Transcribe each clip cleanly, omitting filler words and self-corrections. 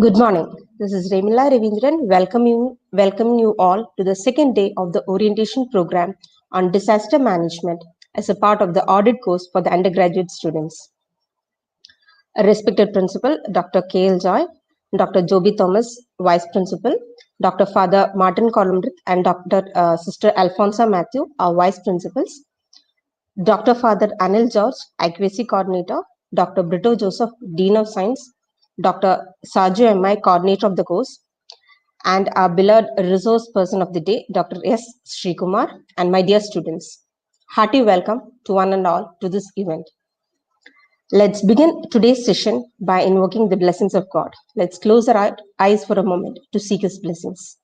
Good morning. This is Remila Ravindran welcoming you all to the second day of the orientation program on disaster management as a part of the audit course for the undergraduate students. A respected principal, Dr. K.L. Joy, Dr. Joby Thomas, Vice Principal, Dr. Father Martin Columbrith, and Dr. Sister Alfonsa Matthew, our Vice Principals, Dr. Father Anil George, Accuracy Coordinator, Dr. Brito Joseph, Dean of Science, Dr. Saju M.I., Coordinator of the course, and our beloved resource person of the day, Dr. S. Sreekumar, and my dear students. Hearty welcome to one and all to this event. Let's begin today's session by invoking the blessings of God. Let's close our eyes for a moment to seek His blessings.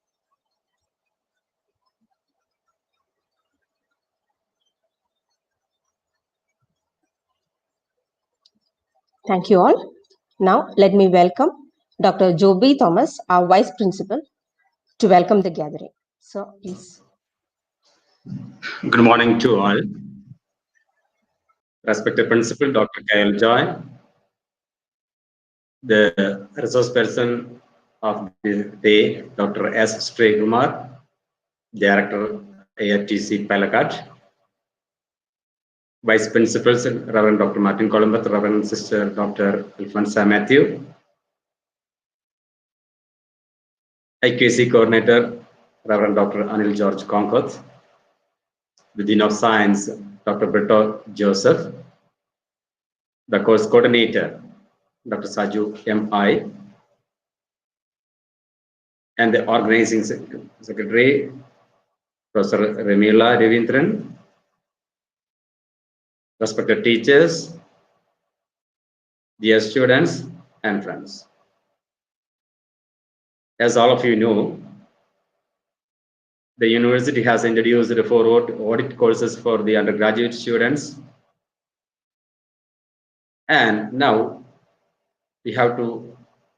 Thank you all. Now, let me welcome Dr. Joby Thomas, our Vice Principal, to welcome the gathering. So, please. Good morning to all. Respected Principal Dr. K.L. Joy, the resource person of the day, Dr. S. Sreekumar, Director ARTC Palakkad, Vice Principals Reverend Dr. Martin Columbrith, Reverend Sister Dr. Alfonsa Matthew, IQC Coordinator Reverend Dr. Anil George Conkoth, the Dean of Science Dr. Brito Joseph, the course coordinator Dr. Saju M.I., and the organizing secretary, Professor Remila Ravindran, respected teachers, dear students, and friends. As all of you know, the university has introduced the 4 audit courses for the undergraduate students. And now we have to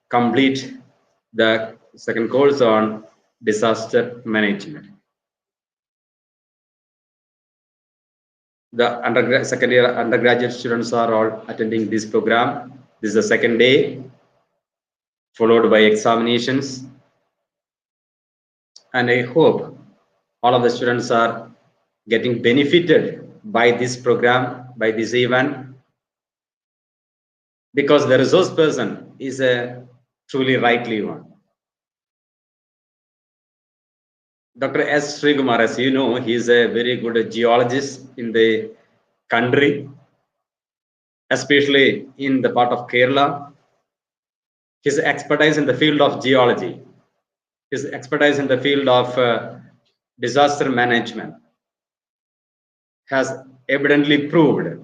complete the second course on disaster management. The second year undergraduate students are all attending this program. This is the second day, followed by examinations. And I hope all of the students are getting benefited by this program, by this event, because the resource person is a truly rightly one. Dr. S. Sreekumar, as you know, he is a very good geologist in the country, especially in the part of Kerala. His expertise in the field of geology, his expertise in the field of disaster management has evidently proved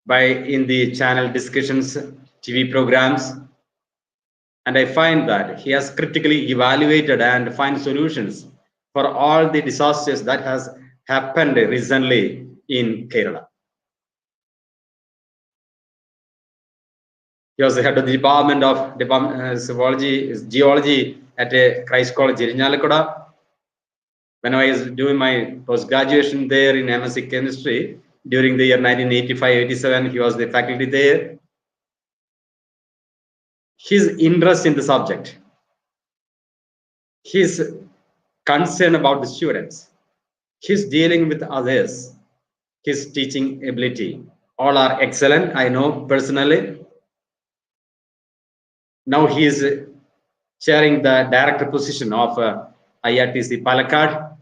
by in the channel discussions, TV programs, and I find that he has critically evaluated and find solutions for all the disasters that has happened recently in Kerala. He was the head of the Department of Geology at a Christ College in Irinjalakuda. When I was doing my post-graduation there in MSc Chemistry, during the year 1985-87, he was the faculty there. His interest in the subject, his concern about the students, his dealing with others, his teaching ability, all are excellent, I know personally. Now he is chairing the director position of IRTC Palakkad,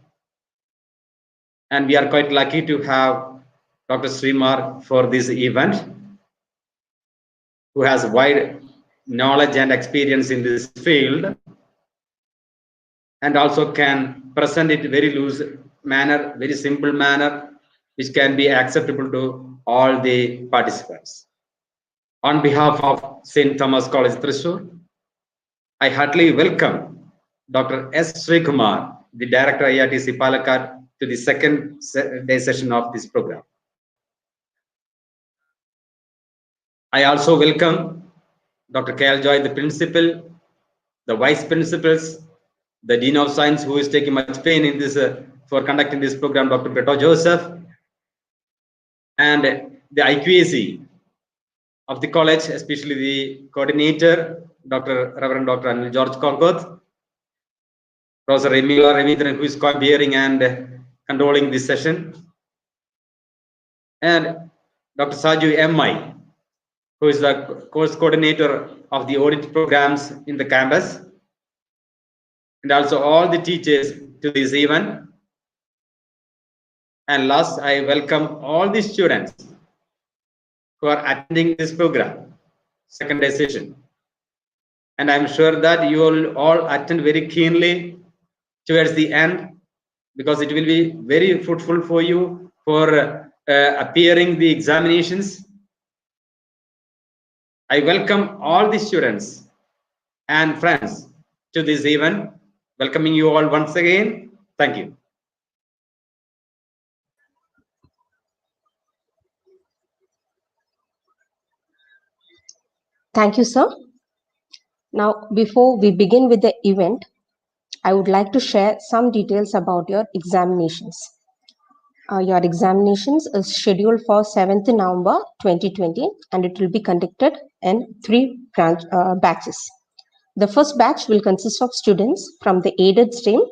and we are quite lucky to have Dr. Sreekumar for this event, who has wide knowledge and experience in this field, and also can present it very loose manner, very simple manner, which can be acceptable to all the participants. On behalf of St. Thomas College, Thrissur, I heartily welcome Dr. S. Sreekumar, the Director IRTC Palakkad, to the second day session of this program. I also welcome Dr. K.L. Joy, the Principal, the Vice Principals, the Dean of Science, who is taking much pain in this for conducting this program, Dr. Brito Joseph, and the IQAC of the college, especially the coordinator, Reverend Dr. Anil George Conkoth, Professor Remila Ravindran, who is co-bearing and controlling this session, and Dr. Saju M.I., who is the course coordinator of the audit programs in the campus, and also all the teachers to this event. And last, I welcome all the students who are attending this program, second day session. And I'm sure that you will all attend very keenly towards the end, because it will be very fruitful for you for appearing the examinations. I welcome all the students and friends to this event. Welcoming you all once again. Thank you. Thank you, sir. Now, before we begin with the event, I would like to share some details about your examinations. Your examinations is scheduled for 7th November 2020, and it will be conducted in 3 batches. The first batch will consist of students from the aided stream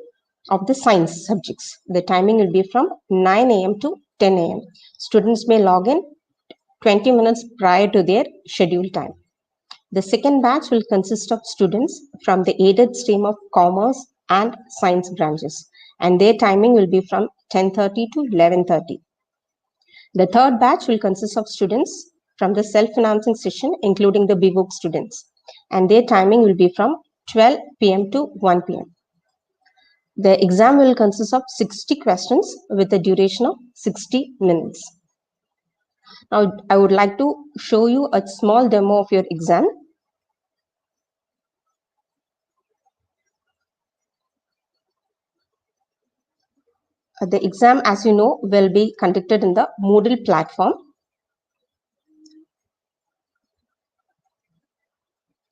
of the science subjects. The timing will be from 9 a.m. to 10 a.m. Students may log in 20 minutes prior to their scheduled time. The second batch will consist of students from the aided stream of commerce and science branches, and their timing will be from 10:30 to 11:30. The third batch will consist of students from the self-financing session, including the BVOC students, and their timing will be from 12 p.m. to 1 p.m. The exam will consist of 60 questions with a duration of 60 minutes. Now, I would like to show you a small demo of your exam. The exam, as you know, will be conducted in the Moodle platform.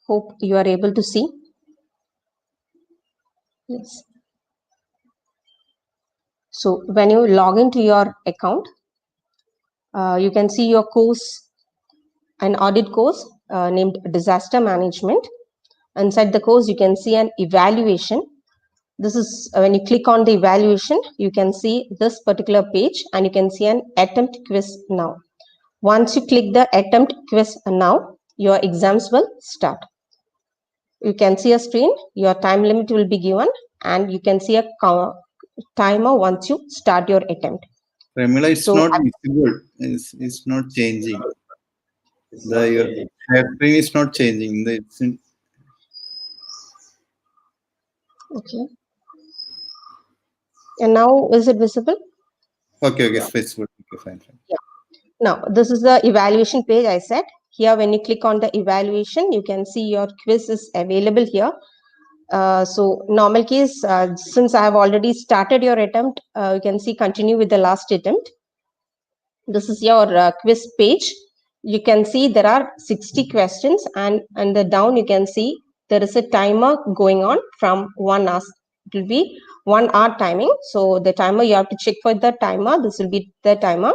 Hope you are able to see. Yes. So when you log into your account, you can see your course, an audit course named Disaster Management. Inside the course, you can see an evaluation. This is when you click on the evaluation, you can see this particular page, and you can see an attempt quiz now. Once you click the attempt quiz now, your exams will start. You can see a screen, your time limit will be given, and you can see a timer once you start your attempt. Remila, it's not visible. It's not changing. Your screen is not changing. Okay. And now, is it visible? Okay, it's visible. Okay, fine. Yeah. Now, this is the evaluation page I said. Here, when you click on the evaluation, you can see your quiz is available here. So, normal case, since I have already started your attempt, you can see continue with the last attempt. This is your quiz page. You can see there are 60 questions, and the down you can see there is a timer going on from 1 hour. It will be 1 hour timing. So the timer, you have to check for the timer. This will be the timer.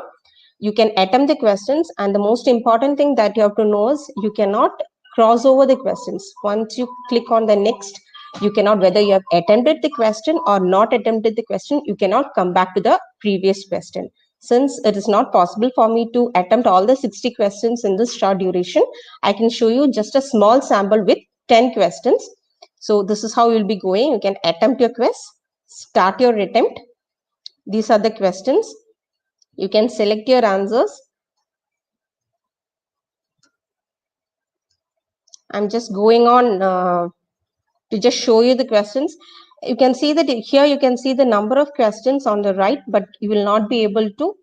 You can attempt the questions, and the most important thing that you have to know is you cannot cross over the questions. Once you click on the next, you cannot, whether you have attempted the question or not attempted the question, you cannot come back to the previous question. Since it is not possible for me to attempt all the 60 questions in this short duration, I can show you just a small sample with 10 questions. So this is how you'll be going. You can attempt your quiz, start your attempt. These are the questions. You can select your answers. I'm just going on to just show you the questions. You can see that here you can see the number of questions on the right, but you will not be able to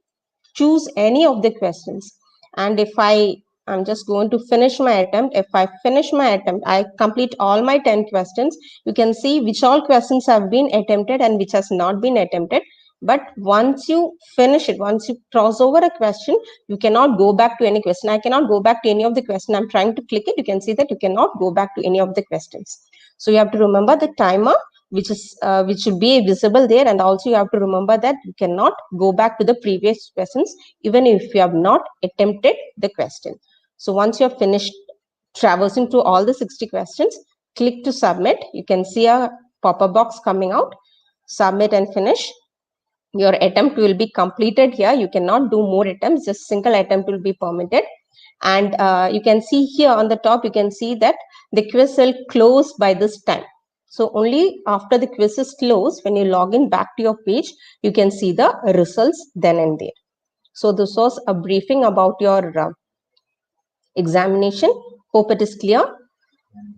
choose any of the questions. And if I'm just going to finish my attempt. If I finish my attempt, I complete all my 10 questions. You can see which all questions have been attempted and which has not been attempted. But once you finish it, once you cross over a question, you cannot go back to any question. I cannot go back to any of the question. I'm trying to click it. You can see that you cannot go back to any of the questions. So you have to remember the timer, which should be visible there, and also you have to remember that you cannot go back to the previous questions even if you have not attempted the question. So once you're finished traversing through all the 60 questions, click to submit. You can see a pop-up box coming out. Submit and finish. Your attempt will be completed here. You cannot do more attempts, just single attempt will be permitted. And you can see here on the top, you can see that the quiz will close by this time. So only after the quiz is closed, when you log in back to your page, you can see the results then and there. So this was a briefing about your examination. Hope it is clear.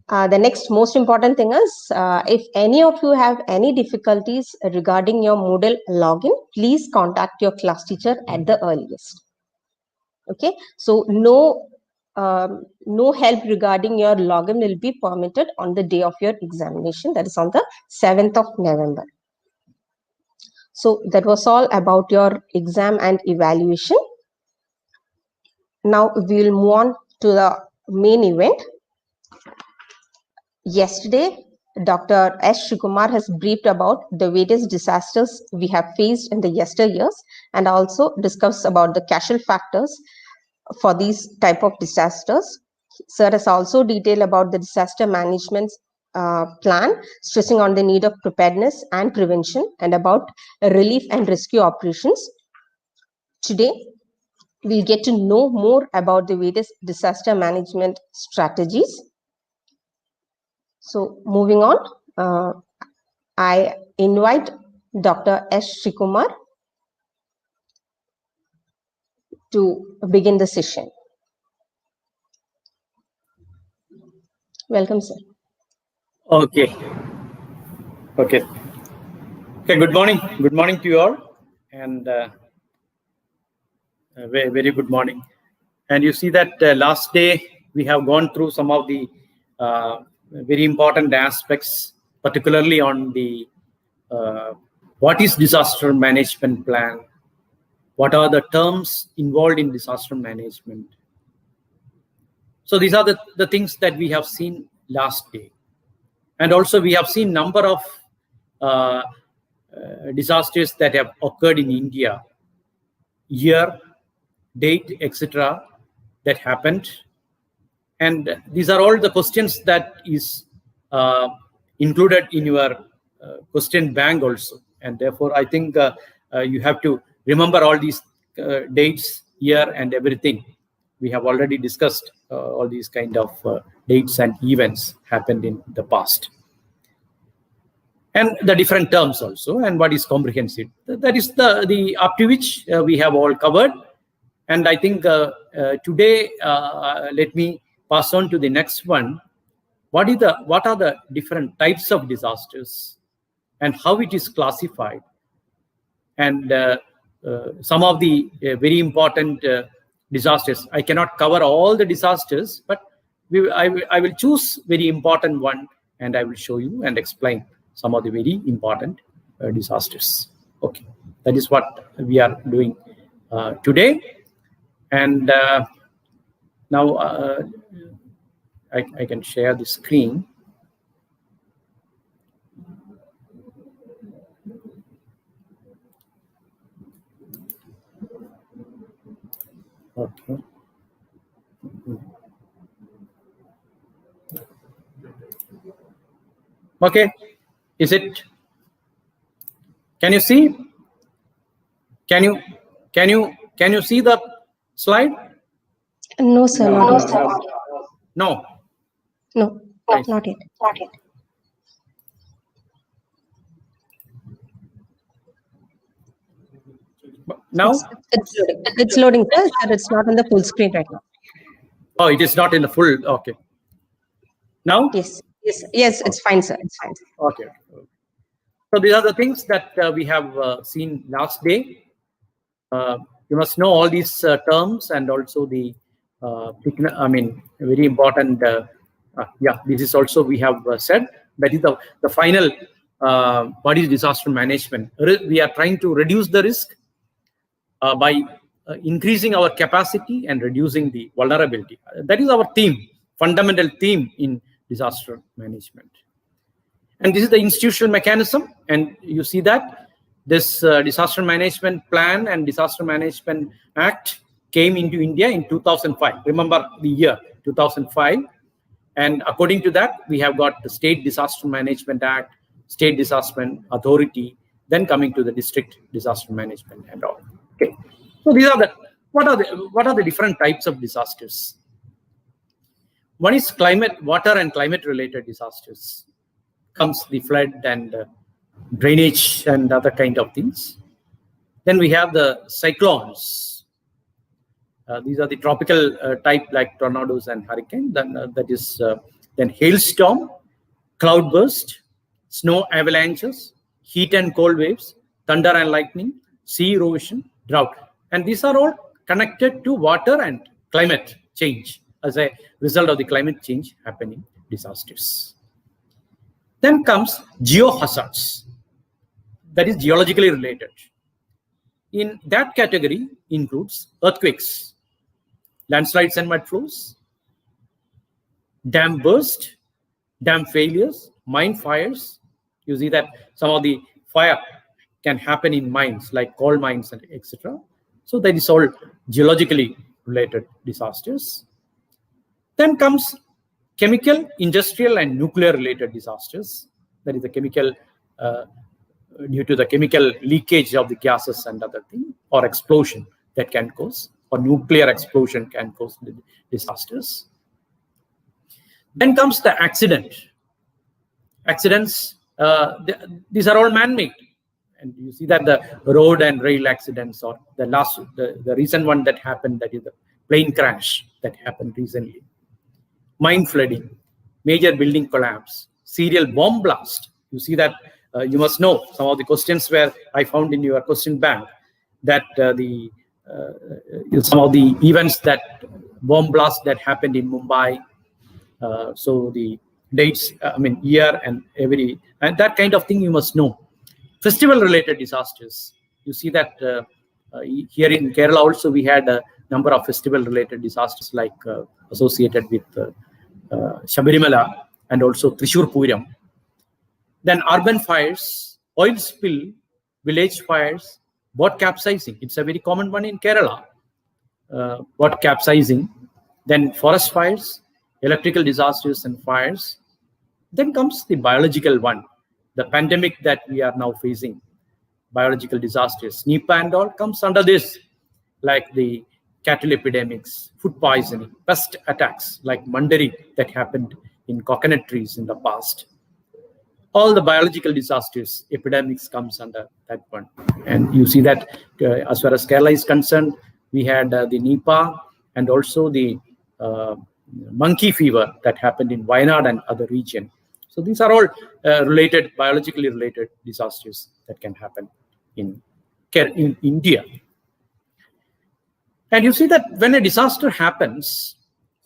The next most important thing is, if any of you have any difficulties regarding your Moodle login, please contact your class teacher at the earliest. Okay, so no help regarding your login will be permitted on the day of your examination, that is on the 7th of November. So that was all about your exam and evaluation. Now we will move on to the main event. Yesterday, Dr. S. Sreekumar has briefed about the various disasters we have faced in the yesteryears and also discussed about the casual factors for these type of disasters. Sir has also detailed about the disaster management plan, stressing on the need of preparedness and prevention and about relief and rescue operations. Today, we'll get to know more about the various disaster management strategies. So moving on, I invite Dr. S. Sreekumar to begin the session. Welcome, sir. Okay. Good morning. Good morning to you all, and very, very good morning. And you see that last day we have gone through some of the very important aspects, particularly on the what is disaster management plan, what are the terms involved in disaster management. So these are the things that we have seen last day. And also we have seen number of disasters that have occurred in India, year, date, etc. that happened. And these are all the questions that is included in your question bank also. And therefore, I think you have to remember all these dates, year, and everything. We have already discussed all these kind of dates and events happened in the past. And the different terms also, and what is comprehensive. That is the up to which we have all covered. And I think today, let me pass on to the next one. What are the different types of disasters and how it is classified? And some of the very important disasters. I cannot cover all the disasters, but I will choose very important one, and I will show you and explain some of the very important disasters. Okay, that is what we are doing today. And now I can share the screen. Okay. Okay. Is it? Can you see? Can you see the slide? No, sir. Not yet. No. No, Nice. not yet. Now? It's loading, sir. It's not on the full screen right now. Oh, it is not in the full. Okay. Now? Yes. It's fine, sir. It's fine. Okay. So these are the things that we have seen last day. You must know all these terms and also the, very important. This is also we have said that is the final. What is disaster management? We are trying to reduce the risk by increasing our capacity and reducing the vulnerability. That is our theme, fundamental theme in disaster management. And this is the institutional mechanism. And you see that this disaster management plan and disaster management act came into India in 2005. Remember the year 2005. And according to that, we have got the State Disaster Management Act, State Disaster Authority, then coming to the District Disaster Management and all. Okay. So these are the what are the different types of disasters? One is water and climate related disasters. Comes the flood and drainage and other kind of things. Then we have the cyclones. These are the tropical type like tornadoes and hurricane. Then that is then hailstorm, cloudburst, snow avalanches, heat and cold waves, thunder and lightning, sea erosion, drought. And these are all connected to water and climate change as a result of the climate change happening disasters. Then comes geohazards, that is geologically related. In that category includes earthquakes, landslides and mud flows, dam burst, dam failures, mine fires. You see that some of the fire can happen in mines like coal mines and etc. So that is all geologically related disasters. Then comes chemical, industrial, and nuclear related disasters. That is the chemical, due to the chemical leakage of the gases and other things, or explosion that can cause, or nuclear explosion can cause the disasters. Then comes the accident. Accidents, these are all man-made. And you see that the road and rail accidents, or the recent one that happened, that is the plane crash that happened recently. Mine flooding, major building collapse, serial bomb blast. You see that you must know some of the questions where I found in your question bank that some of the events that bomb blast that happened in Mumbai. So the dates, year and that kind of thing you must know. Festival related disasters. You see that here in Kerala also we had a number of festival related disasters like associated with Shabarimala and also Thrissur Puram. Then urban fires, oil spill, village fires, boat capsizing. It's a very common one in Kerala. Boat capsizing. Then forest fires, electrical disasters and fires. Then comes the biological one, the pandemic that we are now facing. Biological disasters, Nipah and all comes under this, like the cattle epidemics, food poisoning, pest attacks like Mandari that happened in coconut trees in the past. All the biological disasters, epidemics comes under that one. And you see that as far as Kerala is concerned, we had the Nipah and also the monkey fever that happened in Wayanad and other region. So these are all biologically related disasters that can happen in India. And you see that when a disaster happens,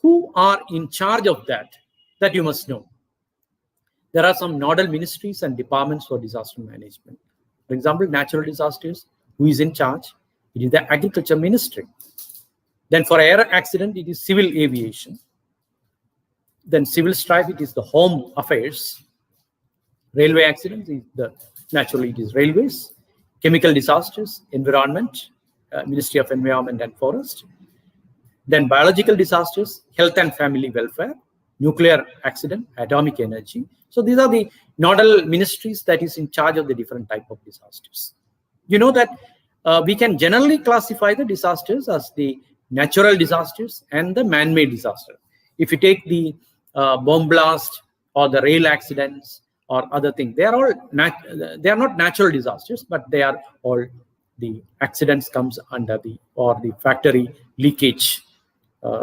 who are in charge of that you must know. There are some nodal ministries and departments for disaster management. For example, natural disasters, who is in charge? It is the Agriculture Ministry. Then for air accident, it is civil aviation. Then civil strife, it is the home affairs. Railway accidents, naturally it is railways. Chemical disasters, environment, Ministry of Environment and Forest. Then biological disasters, health and family welfare, nuclear accident, atomic energy. So these are the nodal ministries that is in charge of the different type of disasters. You know that we can generally classify the disasters as the natural disasters and the man-made disaster. If you take the bomb blast or the rail accidents or other things, they are not natural disasters, but they are all the accidents comes under the factory leakage.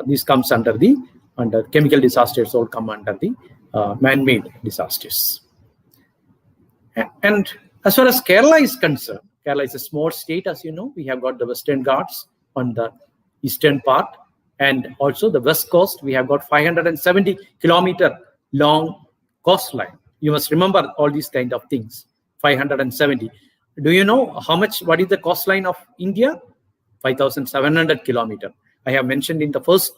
This comes under chemical disasters, all come under the man-made disasters. And as far as Kerala is concerned, Kerala is a small state, as you know. We have got the Western Ghats on the eastern part, and also the west coast. We have got 570 kilometer long coastline. You must remember all these kind of things. 570. Do you know what is the coastline of India? 5,700 kilometers. I have mentioned in the first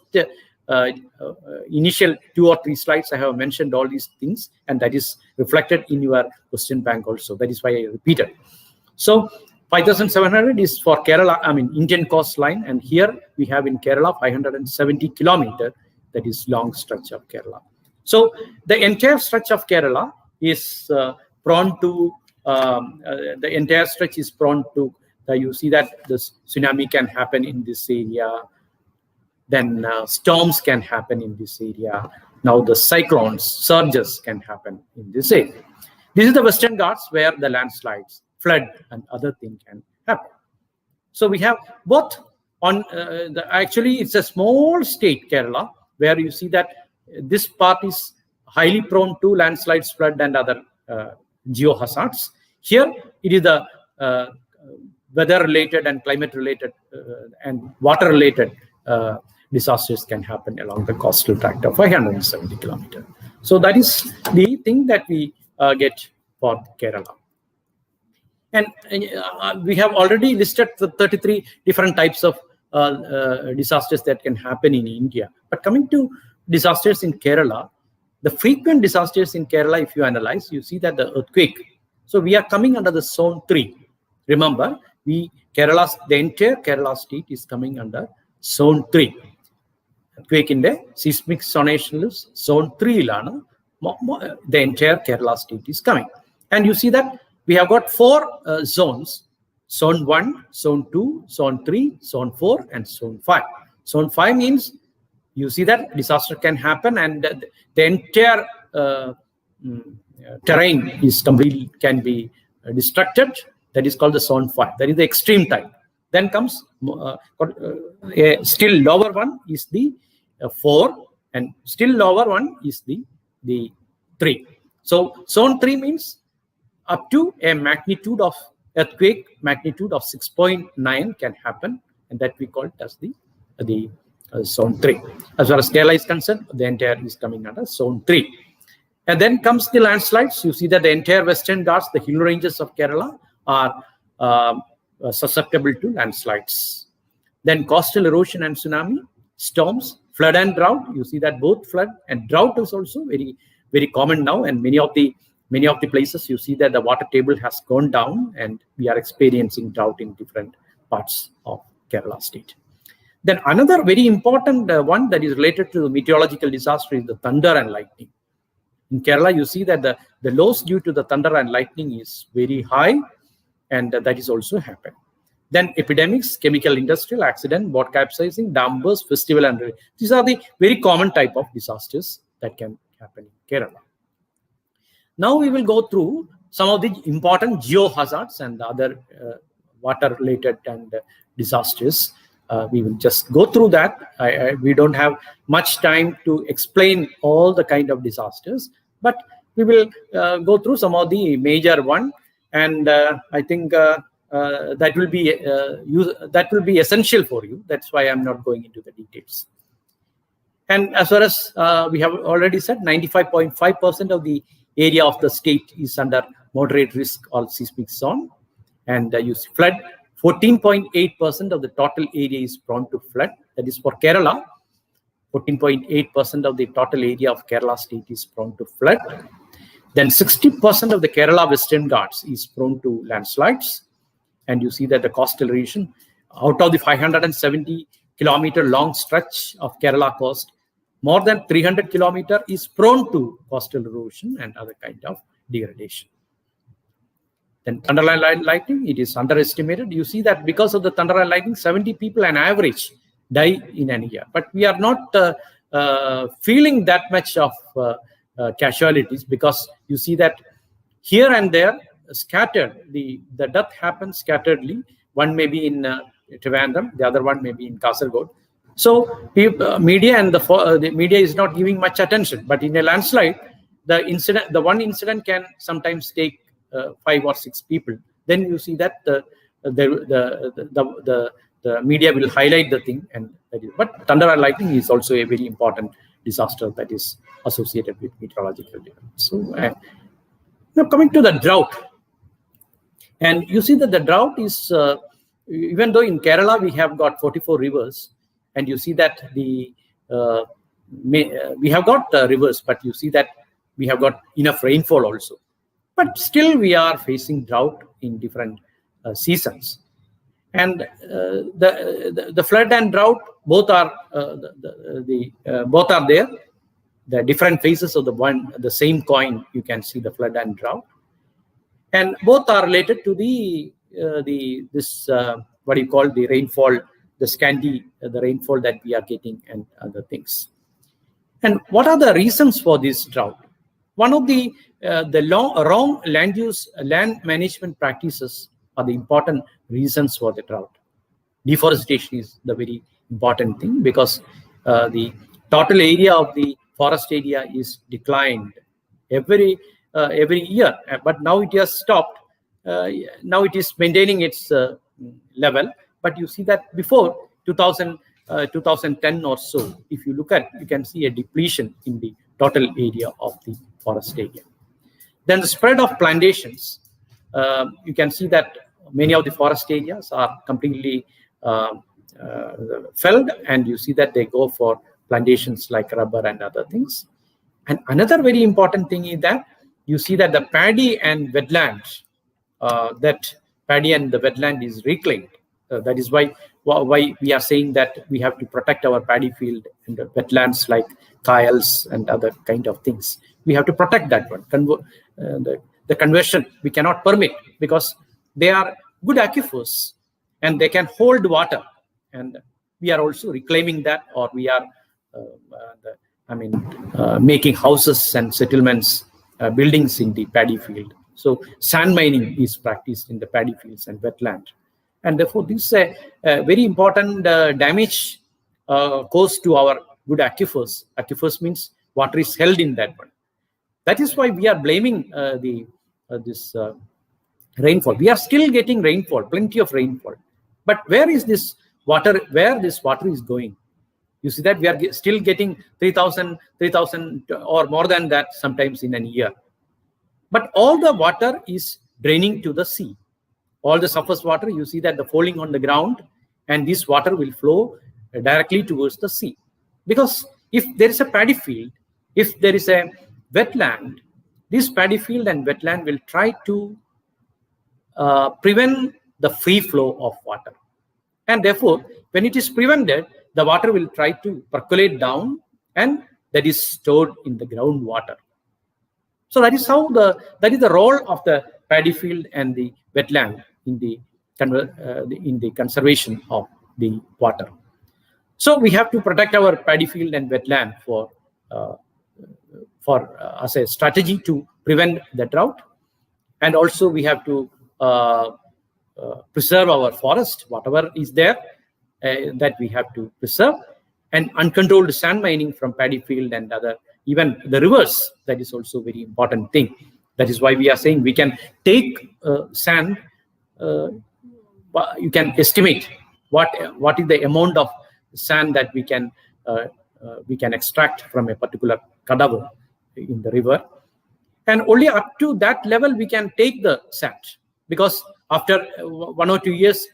initial 2 or 3 slides, I have mentioned all these things, and that is reflected in your question bank also. That is why I repeated. So 5,700 is for Kerala, I mean Indian coastline, and here we have in Kerala 570 kilometer, that is long stretch of Kerala. So the entire stretch of Kerala is prone to the entire stretch is prone to you see that this tsunami can happen in this area, then storms can happen in this area. Now the cyclones, surges can happen in this area. This is the Western Ghats where the landslides, flood, and other things can happen. So we have both on actually it's a small state, Kerala, where you see that this part is highly prone to landslides, flood, and other geohazards. Here it is the weather-related and climate-related and water-related disasters can happen along the coastal tract of 570 kilometers. So that is the thing that we get for Kerala. And we have already listed the 33 different types of disasters that can happen in India. But coming to disasters in Kerala, the frequent disasters in Kerala, if you analyze, you see that the earthquake. So we are coming under the zone 3. Remember, the entire Kerala state is coming under zone 3. Earthquake in the seismic zonation list, zone 3 lana, the entire Kerala state is coming. And you see that we have got 4 zones: zone 1, zone 2, zone 3, zone 4, and zone 5. Zone 5 means you see that disaster can happen and the entire terrain is completely can be destructed. That is called the zone 5. That is the extreme type. Then comes a still lower one is the 4, and still lower one is the 3. So zone 3 means up to a magnitude of earthquake, magnitude of 6.9 can happen, and that we call it as the zone 3. As far as Kerala is concerned, the entire is coming under zone 3. And then comes the landslides. You see that the entire Western Ghats, the hill ranges of Kerala, are susceptible to landslides. Then coastal erosion and tsunami, storms, flood and drought. You see that both flood and drought is also very, very common now, and many of the places you see that the water table has gone down, and we are experiencing drought in different parts of Kerala state. Then another very important one that is related to the meteorological disaster is the thunder and lightning. In Kerala, you see that the loss due to the thunder and lightning is very high, and that is also happened. Then epidemics, chemical industrial accident, boat capsizing, dam burst, festival, and these are the very common type of disasters that can happen in Kerala. Now we will go through some of the important geohazards and other water-related and disasters. We will just go through that. We don't have much time to explain all the kind of disasters, but we will go through some of the major one, and I think that will be essential for you. That's why I'm not going into the details. And as far as we have already said, 95.5% of the area of the state is under moderate risk or seismic zone, and you see flood. 14.8% of the total area is prone to flood. That is for Kerala. 14.8% of the total area of Kerala state is prone to flood. Then 60% of the Kerala Western Ghats is prone to landslides. And you see that the coastal region, out of the 570 kilometer long stretch of Kerala coast, more than 300 kilometer is prone to coastal erosion and other kind of degradation. Then thunder and lightning, it is underestimated. You see that because of the thunder and lightning, 70 people on average die in an year. But we are not feeling that much of casualties, because you see that here and there, scattered, the death happens scatteredly. One may be in Trivandrum, the other one may be in Kasaragod. So media and the media is not giving much attention. But in a landslide, the one incident can sometimes take 5 or 6 people. Then you see that the media will highlight the thing, and that is. But thunder and lightning is also a very important disaster that is associated with meteorological events. So now coming to the drought, and you see that the drought is even though in Kerala we have got 44 rivers, and you see that we have got rivers, but you see that we have got enough rainfall also. But still we are facing drought in different seasons. And the flood and drought both are both are there. The different faces of the same coin. You can see the flood and drought, and both are related to this what you call the rainfall, the scanty the rainfall that we are getting, and other things. And what are the reasons for this drought? One of the wrong land management practices are the important reasons for the drought. Deforestation is the very important thing, because the total area of the forest area is declined every year, but now it has stopped. Now it is maintaining its level, but you see that before 2010 or so, if you look at, you can see a depletion in the total area of the forest area. Then the spread of plantations, you can see that many of the forest areas are completely felled, and you see that they go for plantations like rubber and other things. And another very important thing is that you see that the paddy and wetland, that paddy and the wetland is reclaimed. That is why we are saying that we have to protect our paddy field and the wetlands like tiles and other kind of things. We have to protect that one. The conversion we cannot permit, because they are good aquifers and they can hold water, and we are also reclaiming that, or we are making houses and settlements, buildings in the paddy field. So sand mining is practiced in the paddy fields and wetland, and therefore this is a very important damage caused to our good aquifers. Aquifers means water is held in that one. That is why we are blaming this rainfall. We are still getting rainfall, plenty of rainfall, but where is this water? Where this water is going? You see that we are still getting 3,000 or more than that sometimes in a year. But all the water is draining to the sea. All the surface water, you see that the falling on the ground, and this water will flow directly towards the sea. Because if there is a paddy field, if there is a wetland, this paddy field and wetland will try to prevent the free flow of water. And therefore, when it is prevented, the water will try to percolate down, and that is stored in the groundwater. So that is how that is the role of the paddy field and the wetland in the conservation of the water. So we have to protect our paddy field and wetland for as a strategy to prevent the drought, and also we have to preserve our forest, whatever is there, that we have to preserve, and uncontrolled sand mining from paddy field and other, even the rivers, that is also very important thing. That is why we are saying we can take sand, you can estimate what is the amount of sand that we can extract from a particular cadaver in the river, and only up to that level we can take the sand, because after 1 or 2 years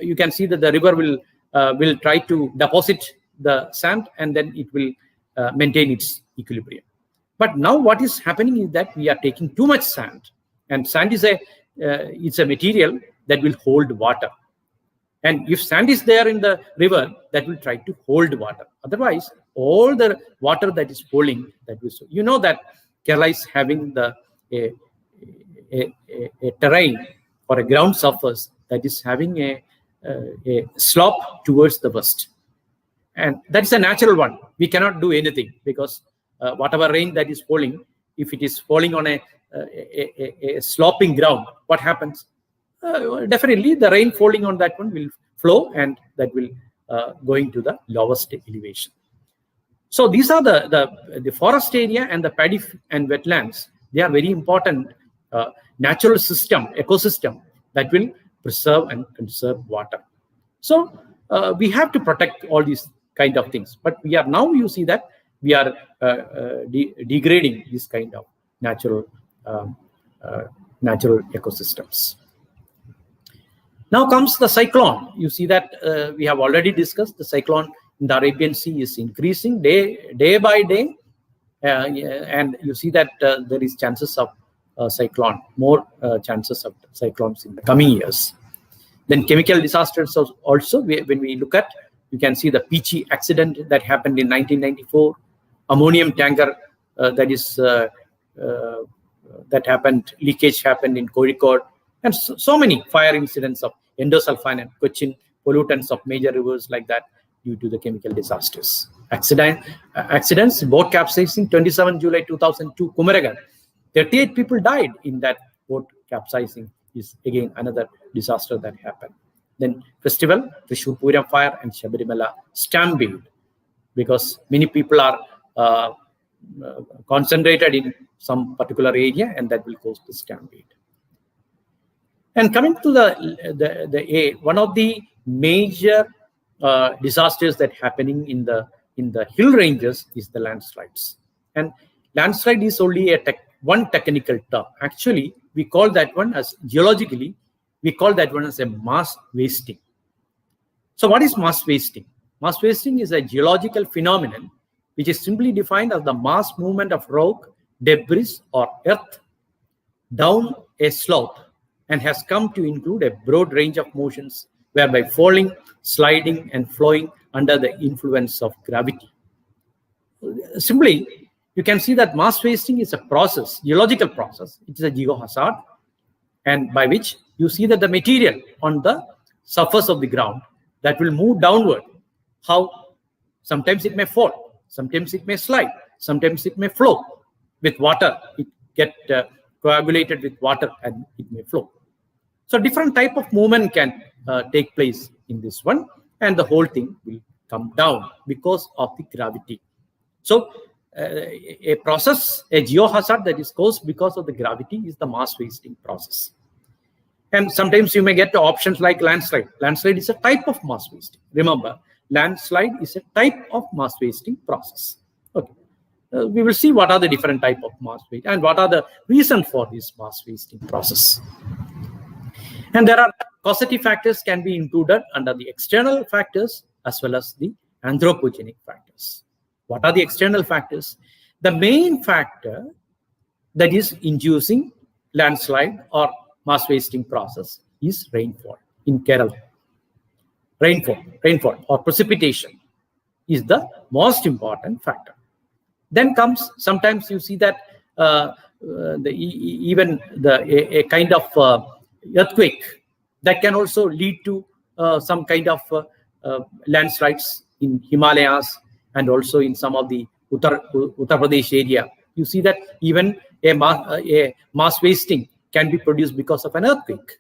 you can see that the river will try to deposit the sand, and then it will maintain its equilibrium. But now what is happening is that we are taking too much sand, and sand is it's a material that will hold water. And if sand is there in the river, that will try to hold water. Otherwise, all the water that is falling, that will, you know that Kerala is having a terrain or a ground surface that is having a slope towards the west. And that's a natural one. We cannot do anything, because whatever rain that is falling, if it is falling on a sloping ground, what happens? Definitely the rain falling on that one will flow, and that will going to the lowest elevation. So these are the forest area and the paddy and wetlands. They are very important natural ecosystem that will preserve and conserve water. So we have to protect all these kind of things. But we are now, you see that we are degrading this kind of natural ecosystems. Now comes the cyclone. You see that we have already discussed the cyclone in the Arabian Sea is increasing day by day, and you see that there is chances of cyclone, more chances of cyclones in the coming years. Then chemical disasters also, when we look at, you can see the Peachy accident that happened in 1994, ammonium tanker that happened, leakage happened in Kozhikode, and so many fire incidents of endosulfan and Cochin, pollutants of major rivers like that due to the chemical disasters. Accidents, boat capsizing, 27 July 2002, Kumaragan. 38 people died in that boat capsizing, is again another disaster that happened. Then festival, Thrissur Puram fire and Shabarimala stampede, because many people are concentrated in some particular area, and that will cause the stampede. And coming to one of the major disasters that happening in the hill ranges is the landslides. And landslide is only one technical term. Actually, we call that one as geologically, we call that one as a mass wasting. So what is mass wasting? Mass wasting is a geological phenomenon which is simply defined as the mass movement of rock, debris, or earth down a slope, and has come to include a broad range of motions, whereby falling, sliding, and flowing under the influence of gravity. Simply, you can see that mass wasting is a process, geological process. It is a geohazard, and by which you see that the material on the surface of the ground that will move downward, how sometimes it may fall, sometimes it may slide, sometimes it may flow with water. It get coagulated with water and it may flow. So different type of movement can take place in this one, and the whole thing will come down because of the gravity. So a process, a geohazard that is caused because of the gravity is the mass wasting process. And sometimes you may get the options like landslide. Landslide is a type of mass wasting. Remember, landslide is a type of mass wasting process. Okay. We will see what are the different type of mass wasting and what are the reasons for this mass wasting process. And there are causative factors can be included under the external factors as well as the anthropogenic factors. What are the external factors? The main factor that is inducing landslide or mass wasting process is rainfall in Kerala. Rainfall or precipitation is the most important factor. Then comes, sometimes you see that a kind of earthquake that can also lead to some kind of landslides in Himalayas and also in some of the Uttar Pradesh area. You see that even a mass wasting can be produced because of an earthquake.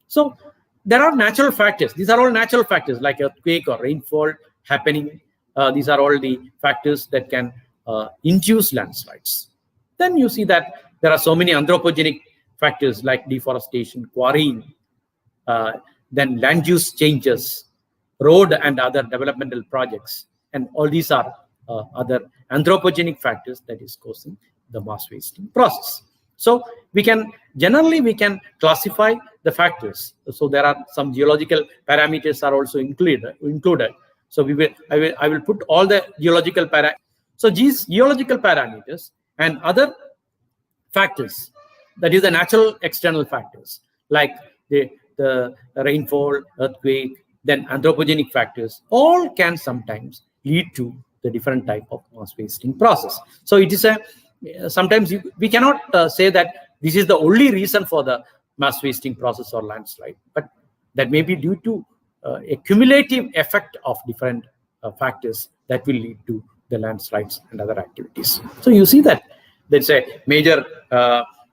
So there are natural factors. These are all natural factors like earthquake or rainfall happening. These are all the factors that can induce landslides. Then you see that there are so many anthropogenic factors like deforestation, quarrying, then land use changes, road and other developmental projects. And all these are other anthropogenic factors that is causing the mass wasting process. So we can classify the factors. So there are some geological parameters are also included. So I will put all the geological parameters. So these geological parameters and other factors, that is the natural external factors like the rainfall, earthquake, then anthropogenic factors, all can sometimes lead to the different type of mass wasting process. So it is sometimes we cannot say that this is the only reason for the mass wasting process or landslide, but that may be due to a cumulative effect of different factors that will lead to the landslides and other activities. So you see that there's a major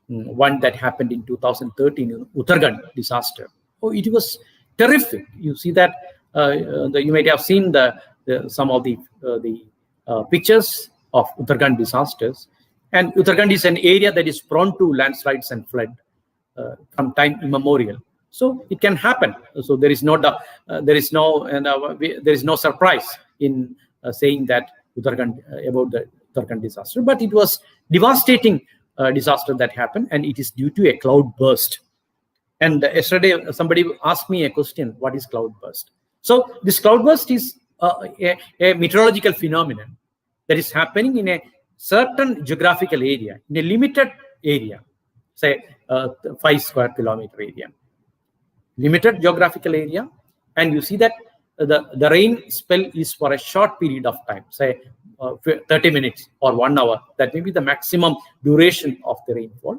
one that happened in 2013 in Uttarakhand disaster. Oh, it was terrific. You see that you might have seen some of the pictures of Uttarakhand disasters. And Uttarakhand is an area that is prone to landslides and flood from time immemorial. So it can happen. So there is no surprise in saying that about the Uttarakhand disaster. But it was devastating disaster that happened, and it is due to a cloud burst. And yesterday somebody asked me a question: what is cloud burst? So this cloud burst is a meteorological phenomenon that is happening in a certain geographical area, in a limited area. say 5 square kilometer area. Limited geographical area, and you see that the rain spell is for a short period of time, say 30 minutes or 1 hour. That may be the maximum duration of the rainfall,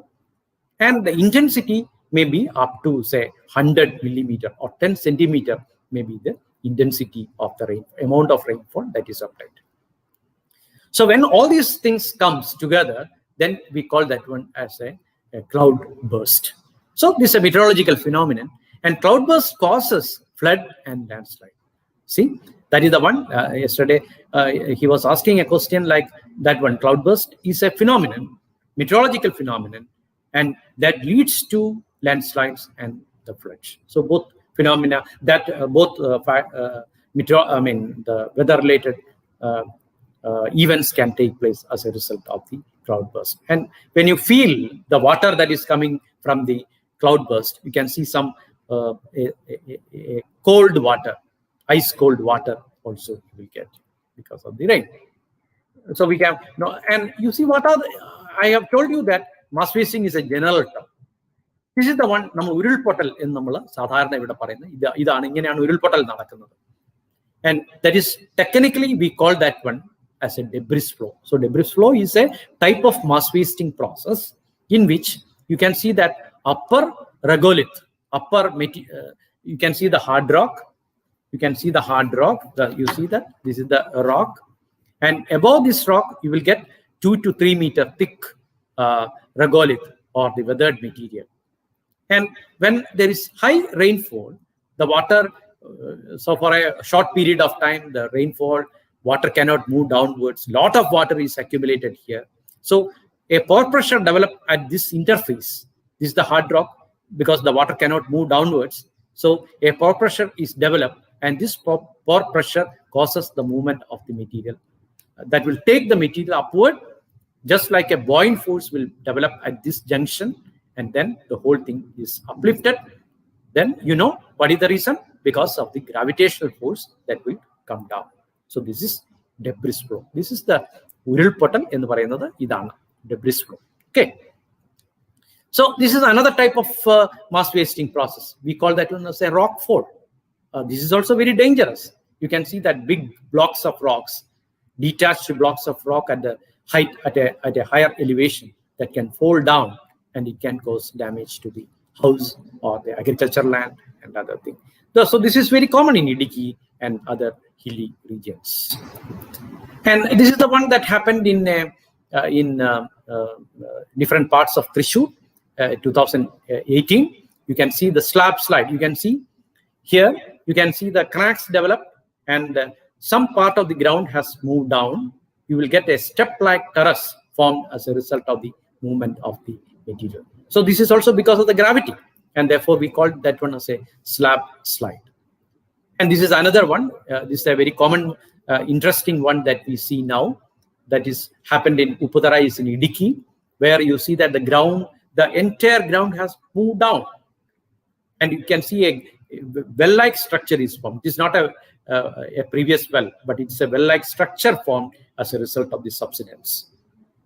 and the intensity may be up to say 100 millimeter or 10 centimeter may be the intensity of the amount of rainfall that is obtained. So when all these things comes together, then we call that one as a cloud burst. So this is a meteorological phenomenon, and cloudburst causes flood and landslide. See, that is the one. Yesterday, he was asking a question like that one. Cloudburst is a phenomenon, meteorological phenomenon, and that leads to landslides and the floods. So both phenomena that the weather-related events can take place as a result of the cloudburst. And when you feel the water that is coming from the cloudburst, you can see some a cold water, ice cold water also you will get because of the rain. So we can and you see what are I have told you that mass wasting is a general term. This is the one നമ്മൾ ഉരുൾപൊട്ടൽ എന്ന് നമ്മൾ സാധാരണ ഇവിടെ പറയുന്നത് ഇതാണ് ഇങ്ങനെയാണ് ഉരുൾപൊട്ടൽ നടക്കുന്നത്. And that is technically we call that one as a debris flow. So debris flow is a type of mass wasting process in which you can see that upper regolith, you can see the hard rock. You can see the hard rock. You see that this is the rock, and above this rock you will get 2 to 3 meter thick regolith or the weathered material. And when there is high rainfall, the water, so for a short period of time, the rainfall, water cannot move downwards. Lot of water is accumulated here. So a pore pressure develops at this interface. This is the hard rock because the water cannot move downwards. So a pore pressure is developed, and this pore pressure causes the movement of the material. That will take the material upward, just like a buoyant force will develop at this junction, and then the whole thing is uplifted. Then you know what is the reason? Because of the gravitational force that will come down. So this is debris flow. This is the ഉരുൾപൊട്ടൽ എന്ന് പറയുന്നത് ഇതാണ് debris flow. Okay. So this is another type of mass wasting process. We call that one as a rock fall. This is also very dangerous. You can see that big blocks of rocks, detached blocks of rock at the height at a higher elevation that can fall down, and it can cause damage to the house or the agricultural land and other things. So this is very common in Idiki and other hilly regions. And this is the one that happened in different parts of Thrissur, 2018. You can see the slab slide. You can see here, you can see the cracks develop, and some part of the ground has moved down. You will get a step-like terrace formed as a result of the movement of the material. So this is also because of the gravity, and therefore we call that one as a slab slide. And this is another one. This is a very common, interesting one that we see now. That is happened in Uputara, is in Idiki, where you see that the entire ground has moved down, and you can see a well-like structure is formed. It is not a previous well, but it's a well-like structure formed as a result of the subsidence.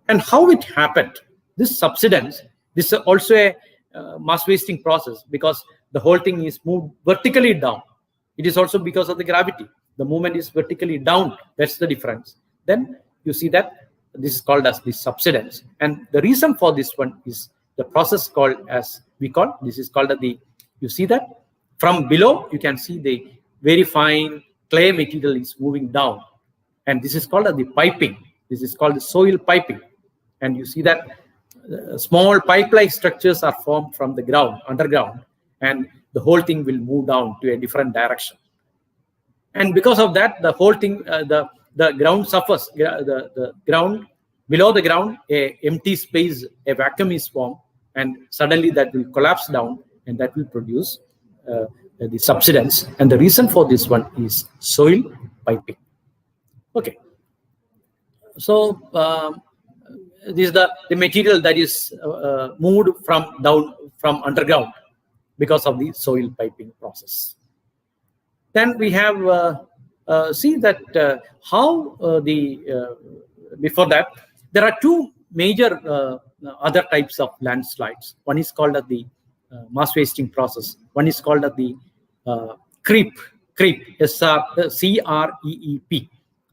And how it happened? This subsidence, this is also a mass wasting process because the whole thing is moved vertically down. It is also because of the gravity. The movement is vertically down. That's the difference. Then you see that this is called as the subsidence. And the reason for this one is the process called as this is called you see that from below, you can see the very fine clay material is moving down. And this is called the piping. This is called the soil piping. And you see that small pipe-like structures are formed from the ground, underground, and the whole thing will move down to a different direction. And because of that, the whole thing, the ground suffers. The ground, below the ground, a empty space, a vacuum is formed, and suddenly that will collapse down, and that will produce the subsidence. And the reason for this one is soil piping. Okay. So this is the material that is moved from underground because of the soil piping process. Then we have see that how before that there are two major other types of landslides. One is called the mass wasting process. One is called the creep, C-R-E-E-P,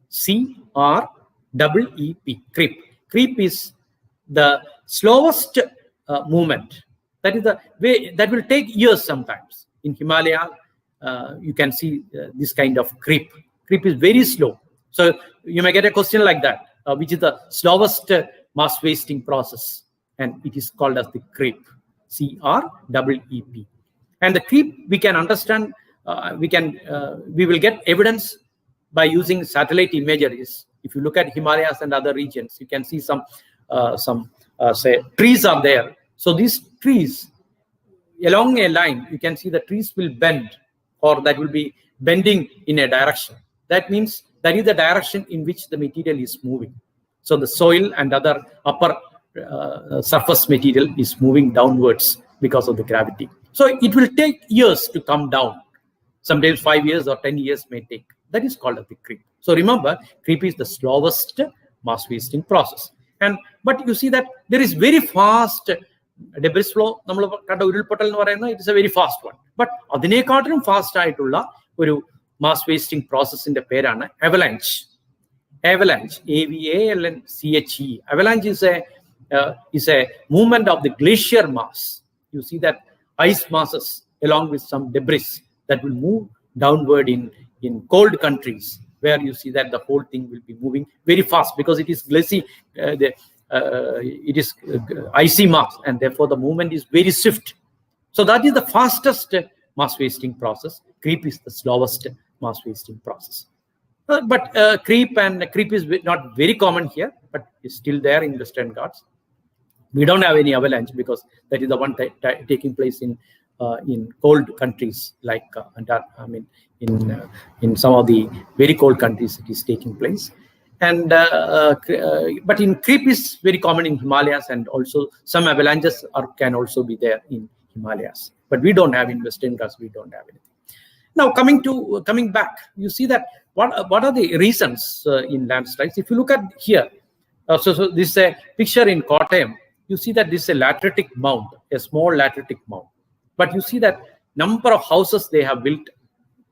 C-R-E-E-P, creep. Creep is the slowest movement. That is the way that will take years sometimes. In Himalaya, you can see this kind of creep. Creep is very slow. So you may get a question like that, which is the slowest mass wasting process, and it is called as the creep, C-R-E-E-P. And the creep we can understand, we will get evidence by using satellite imageries. If you look at Himalayas and other regions, you can see some say trees are there. So these trees along a line, you can see the trees will bend, or that will be bending in a direction. That means that is the direction in which the material is moving. So the soil and other upper surface material is moving downwards because of the gravity. So it will take years to come down. Sometimes 5 years or 10 years may take. That is called the creep. So remember, creep is the slowest mass wasting process. But you see that there is very fast debris flow. It is a very fast one. But adinekattum fast aayittulla oru mass wasting process in the perana avalanche. Avalanche, A-V-A-L-N-C-H-E. Avalanche is a movement of the glacier mass. You see that ice masses along with some debris that will move downward in cold countries, where you see that the whole thing will be moving very fast because it is glassy, it is icy mass, and therefore the movement is very swift. So that is the fastest mass wasting process. Creep is the slowest mass wasting process. But creep is not very common here, but is still there in Western Ghats. We don't have any avalanche because that is the one taking place in cold countries like in some of the very cold countries it is taking place. And but in creep is very common in Himalayas, and also some avalanches can also be there in Himalayas. But we don't have in Western Ghats. We don't have anything. Now coming back, you see that what are the reasons in landslides? If you look at here, so this is a picture in Kottayam. You see that this is a lateritic mound, a small lateritic mound. But you see that number of houses they have built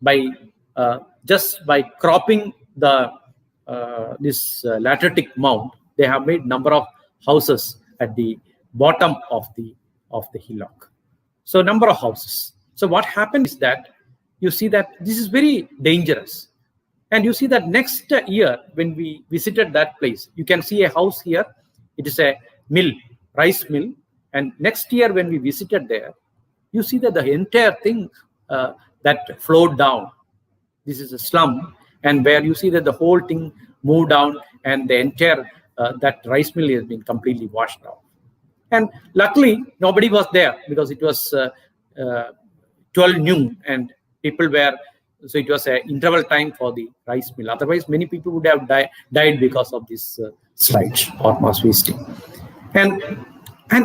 by just by cropping the this lateritic mound. They have made number of houses at the bottom of the hillock. So number of houses. So what happened is that you see that this is very dangerous. And you see that next year when we visited that place, you can see a house here. It is a mill, rice mill. And next year when we visited there, you see that the entire thing that flowed down. This is a slum, and where you see that the whole thing moved down, and the entire that rice mill has been completely washed out. And luckily, nobody was there because it was 12 noon, and people were, so it was an interval time for the rice mill. Otherwise, many people would have died because of this slide or mass wasting. And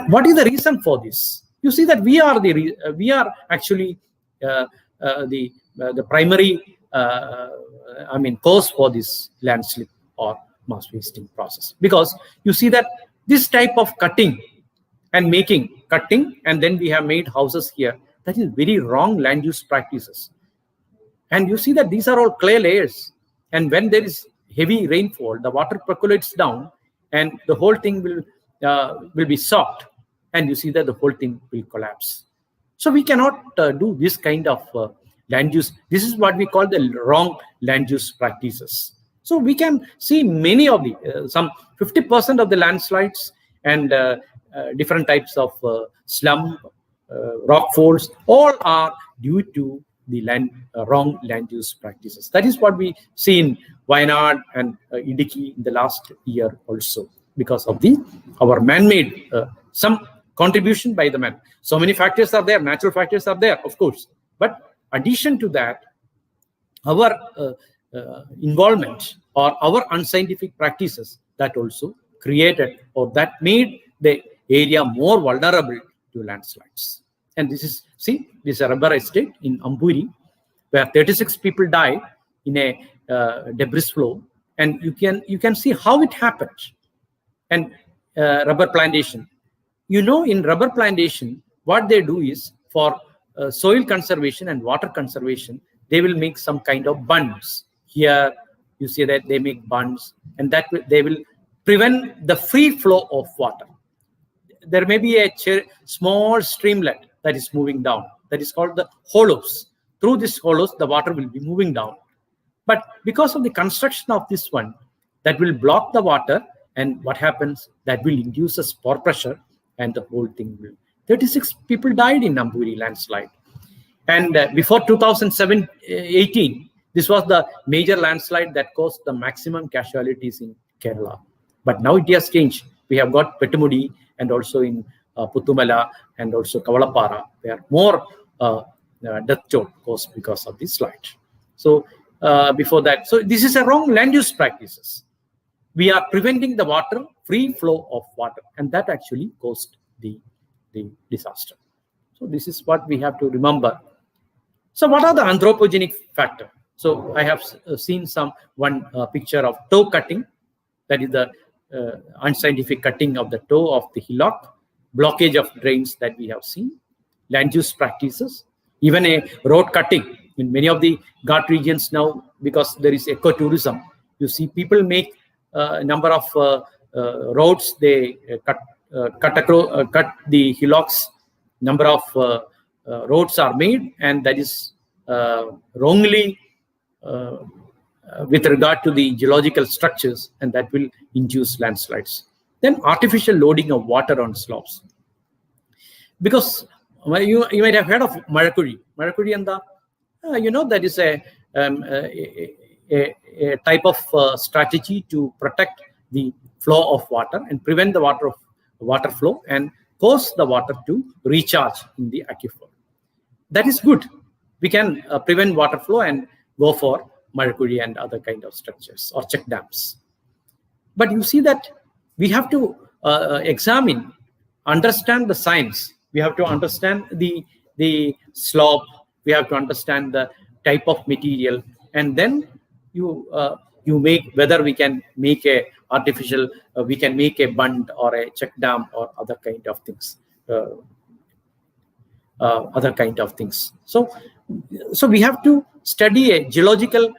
what is the reason for this? You see that we are actually the primary cause for this landslide or mass wasting process, because you see that this type of cutting and then we have made houses here. That is very wrong land use practices. And you see that these are all clay layers, and when there is heavy rainfall, the water percolates down, and the whole thing will be soaked, and you see that the whole thing will collapse. So we cannot do this kind of land use. This is what we call the wrong land use practices. So we can see many of the some 50% of the landslides and different types of slum, rock falls, all are due to the wrong land use practices. That is what we see in Wayanad and Idiki in the last year also, because of our man-made some contribution by the man. So many factors are there, natural factors are there, of course. But addition to that, our involvement or our unscientific practices that also created or that made the area more vulnerable to landslides. And this is, see, this is a rubber estate in Amburi, where 36 people died in a debris flow, and you can see how it happened. And rubber plantation, in rubber plantation, what they do is for soil conservation and water conservation, they will make some kind of bunds. Here, you see that they make bunds, and that they will prevent the free flow of water. There may be a small streamlet that is moving down. That is called the hollows. Through these hollows, the water will be moving down. But because of the construction of this one, that will block the water, and what happens? That will induce a spore pressure, and the whole thing will. 36 people died in Amburi landslide. And before 2018, this was the major landslide that caused the maximum casualties in Kerala. But now it has changed. We have got Pettumudi, and also in Puttumala, and also Kavalapara, where more death toll caused because of this slide. So before that, so this is a wrong land use practices. We are preventing the water, free flow of water, and that actually caused the disaster. So this is what we have to remember. So what are the anthropogenic factors? So I have seen one picture of toe cutting, that is the unscientific cutting of the toe of the hillock, blockage of drains that we have seen, land use practices, even a road cutting in many of the Ghat regions now, because there is ecotourism. You see people make a number of roads, they cut the hillocks, number of roads are made, and that is wrongly with regard to the geological structures, and that will induce landslides. Then artificial loading of water on slopes. Because you might have heard of Marakuri. Marakuri and that is a type of strategy to protect the flow of water and prevent the water flow and cause the water to recharge in the aquifer. That is good. We can prevent water flow and go for Marakuri and other kind of structures or check dams. But you see that we have to examine, understand the science. We have to understand the slope. We have to understand the type of material, and then you make whether we can make a artificial, we can make a bund or a check dam or other kind of things. So we have to study a geological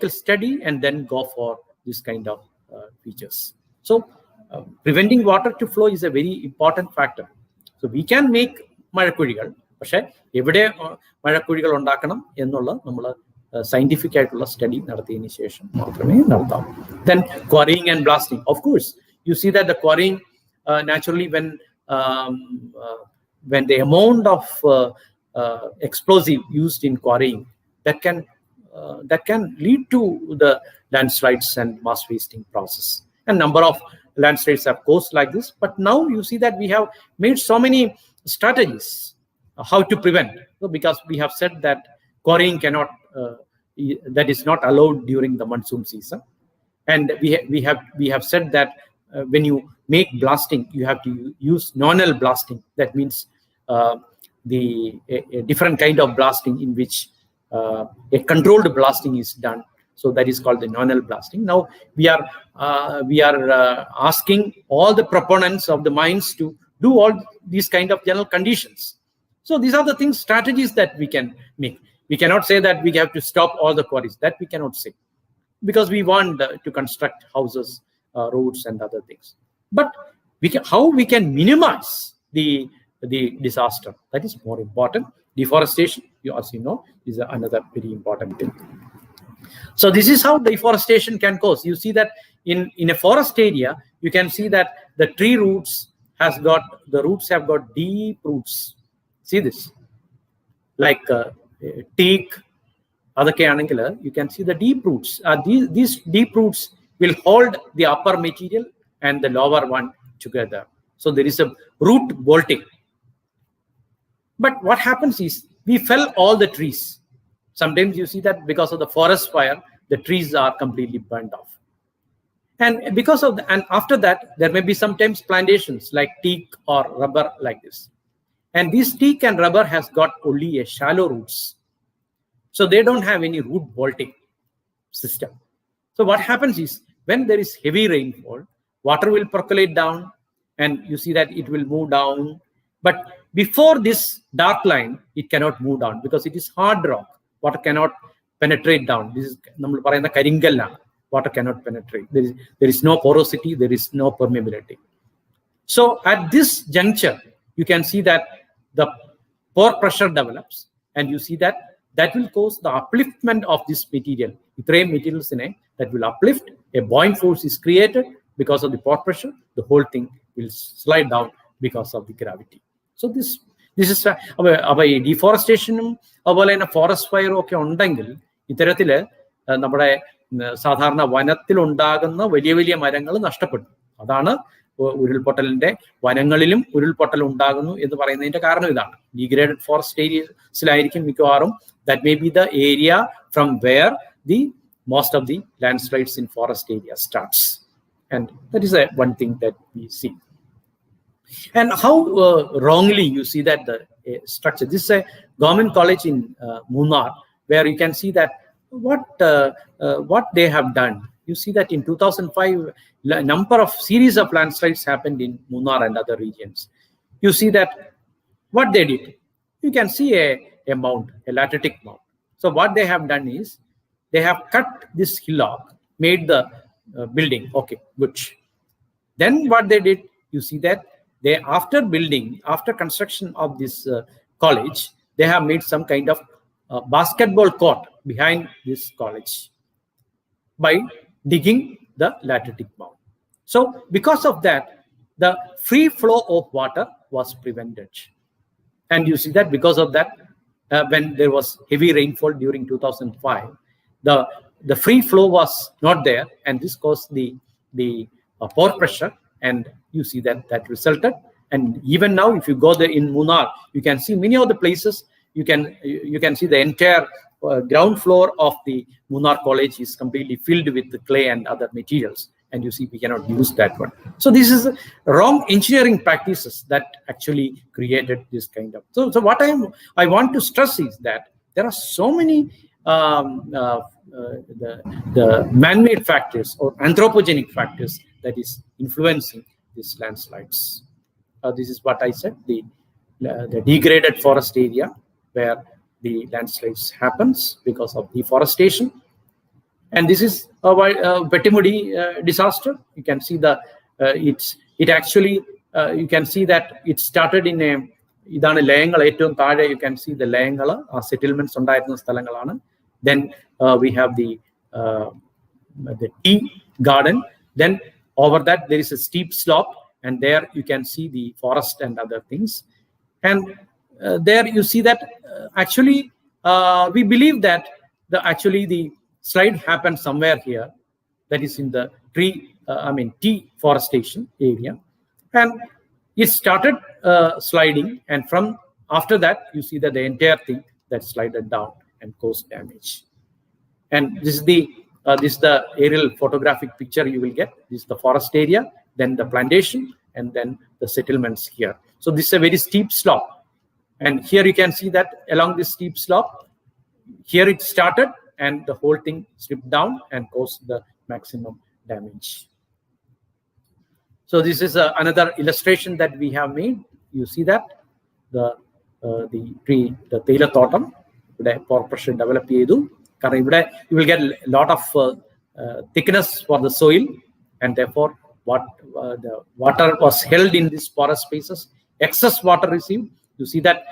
study and then go for this kind of features. So preventing water to flow is a very important factor. So we can make മഴക്കുഴികൾ, പക്ഷെ എവിടെ മഴക്കുഴികൾ ഉണ്ടാക്കണം എന്നുള്ള നമ്മൾ scientific ആയിട്ടുള്ള study നടത്തിയതിനു ശേഷം മാത്രമേ നടത്താവൂ. Then quarrying and blasting. Of course, you see that the quarrying naturally when the amount of explosive used in quarrying, that can lead to the landslides and mass wasting process. And number of landslides have caused like this. But now you see that we have made so many strategies how to prevent. So because we have said that quarrying cannot, that is not allowed during the monsoon season. And we have said that when you make blasting, you have to use nonal blasting. That means a different kind of blasting in which a controlled blasting is done. So that is called the nonal blasting. Now we are asking all the proponents of the mines to do all these kind of general conditions. So these are the things, strategies that we can make. We cannot say that we have to stop all the quarries. That we cannot say, because we want to construct houses, roads, and other things. But how we can minimize the disaster, that is more important. Deforestation, as you know, is another very important thing. So this is how deforestation can cause. You see that in a forest area, you can see that the tree roots have got deep roots. See this, like teak, you can see the deep roots. These deep roots will hold the upper material and the lower one together. So there is a root bolting. But what happens is we fell all the trees. Sometimes you see that because of the forest fire, the trees are completely burned off. And because of and after that, there may be sometimes plantations like teak or rubber like this. And this teak and rubber has got only a shallow roots. So they don't have any root bolting system. So what happens is when there is heavy rainfall, water will percolate down, and you see that it will move down. But before this dark line, it cannot move down because it is hard rock. Water cannot penetrate down. This is nammal parayna karingalla. Water cannot penetrate. There is no porosity. There is no permeability. So at this juncture, you can see that the pore pressure develops, and you see that will cause the upliftment of this material. Itrayum materials that will uplift. A buoyant force is created because of the pore pressure. The whole thing will slide down because of the gravity. So this is deforestation, forest fire ഒക്കെ ഉണ്ടെങ്കിൽ ഇത്തരത്തില് നമ്മുടെ സാധാരണ വനത്തിൽ ഉണ്ടാകുന്ന വലിയ വലിയ മരങ്ങൾ നഷ്ടപ്പെടും. അതാണ് ഉരുൾപൊട്ടലിന്റെ വനങ്ങളിലും ഉരുൾപൊട്ടൽ ഉണ്ടാകുന്നു എന്ന് പറയുന്നതിന്റെ കാരണം ഇതാണ്. ഡീഗ്രേഡഡ് ഫോറസ്റ്റ് ഏരിയസിലായിരിക്കും മിക്കവാറും. That may be the area from where the most of the landslides in forest area starts, and that is one thing that we see. And how wrongly you see that the structure. This is a government college in Munnar, where you can see that what they have done. You see that in 2005, number of series of landslides happened in Munnar and other regions. You see that what they did. You can see a mound, a lateritic mound. So what they have done is they have cut this hillock, made the building. Okay, good. Then what they did, you see that they after construction of this college, they have made some kind of basketball court behind this college by digging the lateritic mound. So because of that, the free flow of water was prevented. And you see that because of that, when there was heavy rainfall during 2005, the free flow was not there, and this caused the pore pressure, and you see that resulted. And even now, if you go there in Munnar, you can see many of the places. You can see the entire ground floor of the Munnar College is completely filled with the clay and other materials, and you see we cannot use that one. So this is wrong engineering practices that actually created this kind of. So what I want to stress is that there are so many the man-made factors or anthropogenic factors that is influencing these landslides. This is what I said, the degraded forest area where the landslides happens because of deforestation. And this is a Petimudi disaster. You can see it actually you can see that it started in a idana layangal ettavum thaale. You can see the layangal settlements undayirunna sthalangalana. Then we have the tea garden. Then over that there is a steep slope, and there you can see the forest and other things. And there you see that actually we believe that the slide happened somewhere here, that is in the tea forestation area, and it started sliding, and from after that you see that the entire thing that slided down and caused damage. And this is the aerial photographic picture you will get. This is the forest area, then the plantation, and then the settlements here. So this is a very steep slope, and here you can see that along this steep slope, here it started, and the whole thing slipped down and caused the maximum damage. So this is another illustration that we have made. You see that the tree, the Tela Totem, pore pressure develop chedu. You will get a lot of thickness for the soil, and therefore the water was held in these porous spaces. Excess water received. You see that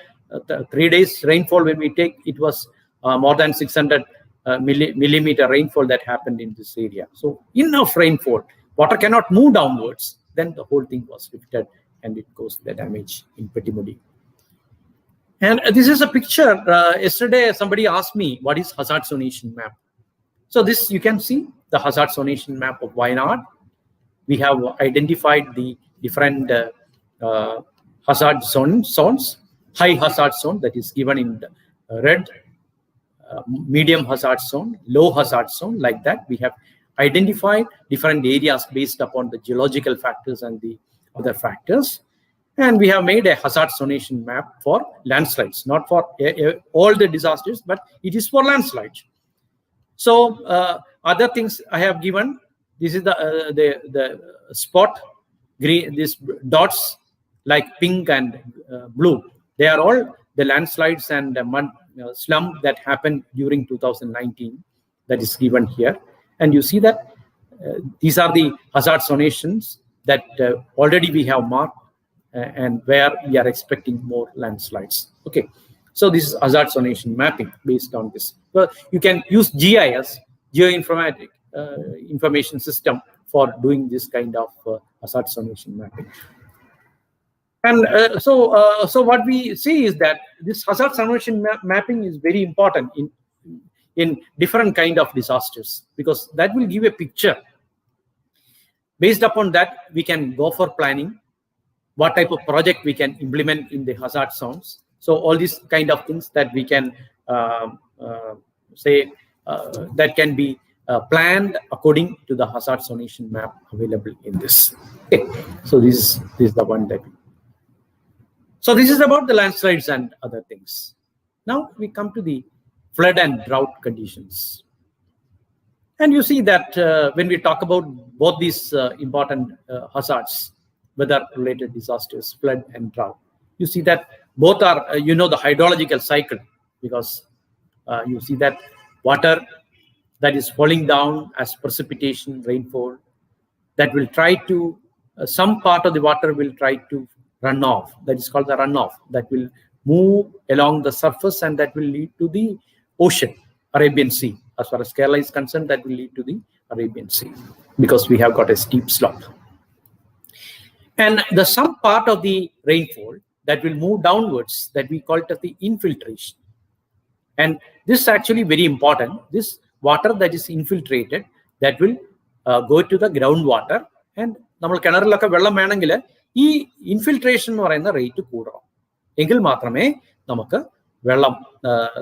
3 days rainfall when we take, it was more than 600 millimeter rainfall that happened in this area. So enough rainfall, water cannot move downwards. Then the whole thing was lifted, and it caused the damage in Petimudi. And this is a picture. Yesterday, somebody asked me, what is hazard zonation map? So this, you can see the hazard zonation map of Wayanad. We have identified the different hazard zones. High hazard zone, that is given in the red, medium hazard zone, low hazard zone, like that. We have identified different areas based upon the geological factors and the other factors. And we have made a hazard zonation map for landslides, not for all the disasters, but it is for landslides. So other things I have given, this is the spot green, these dots like pink and blue, they are all the landslides and mud slump that happened during 2019, that is given here. And you see that these are the hazard zonations that already we have marked and where we are expecting more landslides. Okay, so this is hazard zonation mapping based on this. Well, you can use GIS, geoinformatic information system, for doing this kind of hazard zonation mapping. And so what we see is that this hazard zonation mapping is very important in different kind of disasters, because that will give a picture. Based upon that, we can go for planning, what type of project we can implement in the hazard zones. So all these kind of things that we can say that can be planned according to the hazard zonation map available in this. Okay. So this is the one that. So this is about the landslides and other things. Now we come to the flood and drought conditions. And you see that when we talk about both these important hazards, weather-related disasters, flood and drought, you see that both are, the hydrological cycle, because you see that water that is falling down as precipitation, rainfall, that will try to, some part of the water will try to run off. That is called the runoff. That will move along the surface and that will lead to the ocean, Arabian Sea. As far as Kerala is concerned, that will lead to the Arabian Sea, because we have got a steep slope. And the some part of the rainfall that will move downwards, that we call it as the infiltration. And this is actually very important. This water that is infiltrated, that will go to the groundwater. And നമ്മൾ കിണറിലൊക്കെ വെള്ളം വേണമെങ്കിൽ ഈ infiltration എന്ന് പറയുന്ന rate കൂടണം, എങ്കിൽ മാത്രമേ നമുക്ക് വെള്ളം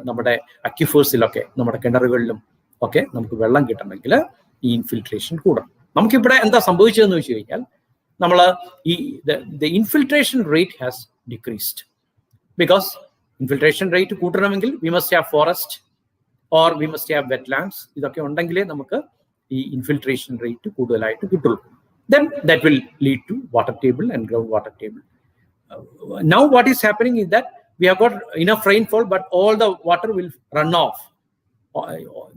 നമ്മുടെ അക്യുഫേഴ്സിലൊക്കെ, നമ്മുടെ കിണറുകളിലും ഒക്കെ നമുക്ക് വെള്ളം കിട്ടണമെങ്കിൽ ഈ ഇൻഫിൽട്രേഷൻ കൂടണം. നമുക്കിവിടെ എന്താ സംഭവിച്ചതെന്ന് വെച്ച് കഴിഞ്ഞാൽ, നമ്മൾ ഈ the infiltration rate has decreased, because infiltration rate കൂട്ടണമെങ്കിൽ we must have forest or we must have wetlands. ഇതൊക്കെ ഉണ്ടെങ്കിലേ നമുക്ക് ഈ ഇൻഫിൽട്രേഷൻ റേറ്റ് കൂടുതലായിട്ട് കിട്ടുള്ളൂ. Then that will lead to water table and groundwater table. Now what is happening is that we have got enough rainfall, but all the water will run off.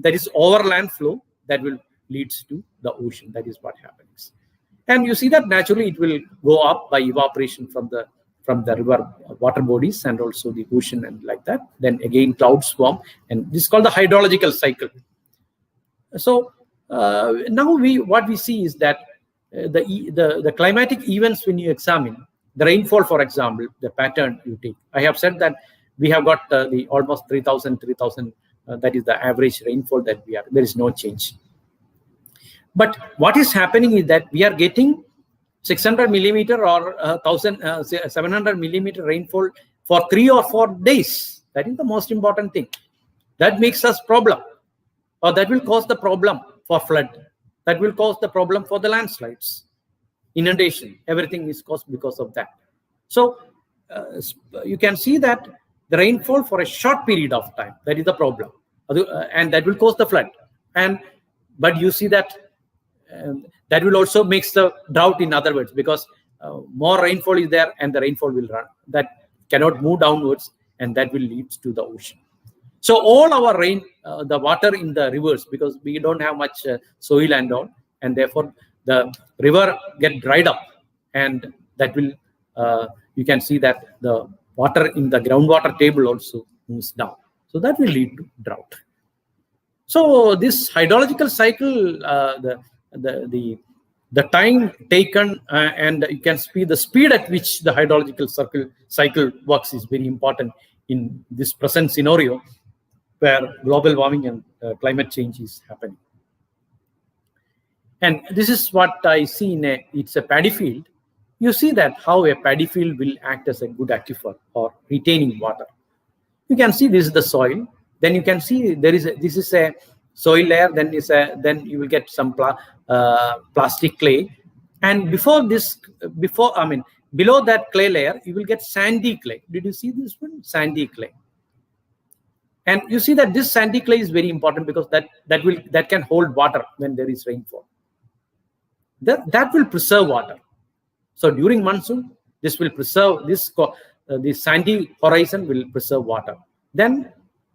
That is overland flow that will leads to the ocean. That is what happens. And you see that naturally it will go up by evaporation from the river water bodies and also the ocean and like that. Then again clouds form, and this is called the hydrological cycle. So now what we see is that the climatic events, when you examine the rainfall, for example, the pattern you take. I have said that we have got the almost 3,000, that is the average rainfall that we are. There is no change. But what is happening is that we are getting 600 millimeter or 700 millimeter rainfall for 3 or 4 days. That is the most important thing. That makes us problem, or that will cause the problem for flood. That will cause the problem for the landslides, inundation. Everything is caused because of that. So you can see that the rainfall for a short period of time, that is the problem, and that will cause the flood. But you see that that will also makes the drought, in other words, because more rainfall is there and the rainfall will run, that cannot move downwards, and that will lead to the ocean. So all our rain, the water in the rivers, because we don't have much soil and all, and therefore the river get dried up, and that will, you can see that the water in the groundwater table also moves down. So that will lead to drought. So this hydrological cycle, the time taken, and you can see the speed at which the hydrological cycle works is very important in this present scenario, where global warming and climate change is happening. And this is what I see it's a paddy field. You see that how a paddy field will act as a good aquifer or retaining water. You can see this is the soil. Then you can see this is a soil layer. Then you will get some plastic clay. And below that clay layer, you will get sandy clay. Did you see this one? Sandy clay. And you see that this sandy clay is very important, because that can hold water when there is rainfall. That will preserve water. So during monsoon, this will preserve the sandy horizon will preserve water. Then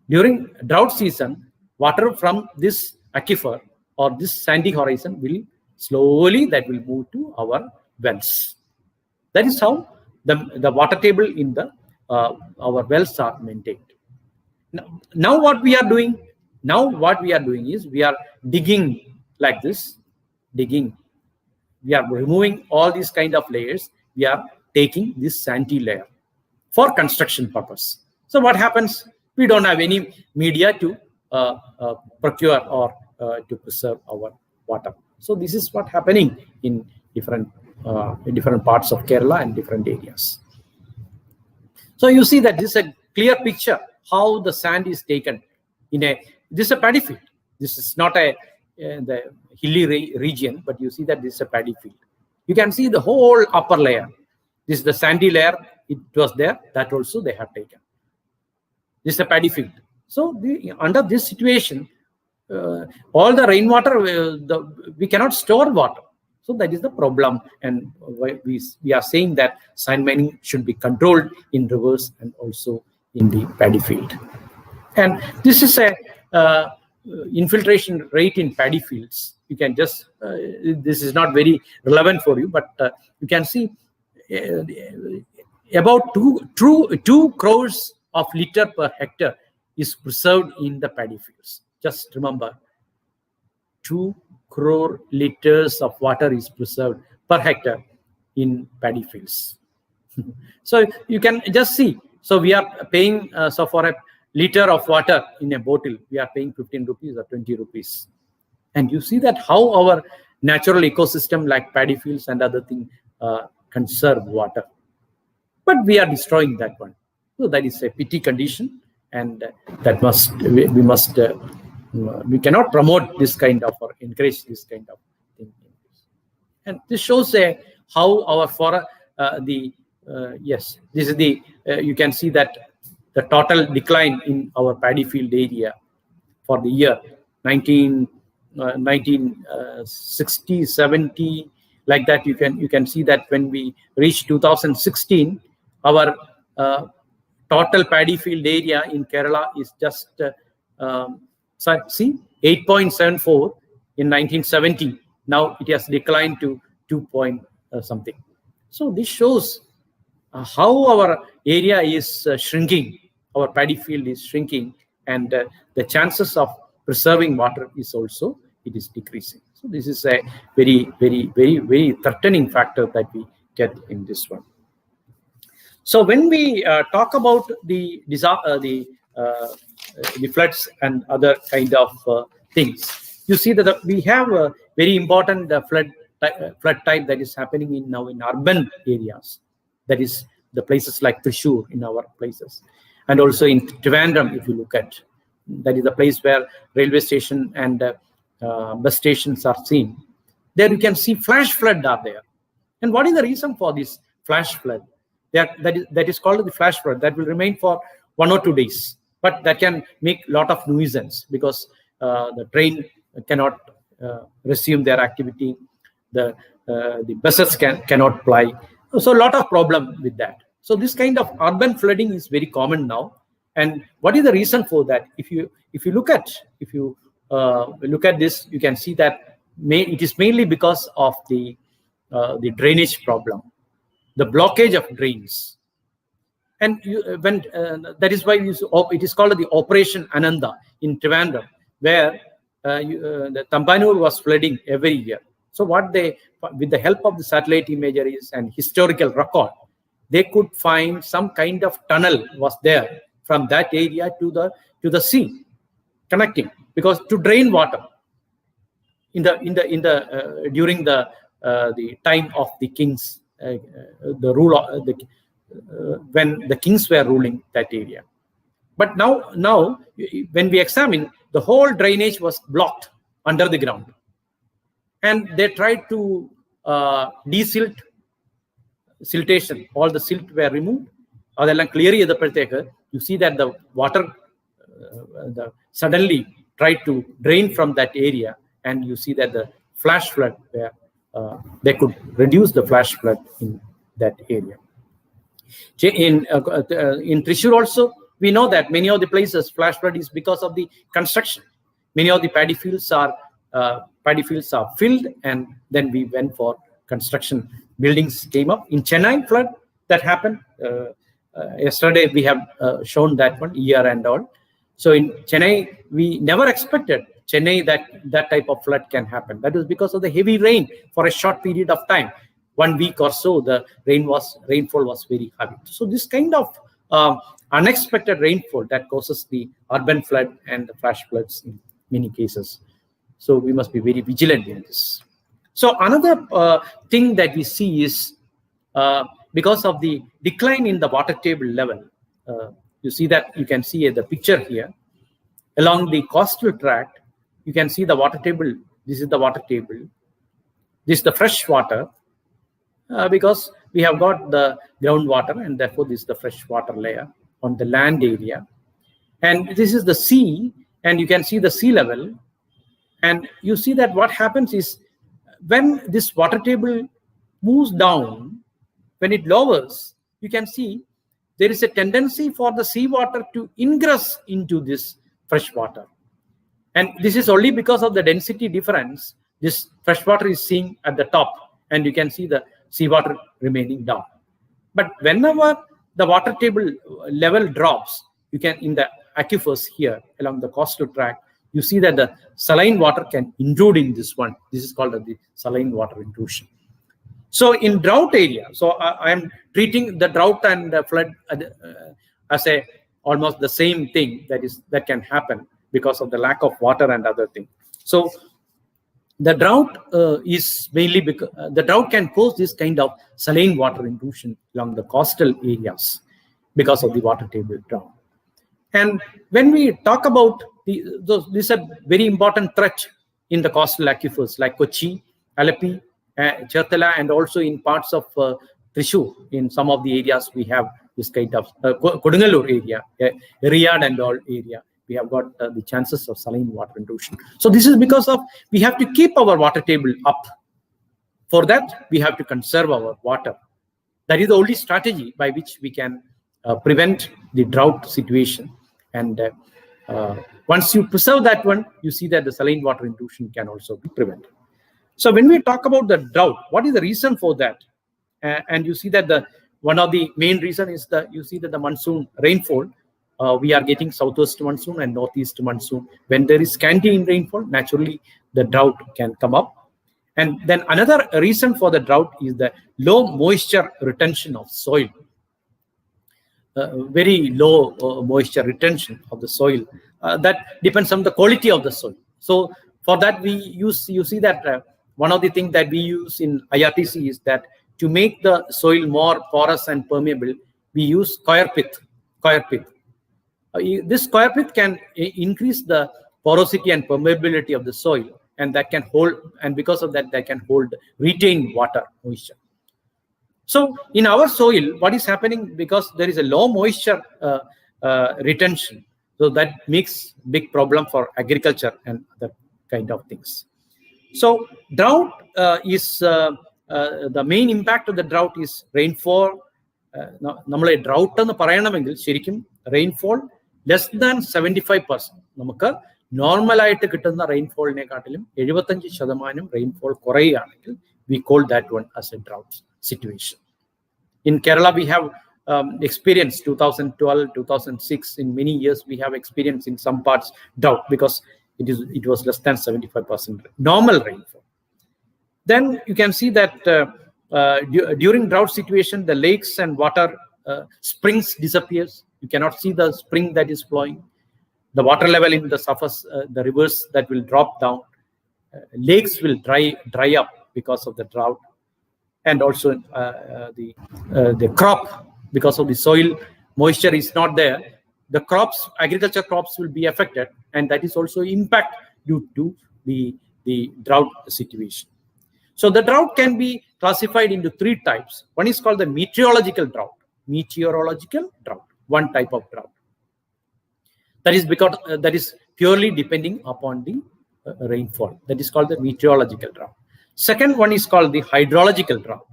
during drought season, water from this aquifer or this sandy horizon will slowly move to our wells. That is how the water table in the our wells are maintained. Now what we are doing? Now what we are doing is we are digging like this, digging. We are removing all these kind of layers. We are taking this sandy layer for construction purpose. So what happens? We don't have any media to procure or to preserve our water. So this is what happening in different parts of Kerala and different areas. So you see that this is a clear picture how the sand is taken in a. This is a paddy field. This is not the hilly region, but you see that this is a paddy field. You can see the whole upper layer. This is the sandy layer. It was there. That also they have taken. This is a paddy field. So under this situation, all the rainwater, we cannot store water. So that is the problem. And we are saying that sand mining should be controlled in rivers and also in the paddy field. And this is a infiltration rate in paddy fields. You can just, this is not very relevant for you, but you can see about 2 crores of liter per hectare is preserved in the paddy fields. Just remember, 2 crore liters of water is preserved per hectare in paddy fields. So you can just see. So we are paying, so for a liter of water in a bottle, we are paying 15 rupees or 20 rupees. And you see that how our natural ecosystem like paddy fields and other things conserve water. But we are destroying that one. So that is a pity condition, and that must we cannot promote this kind of or encourage this kind of thing. And this shows how our yes, this is the you can see that the total decline in our paddy field area for the year 1960, 70, like that. You can see that when we reach 2016, our total paddy field area in Kerala is just see 8.74 in 1970. Now it has declined to 2 point something. So this shows how our area is shrinking. Our paddy field is shrinking, and the chances of preserving water is also decreasing. So this is a very, very, very, very threatening factor that we get in this one. So when we talk about the floods and other kind of things, you see that we have a very important flood type that is happening now in urban areas. That is the places like Thrissur in our places, and also in Trivandrum. If you look at, that is the place where railway station and bus stations are seen. There you can see flash flood are there. And what is the reason for this flash flood? That is called the flash flood. That will remain for 1 or 2 days, but that can make a lot of nuisance because the train cannot resume their activity. The buses cannot ply. So a lot of problem with that. So this kind of urban flooding is very common now. And what is the reason for that? If you look at this, you can see that it is mainly because of the drainage problem, the blockage of drains. And that is why it is called the Operation Ananda in Trivandrum, where the Tambanur was flooding every year. So with the help of the satellite imageries and historical record, they could find some kind of tunnel was there from that area to the sea, connecting, because to drain water during the time of the kings, the rule of when the kings were ruling that area. But now when we examine, the whole drainage was blocked under the ground, and they tried to desilt, siltation. All the silt were removed. Clearly, you see that the water suddenly tried to drain from that area, and you see that the flash flood were they could reduce the flash flood in that area. In Thrissur also, we know that many of the places flash flood is because of the construction. Many of the paddy fields are filled, and then we went for construction. Buildings came up. In Chennai flood that happened yesterday, we have shown that one year and all. So in Chennai, we never expected Chennai that type of flood can happen. That is because of the heavy rain for a short period of time. 1 week or so, the rainfall was very heavy. So this kind of unexpected rainfall that causes the urban flood and the flash floods in many cases. So we must be very vigilant in this. So another thing that we see is because of the decline in the water table level. You see that, you can see the picture here. Along the coastal tract, you can see the water table. This is the water table. This is the fresh water. Because we have got the groundwater, and therefore this is the fresh water layer on the land area. And this is the sea, and you can see the sea level. And you see that what happens is when this water table moves down, when it lowers, you can see there is a tendency for the seawater to ingress into this fresh water. And this is only because of the density difference. This fresh water is seen at the top, and you can see the seawater remaining down. But whenever the water table level drops, you can, in the aquifers here along the coastal tract, you see that the saline water can intrude in this one. This is called the saline water intrusion. So in drought area, so I am treating the drought and the flood as a almost the same thing that can happen because of the lack of water and other things. So the drought is mainly because the drought can cause this kind of saline water intrusion along the coastal areas because of the water table drought. And when we talk about this is a very important threat in the coastal aquifers like Kochi, Alleppey, Cherthala, and also in parts of Thrissur. In some of the areas we have this kind of Kodungalur area, Riyadh and all area. We have got the chances of saline water intrusion. So this is because of we have to keep our water table up. For that, we have to conserve our water. That is the only strategy by which we can prevent the drought situation. And once you preserve that one, you see that the saline water intrusion can also be prevented. So when we talk about the drought, what is the reason for that? And you see that one of the main reason is that you see that the monsoon rainfall. We are getting southwest monsoon and northeast monsoon. When there is scanty in rainfall, naturally the drought can come up. And then another reason for the drought is the low moisture retention of soil. Very low moisture retention of the soil. That depends on the quality of the soil. So for that you see that one of the things that we use in IRTC is that to make the soil more porous and permeable, we use coir pith. This coir pith can increase the porosity and permeability of the soil, and that can hold, and because of that, they can retain water moisture. So in our soil, what is happening, because there is a low moisture retention, so that makes big problem for agriculture and other kind of things. So drought is the main impact of the drought is rainfall. നമ്മളെ drought എന്ന് പറയണമെങ്കിൽ ശരിക്കും rainfall less than 75%. നമുക്ക് നോർമലായിട്ട് കിട്ടുന്ന റെയിൻഫോളിനെക്കാട്ടിലും 75% rainfall കുറയുകയാണെങ്കിൽ we call that one as a drought situation. In Kerala, we have experienced 2012, 2006. In many years, we have experienced in some parts drought because it was less than 75% normal rainfall. Then you can see that during drought situation, the lakes and water springs disappears. You cannot see the spring that is flowing. The water level in the surface, the rivers that will drop down. Lakes will dry up because of the drought, and also the crop, because of the soil moisture is not there. The crops, agriculture crops, will be affected, and that is also impact due to the drought situation. So the drought can be classified into 3 types. One is called the meteorological drought. One type of drought. That is because that is purely depending upon the rainfall. That is called the meteorological drought. Second one is called the hydrological drought.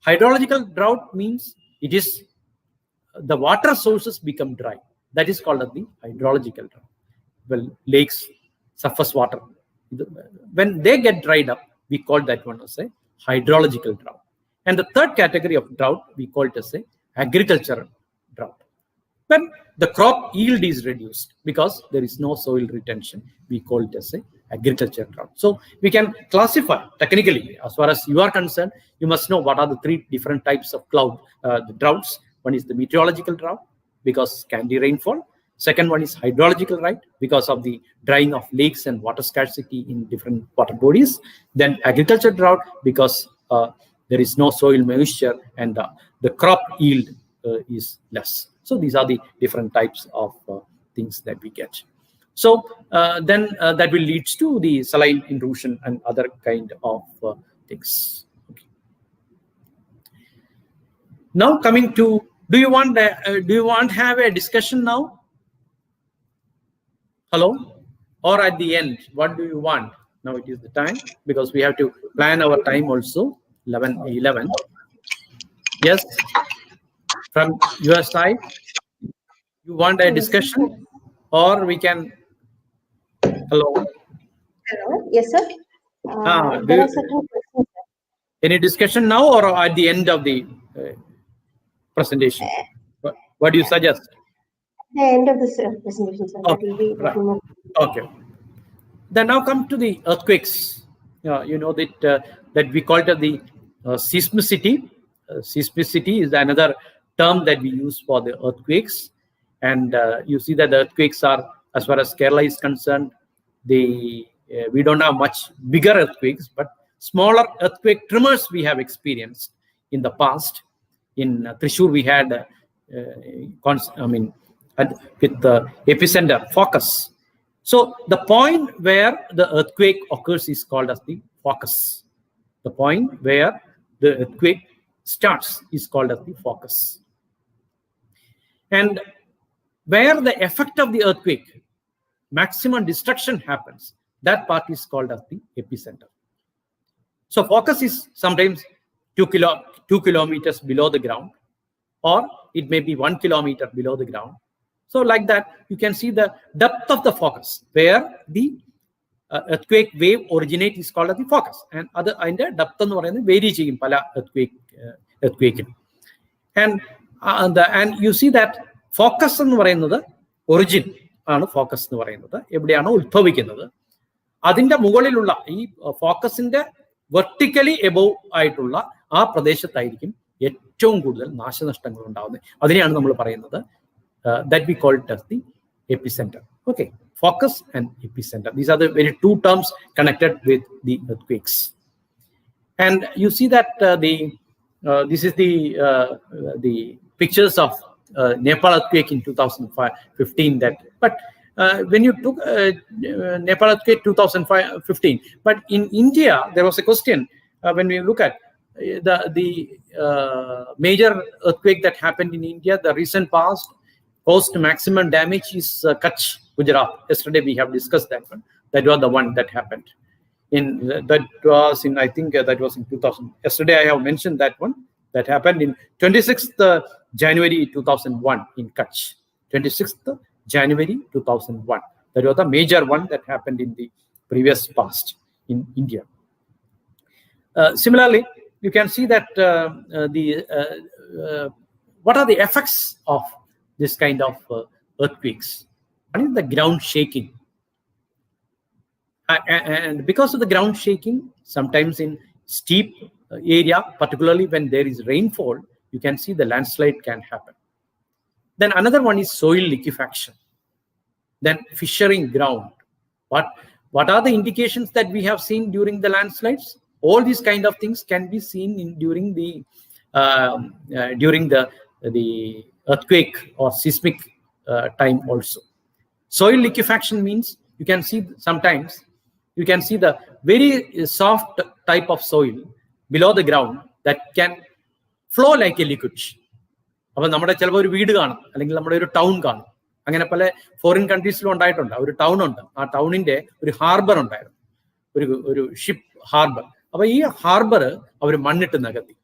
Hydrological drought means it is the water sources become dry. That is called the hydrological drought. Well, lakes, surface water, when they get dried up, we call that one as a hydrological drought. And the third category of drought, we call it as a agricultural drought. When the crop yield is reduced because there is no soil retention, we call it as a agricultural drought. So we can classify technically, as far as you are concerned, you must know what are the three different types of the droughts. One is the meteorological drought because scanty rainfall. Second one is hydrological, right, because of the drying of lakes and water scarcity in different water bodies. Then agricultural drought because there is no soil moisture and the crop yield is less. So these are the different types of things that we get. So then that will lead to the saline intrusion and other kind of things. Okay. Now coming to, do you want to have a discussion now? Hello? Or at the end, what do you want? Now it is the time because we have to plan our time also. 11:11. Yes. From your side, you want a discussion, or we can. Hello. Hello. Yes, sir. There are certain questions. Any discussion now, or at the end of the presentation? What do you suggest? The end of the presentation, sir. Okay. That will be Right. more. Okay. Then now come to the earthquakes. You know that we call it the seismicity. Seismicity is another term that we use for the earthquakes. And you see that the earthquakes are, as far as Kerala is concerned, we don't have much bigger earthquakes, but smaller earthquake tremors we have experienced in the past. In Thrissur, we had, with the epicenter focus. So the point where the earthquake occurs is called as the focus. The point where the earthquake starts is called as the focus. And where the effect of the earthquake, maximum destruction happens, that part is called as the epicenter. So focus is sometimes 2 kilometers below the ground, or it may be 1 kilometer below the ground. So like that, you can see the depth of the focus, where the earthquake wave originates is called as the focus. And other depth vary cheyum pala earthquake. And you see that focus എന്ന് പറയുന്നത് origin ആണ് focus എന്ന് പറയുന്നത് എവിടെയാണോ ഉത്ഭവിക്കുന്നത് അതിന്റെ മുകളിലുള്ള ഈ ഫോക്കസിന്റെ വെർട്ടിക്കലി എബോവ് ആയിട്ടുള്ള ആ പ്രദേശത്തായിരിക്കും ഏറ്റവും കൂടുതൽ നാശനഷ്ടങ്ങൾ ഉണ്ടാവുന്നത്. അതിനെയാണ് നമ്മൾ പറയുന്നത് that we call it as the epicenter. Okay, focus and epicenter, these are the very two terms connected with the earthquakes. And you see that this is the pictures of Nepal earthquake in 2015. That, but when you took Nepal earthquake 2015, but in India there was a question when we look at the major earthquake that happened in India, the recent past, caused maximum damage is Kutch, Gujarat. Yesterday we have discussed that one. That was the one that happened. I think that was in 2000. Yesterday I have mentioned that one. That happened in 26th January 2001 in Kutch. 26th January 2001. That was the major one that happened in the previous past in India. Similarly, you can see that what are the effects of this kind of earthquakes? One is the ground shaking. And because of the ground shaking, sometimes in steep area, particularly when there is rainfall, you can see the landslide can happen. Then another one is soil liquefaction. Then fissuring ground. What are the indications that we have seen during the landslides? All these kind of things can be seen during the earthquake or seismic time also. Soil liquefaction means you can see sometimes you can see the very soft type of soil below the ground that can flow like a liquid. അപ്പോൾ നമ്മുടെ ചിലപ്പോൾ ഒരു വീട് കാണും, അല്ലെങ്കിൽ നമ്മുടെ ഒരു town കാണും. അങ്ങനെ പല ഫോറിൻ കൺട്രീസിലും ഉണ്ടായിട്ടുണ്ട്. ഒരു ടൗൺ ഉണ്ട്, ആ ടൗണിന്റെ ഒരു ഹാർബർ ഉണ്ടായിരുന്നു, ഒരു ഷിപ്പ് ഹാർബർ. അപ്പോൾ ഈ ഹാർബർ അവർ മണ്ണിട്ട് നികത്തി.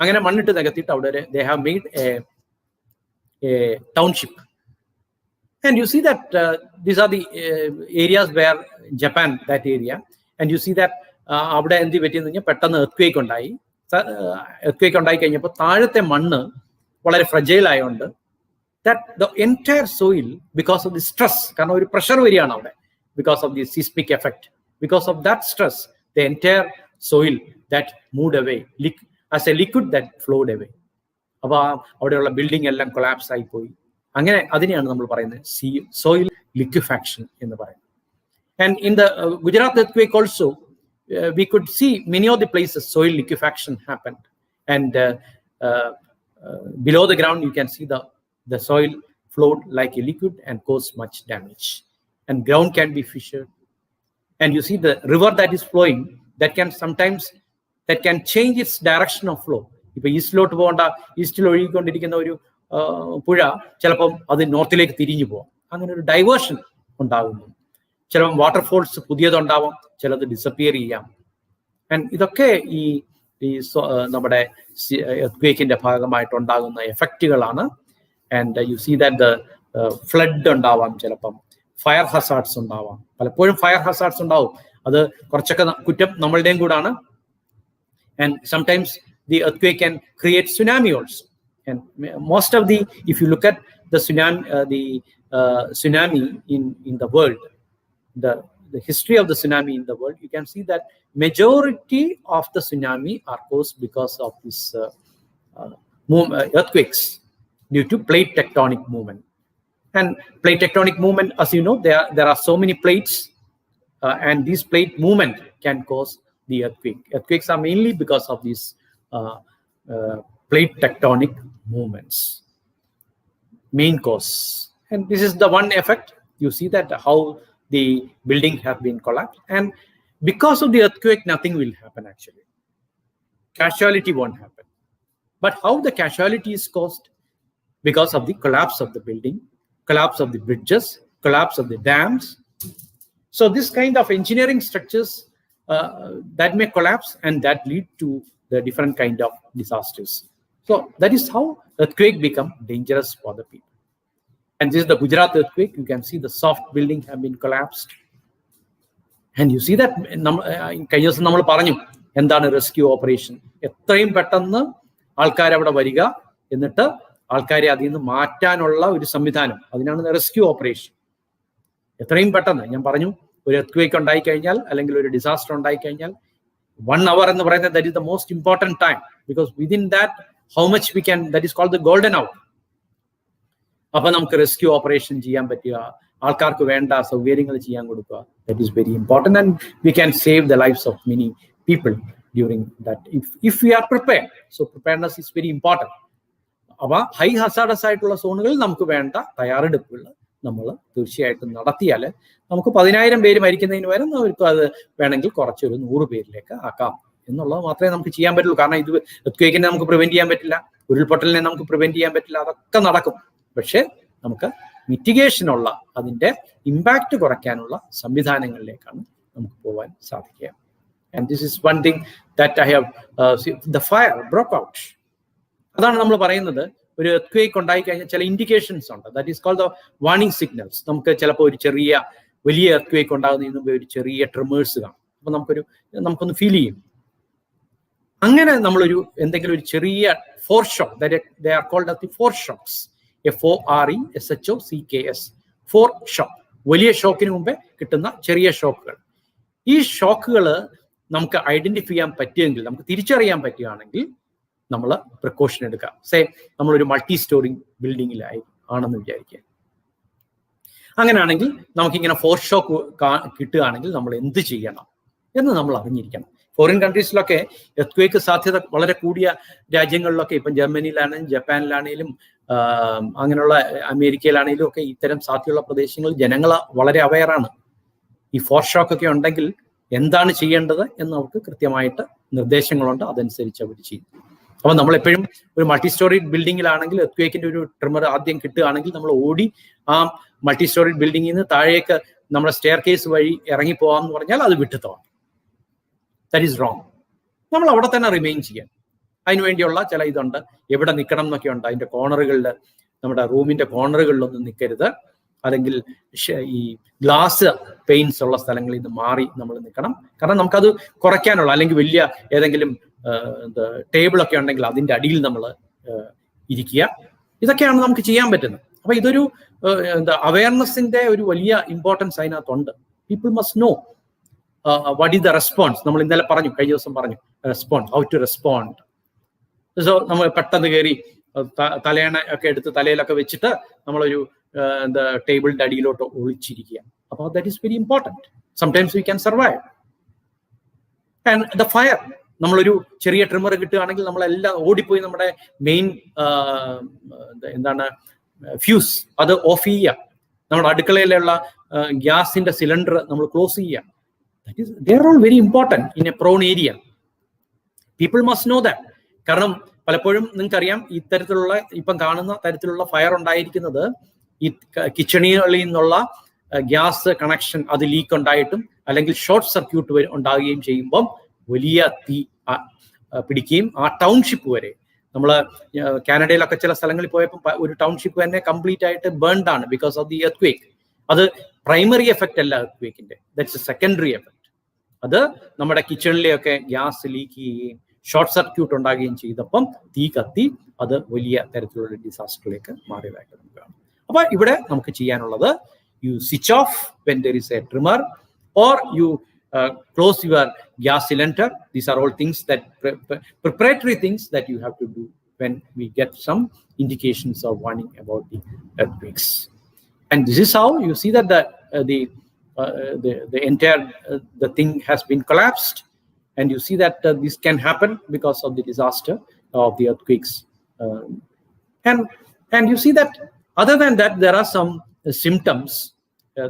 അങ്ങനെ മണ്ണിട്ട് നികത്തിയിട്ട് അവിടെ they have made a township. And you see that these are the areas where Japan, that area, and you see that അവിടെ എന്ത് പറ്റിയെന്ന് കഴിഞ്ഞാൽ പെട്ടെന്ന് earthquake ഉണ്ടായി. earthquake ഉണ്ടായി കഴിഞ്ഞപ്പോൾ താഴത്തെ മണ്ണ് വളരെ ഫ്രജൈൽ ആയതുകൊണ്ട് that the entire soil, because of the stress, കാരണം ഒരു പ്രഷർ വരികയാണ് അവിടെ, because of the seismic effect, because of that stress, the entire soil that moved away as a liquid that flowed away. അപ്പോൾ അവിടെയുള്ള building എല്ലാം collapse ആയി പോയി. അങ്ങനെ അതിനെയാണ് നമ്മൾ പറയുന്നത് soil liquefaction എന്ന് പറയുന്നത്. And in the Gujarat earthquake also, we could see many of the places soil liquefaction happened. And below the ground, you can see the soil flowed like a liquid and caused much damage. And ground can be fissured. And you see the river that is flowing, that can sometimes change its direction of flow. ഇപ്പൊ ഈസ്റ്റിലോട്ട് പോകേണ്ട, ഈസ്റ്റിൽ ഒഴുകിക്കൊണ്ടിരിക്കുന്ന ഒരു പുഴ ചിലപ്പം അത് നോർത്തിലേക്ക് തിരിഞ്ഞു പോകാം. അങ്ങനെ ഒരു ഡൈവേർഷൻ ഉണ്ടാകുന്നു. ചിലപ്പം വാട്ടർഫോൾസ് പുതിയതുണ്ടാവാം, ചിലത് ഡിസപ്പിയർ ചെയ്യാം. ആൻഡ് ഇതൊക്കെ ഈ നമ്മുടെ എർത്ത്ക്വേക്കിന്റെ ഭാഗമായിട്ടുണ്ടാകുന്ന എഫക്റ്റുകളാണ്. And you see that the flood ഉണ്ടാവാം, ചിലപ്പം ഫയർ ഹസാർഡ്സ് ഉണ്ടാവാം. പലപ്പോഴും ഫയർ ഹസാർഡ്സ് ഉണ്ടാവും. അത് കുറച്ചൊക്കെ കുറ്റം നമ്മളുടെയും കൂടാണ്. And sometimes the earthquake can create tsunami also. And most of the, if you look at the tsunami in the world, the history of the tsunami in the world, you can see that majority of the tsunami are caused because of this earthquakes due to plate tectonic movement. And plate tectonic movement, as you know, there are so many plates, and this plate movement can cause the earthquake. Earthquakes are mainly because of these plate tectonic movements, main cause. And this is the one effect. You see that how the building have been collapsed, and because of the earthquake nothing will happen actually. Casualty won't happen. But how the casualty is caused? Because of the collapse of the building, collapse of the bridges, collapse of the dams. So this kind of engineering structures that may collapse, and that lead to the different kind of disasters. So that is how earthquake become dangerous for the people. And this is the Gujarat earthquake. You can see the soft building have been collapsed. And you see that കഴിഞ്ഞ ദിവസം നമ്മൾ പറഞ്ഞു എന്താണ് rescue operation. എത്രയും പെട്ടെന്ന് ആൾക്കാർ അവിടെ വരിക, എന്നിട്ട് ആൾക്കാരെ അതിൽ നിന്ന് മാറ്റാനുള്ള ഒരു സംവിധാനം, അതിനാണ് റെസ്ക്യൂ ഓപ്പറേഷൻ. എത്രയും പെട്ടെന്ന്, ഞാൻ പറഞ്ഞു, ഒരു എർത്ത്ക്വേക്ക് ഉണ്ടായിക്കഴിഞ്ഞാൽ അല്ലെങ്കിൽ ഒരു ഡിസാസ്റ്റർ ഉണ്ടായിക്കഴിഞ്ഞാൽ 1 hour എന്ന് പറയുന്നത് that is the most important time, because within that how much we can, that is called the golden hour. അപ്പൊ നമുക്ക് റെസ്ക്യൂ ഓപ്പറേഷൻ ചെയ്യാൻ പറ്റുക, ആൾക്കാർക്ക് വേണ്ട സൗകര്യങ്ങൾ ചെയ്യാൻ കൊടുക്കുക, that is very important, and we can save the lives of many people during that if we are prepared. So preparedness is very important. അപ്പൊ ഹൈ ഹസാർഡസ് ആയിട്ടുള്ള സോണുകളിൽ നമുക്ക് വേണ്ട തയ്യാറെടുപ്പുകൾ നമ്മൾ തീർച്ചയായിട്ടും നടത്തിയാൽ നമുക്ക് 10,000 പേര് മരിക്കുന്നതിന് പകരം അവർക്ക് അത് വേണമെങ്കിൽ കുറച്ചൊരു 100 പേരിലേക്ക് ആക്കാം എന്നുള്ളത് മാത്രമേ നമുക്ക് ചെയ്യാൻ പറ്റുള്ളൂ. കാരണം ഇത് എർത്ത്ക്വേക്കിനെ നമുക്ക് പ്രിവെന്റ് ചെയ്യാൻ പറ്റില്ല, ഉരുൾപൊട്ടലിനെ നമുക്ക് പ്രിവെന്റ് ചെയ്യാൻ പറ്റില്ല, അതൊക്കെ നടക്കും. പക്ഷെ നമുക്ക് മിറ്റിഗേഷനുള്ള, അതിന്റെ ഇമ്പാക്റ്റ് കുറയ്ക്കാനുള്ള സംവിധാനങ്ങളിലേക്കാണ് നമുക്ക് പോകാൻ സാധിക്കുക. And this is one thing that I have the fire broke out. അതാണ് നമ്മൾ പറയുന്നത്, ഒരു എർത്ത്ക്വേക്ക് ഉണ്ടായിക്കഴിഞ്ഞാൽ ചില ഇൻഡിക്കേഷൻസ് ഉണ്ട്, that is called the warning signals. നമുക്ക് ചിലപ്പോൾ ഒരു വലിയ എർത്ത്ക്വേക്ക് ഉണ്ടാകുന്നതിന് മുമ്പ് ഒരു ചെറിയ ട്രിമേഴ്സ് കാണും. അപ്പൊ നമുക്കൊന്ന് ഫീൽ ചെയ്യും. അങ്ങനെ നമ്മളൊരു എന്തെങ്കിലും ഒരു ചെറിയ foreshock, they are called the foreshocks, FORESHOCKS, foreshock, വലിയ ഷോക്കിന് മുമ്പേ കിട്ടുന്ന ചെറിയ ഷോക്കുകൾ. ഈ ഷോക്കുകൾ നമുക്ക് ഐഡന്റിഫൈ ചെയ്യാൻ പറ്റുമെങ്കിൽ, നമുക്ക് തിരിച്ചറിയാൻ പറ്റുകയാണെങ്കിൽ നമ്മൾ പ്രിക്കോഷൻ എടുക്കുക. നമ്മളൊരു മൾട്ടി സ്റ്റോറി ആണെന്ന് വിചാരിക്കുക. അങ്ങനെയാണെങ്കിൽ നമുക്കിങ്ങനെ ഫോർ ഷോക്ക് കിട്ടുകയാണെങ്കിൽ നമ്മൾ എന്ത് ചെയ്യണം എന്ന് നമ്മൾ അറിഞ്ഞിരിക്കണം. ഫോറിൻ കൺട്രീസിലൊക്കെ എർത്ത്ക്വേക്ക് സാധ്യത വളരെ കൂടിയ രാജ്യങ്ങളിലൊക്കെ, ഇപ്പം ജർമ്മനിയിലാണെങ്കിലും ജപ്പാനിലാണെങ്കിലും അങ്ങനെയുള്ള അമേരിക്കയിലാണെങ്കിലും ഒക്കെ ഇത്തരം സാധ്യതയുള്ള പ്രദേശങ്ങളിൽ ജനങ്ങൾ വളരെ അവെയറാണ്. ഈ ഫോർ ഷോക്ക് ഒക്കെ ഉണ്ടെങ്കിൽ എന്താണ് ചെയ്യേണ്ടത് എന്ന് അവർക്ക് കൃത്യമായിട്ട് നിർദ്ദേശങ്ങളുണ്ട്, അതനുസരിച്ച് അവർ ചെയ്യും. അപ്പൊ നമ്മളെപ്പോഴും ഒരു മൾട്ടി സ്റ്റോറി ബിൽഡിങ്ങിലാണെങ്കിൽ എർത്ത്ക്വേക്കിന്റെ ഒരു ട്രിമർ ആദ്യം കിട്ടുകയാണെങ്കിൽ നമ്മൾ ഓടി ആ മൾട്ടി സ്റ്റോറി ബിൽഡിങ്ങിൽ നിന്ന് താഴേക്ക് നമ്മുടെ സ്റ്റെയർ കേസ് വഴി ഇറങ്ങി പോകാമെന്ന് പറഞ്ഞാൽ അത് വിട്ടുത്തോണം. That is wrong. നമ്മൾ അവിടെ തന്നെ റിമെയിൻ ചെയ്യാൻ. അതിനുവേണ്ടിയുള്ള ചില ഇതുണ്ട്, എവിടെ നിൽക്കണം എന്നൊക്കെ ഉണ്ട്. അതിൻ്റെ കോർണറുകളിൽ, നമ്മുടെ റൂമിൻ്റെ കോർണറുകളിലൊന്നും നിൽക്കരുത്. അല്ലെങ്കിൽ ഈ ഗ്ലാസ് പെയിൻസ് ഉള്ള സ്ഥലങ്ങളിൽ നിന്ന് മാറി നമ്മൾ നിൽക്കണം. കാരണം നമുക്കത് കുറയ്ക്കാനുള്ള, അല്ലെങ്കിൽ വലിയ ഏതെങ്കിലും ടേബിളൊക്കെ ഉണ്ടെങ്കിൽ അതിൻ്റെ അടിയിൽ നമ്മൾ ഇരിക്കുക. ഇതൊക്കെയാണ് നമുക്ക് ചെയ്യാൻ പറ്റുന്നത്. അപ്പൊ ഇതൊരു അവയർനെസ്സിന്റെ ഒരു വലിയ ഇമ്പോർട്ടൻസ് അതിനകത്തുണ്ട്. People must know what is the response. നമ്മൾ ഇന്നലെ പറഞ്ഞു, കഴിഞ്ഞ ദിവസം പറഞ്ഞു, respond, how to respond. So നമ്മൾ പെട്ടെന്ന് കയറി തലയണ ഒക്കെ എടുത്ത് തലയിലൊക്കെ വെച്ചിട്ട് നമ്മളൊരു ടേബിളിന്റെ അടിയിലോട്ട് ഒളിച്ചിരിക്കുക. അപ്പോൾ that is very important. Sometimes we can survive. And the fire, നമ്മളൊരു ചെറിയ ട്രിമ്മർ കിട്ടുകയാണെങ്കിൽ നമ്മളെല്ലാം ഓടിപ്പോയി നമ്മുടെ മെയിൻ ഫ്യൂസ് അത് ഓഫ് ചെയ്യുക. നമ്മുടെ അടുക്കളയിലുള്ള ഗ്യാസിന്റെ സിലിണ്ടർ നമ്മൾ ക്ലോസ് ചെയ്യുക. That is they are all very important in A prawn area. People must know that. കാരണം പലപ്പോഴും നിങ്ങൾക്കറിയാം, ഇത്തരത്തിലുള്ള ഇപ്പം കാണുന്ന തരത്തിലുള്ള ഫയർ ഉണ്ടായിരിക്കുന്നത് ഈ കിച്ചണുകളിൽ നിന്നുള്ള ഗ്യാസ് കണക്ഷൻ അത് ലീക്ക് ഉണ്ടായിട്ടും അല്ലെങ്കിൽ ഷോർട്ട് സർക്യൂട്ട് ഉണ്ടാകുകയും ചെയ്യുമ്പം വലിയ തീ പിടിക്കുകയും ആ ടൗൺഷിപ്പ് വരെ, നമ്മൾ കാനഡയിലൊക്കെ ചില സ്ഥലങ്ങളിൽ പോയപ്പോൾ ഒരു ടൗൺഷിപ്പ് തന്നെ കംപ്ലീറ്റ് ആയിട്ട് ബേൺഡ് ആണ് ബിക്കോസ് ഓഫ് ദി എർത്ത്. അത് പ്രൈമറി എഫക്റ്റ് അല്ല earth, that's A secondary effect. അത് നമ്മുടെ കിച്ചണിലെയൊക്കെ ഗ്യാസ് ലീക്ക് ചെയ്യുകയും ഷോർട്ട് സർക്യൂട്ട് ഉണ്ടാകുകയും ചെയ്തപ്പം തീ കത്തി അത് വലിയ തരത്തിലുള്ള ഡിസാസ്റ്ററിലേക്ക് മാറിയതായിട്ട് നമുക്ക് കാണാം. അപ്പൊ ഇവിടെ നമുക്ക് ചെയ്യാനുള്ളത്, U switch off when there is A trimmer, or you close your gas cylinder. These are all things that preparatory things that you have to do when we get some indications of warning about the earthquakes. And this is how you see that the entire the thing has been collapsed, and you see that this can happen because of the disaster of the earthquakes. And you see that other than that, there are some symptoms.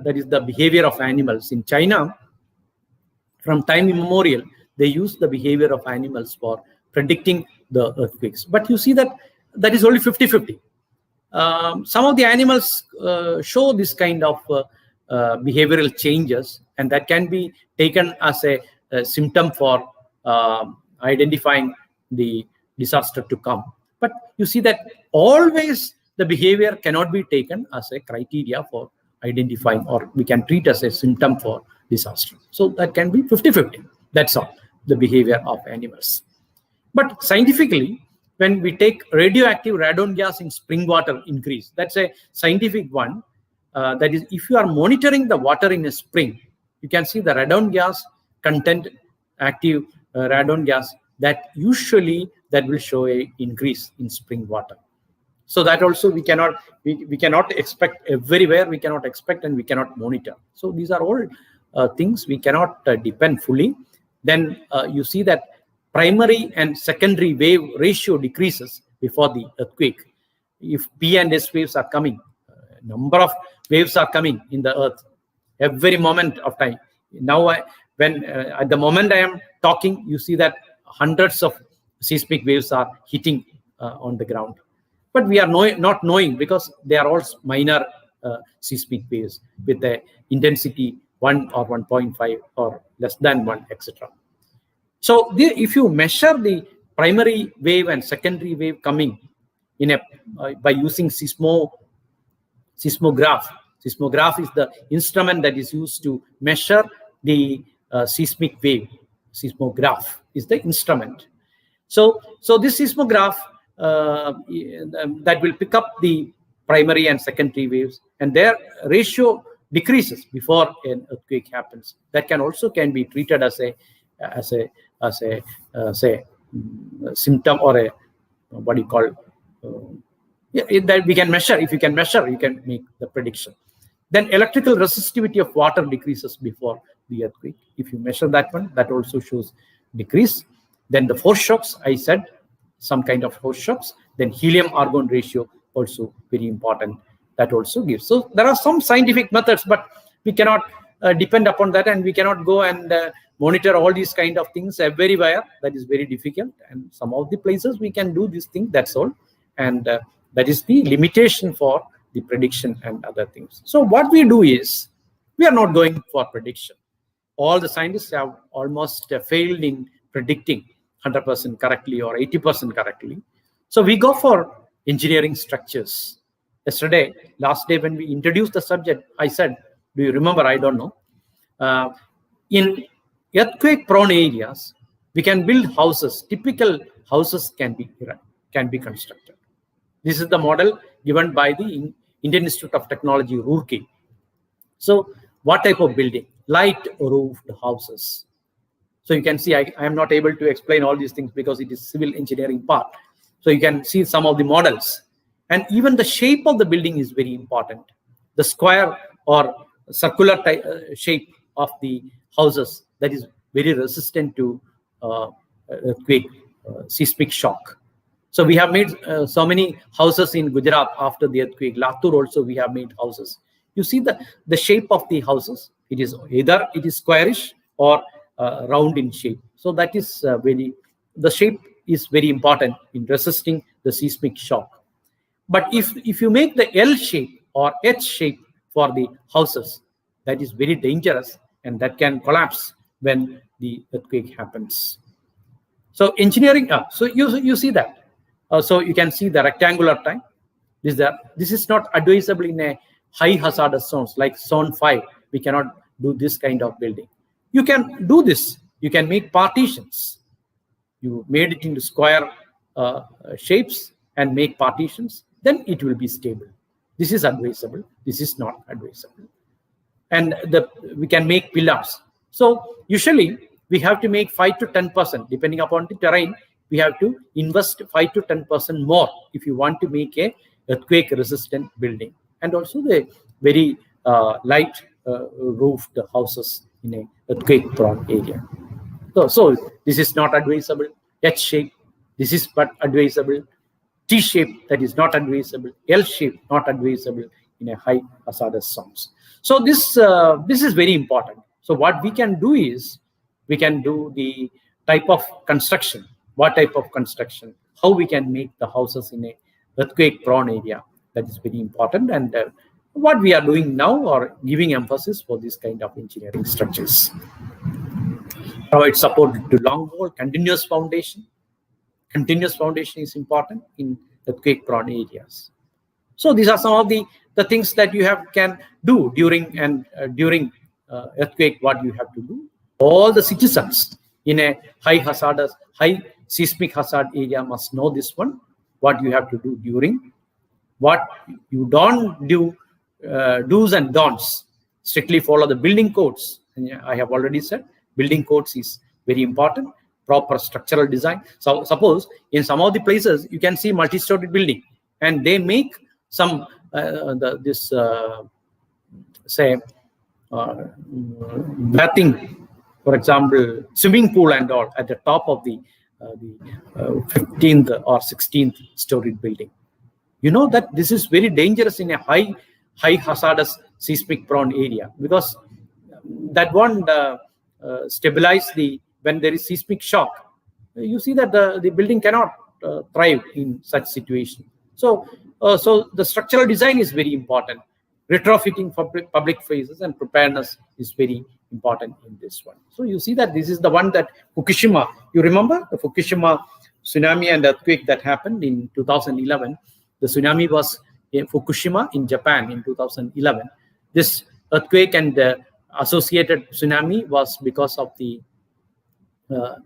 That is the behavior of animals in China. From time immemorial, they use the behavior of animals for predicting the earthquakes. But you see that that is only 50-50. Some of the animals show this kind of behavioral changes, and that can be taken as a symptom for identifying the disaster to come. But you see that always the behavior cannot be taken as a criteria for identifying, or we can treat as a symptom for disaster. So that can be 50-50. That's all, the behavior of animals. But scientifically, when we take radioactive radon gas in spring water increase, that's a scientific one. That is, if you are monitoring the water in a spring, you can see the radon gas content, active radon gas, that usually that will show a increase in spring water. So that also we cannot expect everywhere. We cannot expect, and we cannot monitor. So these are all things we cannot depend fully. Then you see that primary and secondary wave ratio decreases before the earthquake. If P and S waves are coming, number of waves are coming in the earth every moment of time. Now, at the moment I am talking, you see that hundreds of seismic waves are hitting on the ground. But we are not knowing, because they are all minor seismic waves with the intensity 1 or 1.5 or less than 1, etc. So if you measure the primary wave and secondary wave coming in by using seismograph. Seismograph is the instrument that is used to measure the seismic wave. Seismograph is the instrument. So this seismograph that will pick up the primary and secondary waves, and their ratio decreases before an earthquake happens. That can be treated as a symptom, or a what do you call that we can measure. If you can measure, you can make the prediction. Then electrical resistivity of water decreases before the earthquake. If you measure that one, that also shows decrease. Then the force shocks, I said, some kind of force shocks. Then helium argon ratio, also very important. That also gives. So there are some scientific methods, but we cannot depend upon that, and we cannot go and monitor all these kind of things everywhere. That is very difficult, and some of the places we can do this thing, that's all. And that is the limitation for the prediction and other things. So what we do is, we are not going for prediction. All the scientists have almost failed in predicting 100% correctly or 80% correctly. So we go for engineering structures. Yesterday, last day when we introduced the subject, I said, do you remember? I don't know. In earthquake-prone areas, we can build houses. Typical houses can be constructed. This is the model given by the Indian Institute of Technology, Roorkee. So what type of building? Light roofed houses. So you can see I am not able to explain all these things because it is civil engineering part. So you can see some of the models. And even the shape of the building is very important. The square or circular type, shape of the houses, that is very resistant to earthquake, seismic shock. So we have made so many houses in Gujarat after the earthquake. Latur also we have made houses. You see the shape of the houses. It is either it is squarish or round in shape. So that is the shape is very important in resisting the seismic shock. But if you make the L shape or H shape for the houses, that is very dangerous and that can collapse when the earthquake happens. So engineering, so you see that. So you can see the rectangular type. This is not advisable in a high hazardous zones like zone 5. We cannot do this kind of building. You can do this. You can make partitions. You made it into square shapes and make partitions. Then it will be stable. This is advisable. This is not advisable. And we can make pillars. So usually we have to make 5 to 10%, depending upon the terrain. We have to invest 5 to 10% more if you want to make a earthquake-resistant building, and also the very light roofed houses in a earthquake-prone area. So this is not advisable. H shape, this is but advisable. T shape, that is not advisable. L shape, not advisable in a high hazardous zones. So this is very important. So what we can do is we can do the type of construction. What type of construction? How we can make the houses in a earthquake-prone area? That is very important. And what we are doing now are giving emphasis for this kind of engineering structures. Provide support to long wall, continuous foundation. Continuous foundation is important in earthquake-prone areas. So these are some of the things that you can do during earthquake. What you have to do? All the citizens in a high seismic hazard area must know this one. What you have to do during, what you don't do, do's and don'ts. Strictly follow the building codes. And I have already said building codes is very important. Proper structural design. So suppose in some of the places you can see multi-story building, and they make some bathing, for example, swimming pool and all at the top of the 15th or 16th story building. You know that this is very dangerous in a high hazardous seismic prone area, because that won't stabilize when there is seismic shock. You see that the building cannot thrive in such situation. So the structural design is very important. Retrofitting for public phases and preparedness is very important in this one. So you see that this is the one that Fukushima, you remember the Fukushima tsunami and earthquake that happened in 2011. The tsunami was in Fukushima in Japan in 2011. This earthquake and associated tsunami was because of the the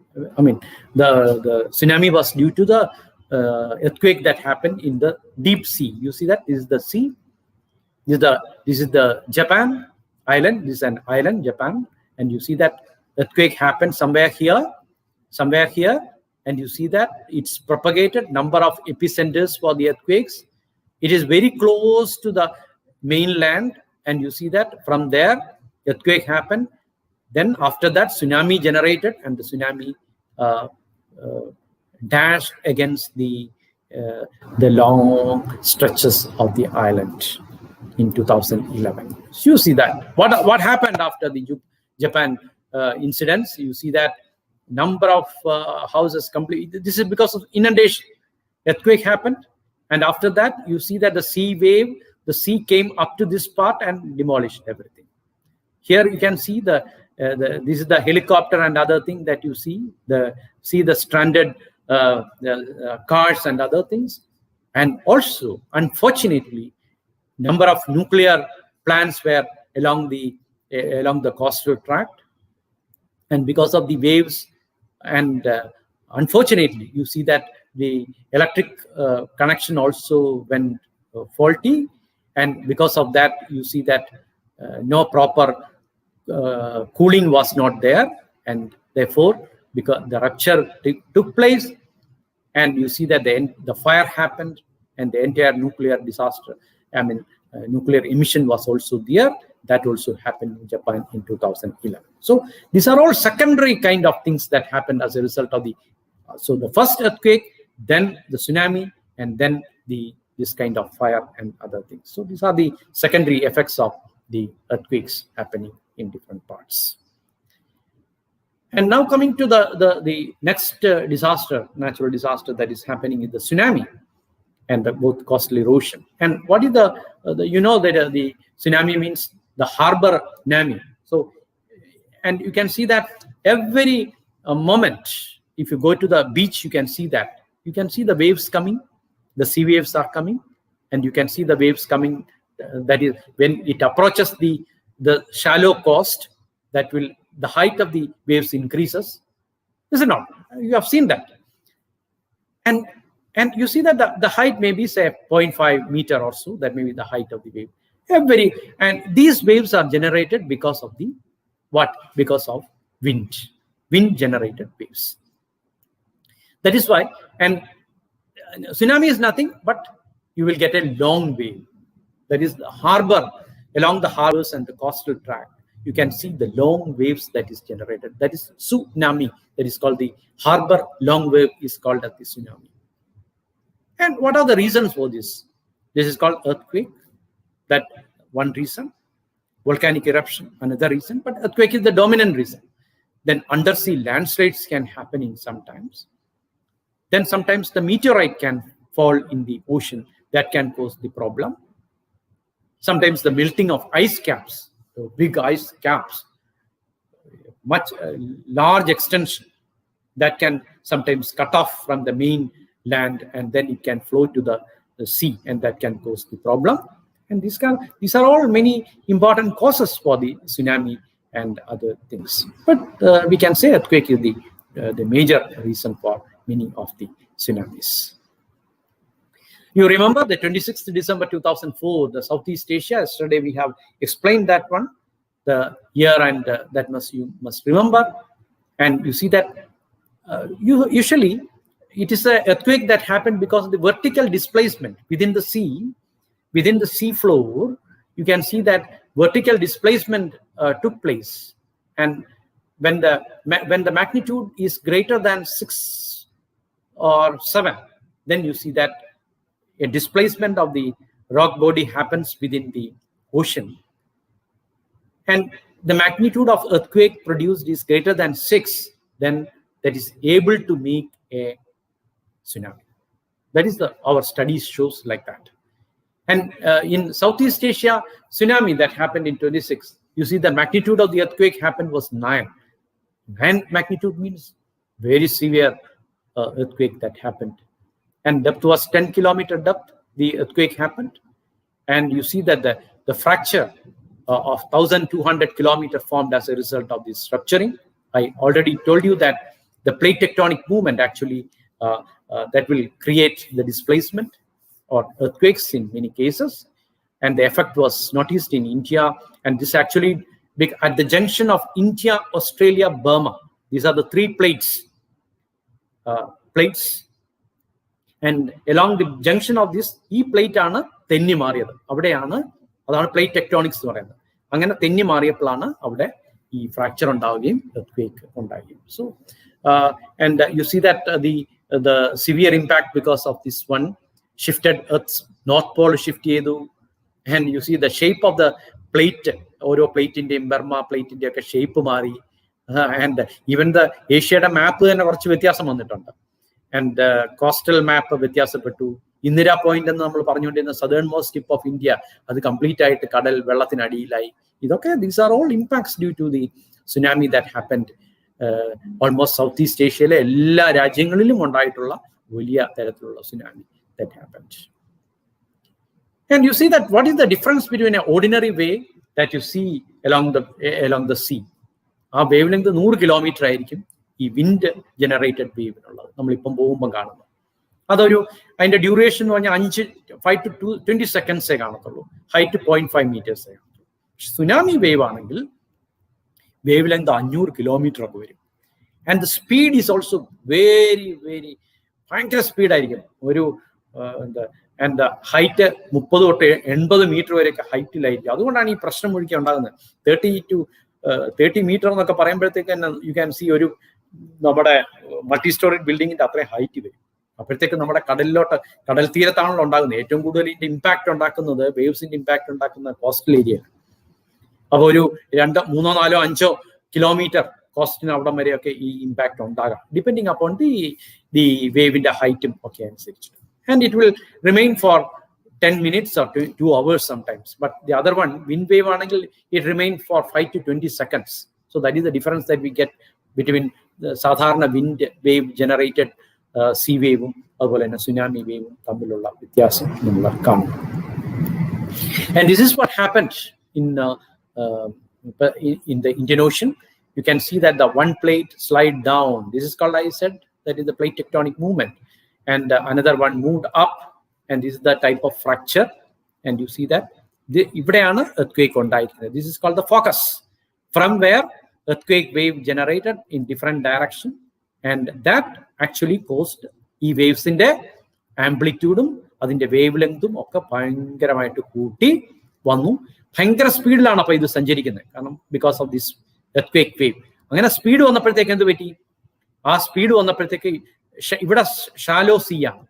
tsunami was due to the earthquake that happened in the deep sea. You see that this is the sea. This is the Japan island. This is an island, Japan, and you see that earthquake happened somewhere here, and you see that it's propagated number of epicenters for the earthquakes. It is very close to the mainland, and you see that from there earthquake happened. Then after that tsunami generated, and the tsunami dashed against the long stretches of the island in 2011. So you see that what happened after the Japan incidents. You see that number of houses complete. This is because of inundation. Earthquake happened, and after that you see that the sea came up to this part and demolished everything. Here you can see the this is the helicopter and other thing that you see. The stranded cars and other things. And also, unfortunately, number of nuclear plants were along the coastal tract, and because of the waves, and unfortunately, you see that the electric connection also went faulty, and because of that, you see that no proper cooling was not there, and therefore, because the rupture took place, and you see that the fire happened, and the entire nuclear disaster, nuclear emission was also there. That also happened in Japan in 2011. So these are all secondary kind of things that happened as a result of the first earthquake, then the tsunami, and then this kind of fire and other things. So these are the secondary effects of the earthquakes happening in different parts. And now coming to the next natural disaster that is happening is the tsunami and both coastal erosion. And what is the tsunami means the harbor nami. So, and you can see that every moment, if you go to the beach, you can see that. You can see the waves coming, the sea waves are coming, and you can see the waves coming. That is when it approaches the shallow coast, the height of the waves increases. Is it not? You have seen that. And you see that the height may be, say, 0.5 meter or so. That may be the height of the wave. And these waves are generated because of because of wind-generated waves. That is why, and tsunami is nothing but you will get a long wave. That is the harbor, along the harbors and the coastal tract. You can see the long waves that is generated. That is tsunami. That is called the harbor long wave is called as the tsunami. And what are the reasons for this? This is called earthquake. That one reason. Volcanic eruption, another reason. But earthquake is the dominant reason. Then undersea landslides can happen in sometimes. Then sometimes the meteorite can fall in the ocean. That can cause the problem. Sometimes the melting of ice caps, big ice caps, much large extension, that can sometimes cut off from the main land, and then it can flow to the sea, and that can cause the problem. And these are all many important causes for the tsunami and other things. But we can say earthquake is the major reason for many of the tsunamis. You remember the 26th December 2004, the Southeast Asia. Yesterday we have explained that one, the year, and that you must remember. And you see that usually it is an earthquake that happened because of the vertical displacement within the sea, within the sea floor. You can see that vertical displacement took place, and when the magnitude is greater than 6 or 7, then you see that a displacement of the rock body happens within the ocean, and the magnitude of earthquake produced is greater than 6, then that is able to make a tsunami. That is our studies shows like that. And in Southeast Asia, tsunami that happened in 26, you see the magnitude of the earthquake happened was 9. 9 magnitude means very severe earthquake that happened. And depth was 10 kilometer depth, the earthquake happened. And you see that the fracture of 1,200 kilometers formed as a result of this rupturing. I already told you that the plate tectonic movement actually that will create the displacement or earthquakes in many cases. And the effect was noticed in India. And this actually, at the junction of India, Australia, Burma, these are the 3 plates. And along the junction of this, e plate aanu thenni maariyadu. Avadeyanu adana plate tectonics nu parayunnu. Angane thenni maariyappalana avade ee fracture undavugayum earthquake undavugayum. So and you see that the severe impact because of this one shifted Earth's north pole shift chedu, and you see the shape of the plate, oro plate inde Burma plate inde okke shape maari, and even the Asia map thenne korchu vyathyasam vannittundu. And coastal map വ്യത്യാസപ്പെട്ടു. Indira point എന്ന് നമ്മൾ പറഞ്ഞുകൊണ്ടിരുന്ന southern most tip of India, അത് complete ആയിട്ട് കടൽ വെള്ളത്തിനടിയിലായി. ഇതൊക്കെ these are all impacts due to the tsunami that happened almost Southeast Asia എല്ലാ രാജ്യങ്ങളിലും ഉണ്ടായിട്ടുള്ള വലിയ തരത്തിലുള്ള tsunami that happened. And you see that what is the difference between an ordinary wave that you see along the sea? ആ wave length 100 kilometre ആയിരിക്കും ഈ wind generated വേവിനുള്ളത് നമ്മളിപ്പം പോകുമ്പോൾ കാണുന്നത്. അതിന്റെ ഡ്യൂറേഷൻ എന്ന് പറഞ്ഞാൽ 5 to 20 സെക്കൻഡ്സേ കാണത്തുള്ളൂ. ഹൈറ്റ് 0.5 മീറ്റേഴ്സേ കാണത്തുള്ളൂ. സുനാമി വേവ് ആണെങ്കിൽ വേവ് ലെങ്ത് 500 കിലോമീറ്റർ ഒക്കെ വരും. And the speed is also very very ഭയങ്കര സ്പീഡായിരിക്കും. ആൻഡ് ഹൈറ്റ് 30 തൊട്ട് 80 മീറ്റർ വരെയൊക്കെ ഹൈറ്റിലായിരിക്കും. അതുകൊണ്ടാണ് ഈ പ്രശ്നം മുഴുക്കി ഉണ്ടാകുന്നത്. 30 മീറ്റർ എന്നൊക്കെ പറയുമ്പോഴത്തേക്ക് തന്നെ യു ക്യാൻ സി ഒരു നമ്മുടെ മൾട്ടി സ്റ്റോറി ബിൽഡിങ്ങിന്റെ അത്രയും ഹൈറ്റ് വരും. അപ്പോഴത്തേക്ക് നമ്മുടെ കടൽ തീരത്താണല്ലോ ഉണ്ടാകുന്നത്. ഏറ്റവും കൂടുതൽ ഇതിന്റെ ഇമ്പാക്ട് ഉണ്ടാക്കുന്നത് വേവ്സിന്റെ ഇമ്പാക്ട് ഉണ്ടാക്കുന്ന കോസ്റ്റൽ ഏരിയയാണ്. അപ്പോൾ ഒരു 2, 3, 4, 5 കിലോമീറ്റർ കോസ്റ്റിന് അവിടം വരെയൊക്കെ ഈ ഇമ്പാക്ട് ഉണ്ടാകാം, ഡിപ്പെൻഡിങ് അപ്പോൺ ദി വേവിന്റെ ഹൈറ്റും ഒക്കെ അനുസരിച്ചിട്ട്. And it will remain for 10 minutes or 2 hours sometimes. But the other one, wind wave angle, it remains for 5 to 20 seconds. So that is the difference that we get between the sadharana wind wave generated sea wave അതുപോലെ തന്നെ tsunami wave തമ്മിലുള്ള വ്യത്യാസം നമ്മൾ കാണും. And this is what happened in the Indian Ocean. You can see that the one plate slide down. This is called, I said, that is the plate tectonic movement. And another one moved up. And this is the type of fracture. And you see that ഇവിടെയാണ് earthquake ഉണ്ടായിരിക്കുന്നത്. This is called the focus, from where earthquake wave generated in different direction. And that actually caused ഈ വേവ്സിന്റെ ആംപ്ലിറ്റ്യൂഡും അതിന്റെ wave ലെങ്തും ഒക്കെ ഭയങ്കരമായിട്ട് കൂട്ടി വന്നു. ഭയങ്കര സ്പീഡിലാണ് അപ്പൊ ഇത് സഞ്ചരിക്കുന്നത്. കാരണം because of this earthquake wave. അങ്ങനെ സ്പീഡ് വന്നപ്പോഴത്തേക്ക് എന്ത് പറ്റി? ആ സ്പീഡ് വന്നപ്പോഴത്തേക്ക് ഇവിടെ ഷാലോ സീ ആണ്.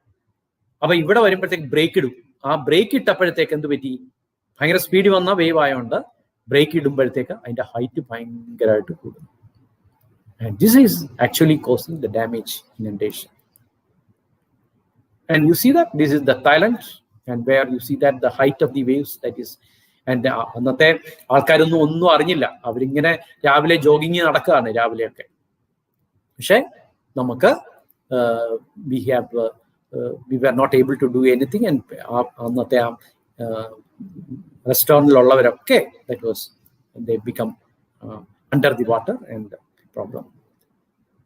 അപ്പൊ ഇവിടെ വരുമ്പോഴത്തേക്ക് ബ്രേക്ക് ഇടും. ആ ബ്രേക്ക് ഇട്ടപ്പോഴത്തേക്ക് എന്ത് പറ്റി? ഭയങ്കര സ്പീഡ് വന്ന വേവ് ആയതുകൊണ്ട് ബ്രേക്ക് ഇടുമ്പോഴത്തേക്ക് അതിന്റെ ഹൈറ്റ് ഭയങ്കരമായിട്ട് കൂടും. And this is actually causing the damage, inundation. And you see that this is the Thailand, and where you see that the height of the waves, that is, and അന്നത്തെ ആൾക്കാരൊന്നും ഒന്നും അറിഞ്ഞില്ല. അവരിങ്ങനെ രാവിലെ jogging നടക്കുകയാണ് രാവിലെയൊക്കെ. പക്ഷെ നമുക്ക് we were not able to do anything. And അന്നത്തെ റെസ്റ്റോറൻറ്റിലുള്ളവരൊക്കെ that was they become under the water and problem.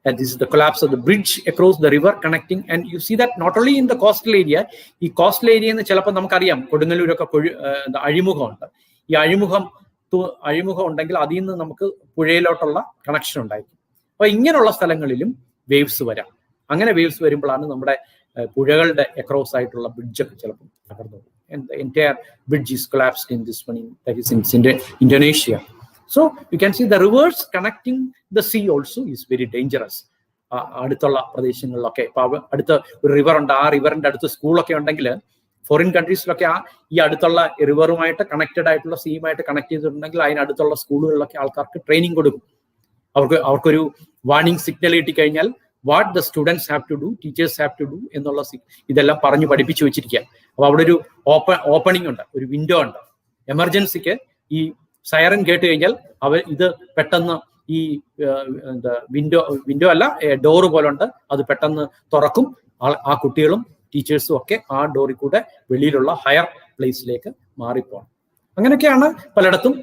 And this is the collapse of the bridge across the river connecting. And you see that not only in the coastal area, ഈ coastal area എന്ന് ചിലപ്പോൾ നമുക്കറിയാം കൊടുങ്ങല്ലൂരൊക്കെ അഴിമുഖമുണ്ട്. ഈ അഴിമുഖം ഉണ്ടെങ്കിൽ അതിൽ നിന്ന് നമുക്ക് പുഴയിലോട്ടുള്ള connection ഉണ്ടായിരിക്കും. അപ്പൊ ഇങ്ങനെയുള്ള സ്ഥലങ്ങളിലും വേവ്സ് വരാം. അങ്ങനെ വേവ്സ് വരുമ്പോഴാണ് നമ്മുടെ പുഴകളുടെ അക്രോസ് ആയിട്ടുള്ള ബ്രിഡ്ജൊക്കെ ചിലപ്പോൾ തകർന്നു പോകും. And the entire bridge is collapsed in this one, that is in Indonesia. So you can see the rivers connecting the sea also is very dangerous. അടുത്തുള്ള പ്രദേശങ്ങളിലൊക്കെ ഇപ്പൊ അടുത്ത ഒരു റിവർ ഉണ്ട്. ആ റിവറിന്റെ അടുത്ത് സ്കൂളൊക്കെ ഉണ്ടെങ്കിൽ ഫോറിൻ കൺട്രീസിലൊക്കെ ഈ അടുത്തുള്ള റിവറുമായിട്ട് കണക്റ്റഡ് ആയിട്ടുള്ള സീയുമായിട്ട് കണക്ട് ചെയ്തിട്ടുണ്ടെങ്കിൽ അതിനടുത്തുള്ള സ്കൂളുകളിലൊക്കെ ആൾക്കാർക്ക് ട്രെയിനിങ് കൊടുക്കും. അവർക്കൊരു വാർണിംഗ് സിഗ്നൽ കിട്ടിക്കഴിഞ്ഞാൽ what the students have to do, teachers have to do എന്നുള്ള ഇതെല്ലാം പറഞ്ഞു പഠിപ്പിച്ചു വെച്ചിരിക്കുക. അപ്പൊ അവിടെ ഒരു ഓപ്പണിംഗ് ഉണ്ട്, ഒരു വിൻഡോ ഉണ്ട്. എമർജൻസിക്ക് ഈ സൈറൻ കേട്ട് കഴിഞ്ഞാൽ ഇത് പെട്ടെന്ന് ഈ വിൻഡോ അല്ല, ഡോറ് പോലുണ്ട്, അത് പെട്ടെന്ന് തുറക്കും. ആ കുട്ടികളും ടീച്ചേഴ്സും ഒക്കെ ആ ഡോറിൽ കൂടെ വെളിയിലുള്ള ഹയർ പ്ലേസിലേക്ക് മാറിപ്പോകണം. അങ്ങനെയൊക്കെയാണ് പലയിടത്തും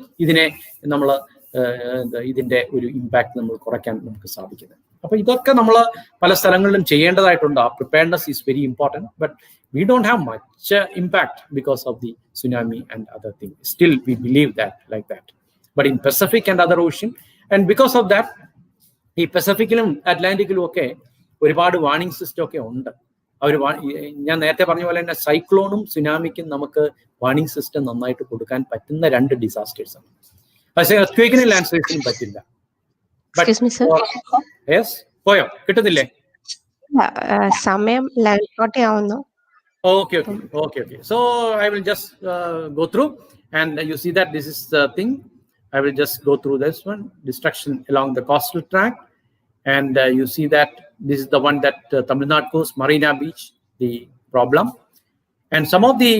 ഇതിന്റെ ഒരു ഇമ്പാക്ട് നമ്മൾ കുറയ്ക്കാൻ നമുക്ക് സാധിക്കുന്നത്. അപ്പൊ ഇതൊക്കെ നമ്മൾ പല സ്ഥലങ്ങളിലും ചെയ്യേണ്ടതായിട്ടുണ്ട്. Preparedness is very important. But we don't have much impact because of the tsunami and other things. Still, we believe that like that. But in Pacific and other ocean, and because of that, ഈ പസഫിക്കിലും അറ്റ്ലാന്റിക്കിലും ഒക്കെ ഒരുപാട് warning system ഒക്കെ ഉണ്ട്. ഞാൻ നേരത്തെ പറഞ്ഞ പോലെ തന്നെ സൈക്ലോണും സുനാമിക്കും നമുക്ക് വാർണിംഗ് സിസ്റ്റം നന്നായിട്ട് കൊടുക്കാൻ പറ്റുന്ന 2 ഡിസാസ്റ്റേഴ്സ് ആണ്. പക്ഷേ എർത്ത്ക്വേക്കിനും ലാൻഡ്സ്ലൈഡ്സിനും പറ്റില്ല. പോയോ? കിട്ടുന്നില്ലേ? സമയം ആവുന്നു. Okay. So I will just go through, and you see that this is the thing. I will just go through this one. Destruction along the coastal tract, and you see that this is the one that Tamil Nadu coast, Marina Beach, the problem, and some of the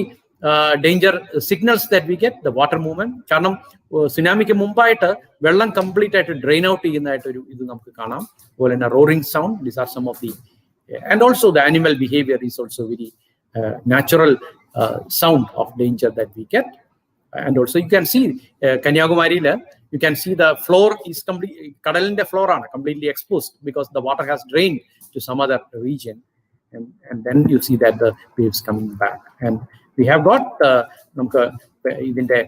danger signals that we get, the water movement. കാരണം സുനാമിക്ക് മുമ്പായിട്ട് വെള്ളം complete ആയിട്ട് drain out ചെയ്യുന്നതായിട്ടൊരു ഇത് നമുക്ക് കാണാം. അതുപോലെ തന്നെ roaring sound, these are some of the, and also the animal behavior is also very natural sound of danger that we get. And also you can see Kanyakumari, you can see the floor is completely, kadalinte floor ആണ് completely exposed because the water has drained to some other region, and then you see that the waves coming back. And we have got നമുക്ക് ഇതിന്റെ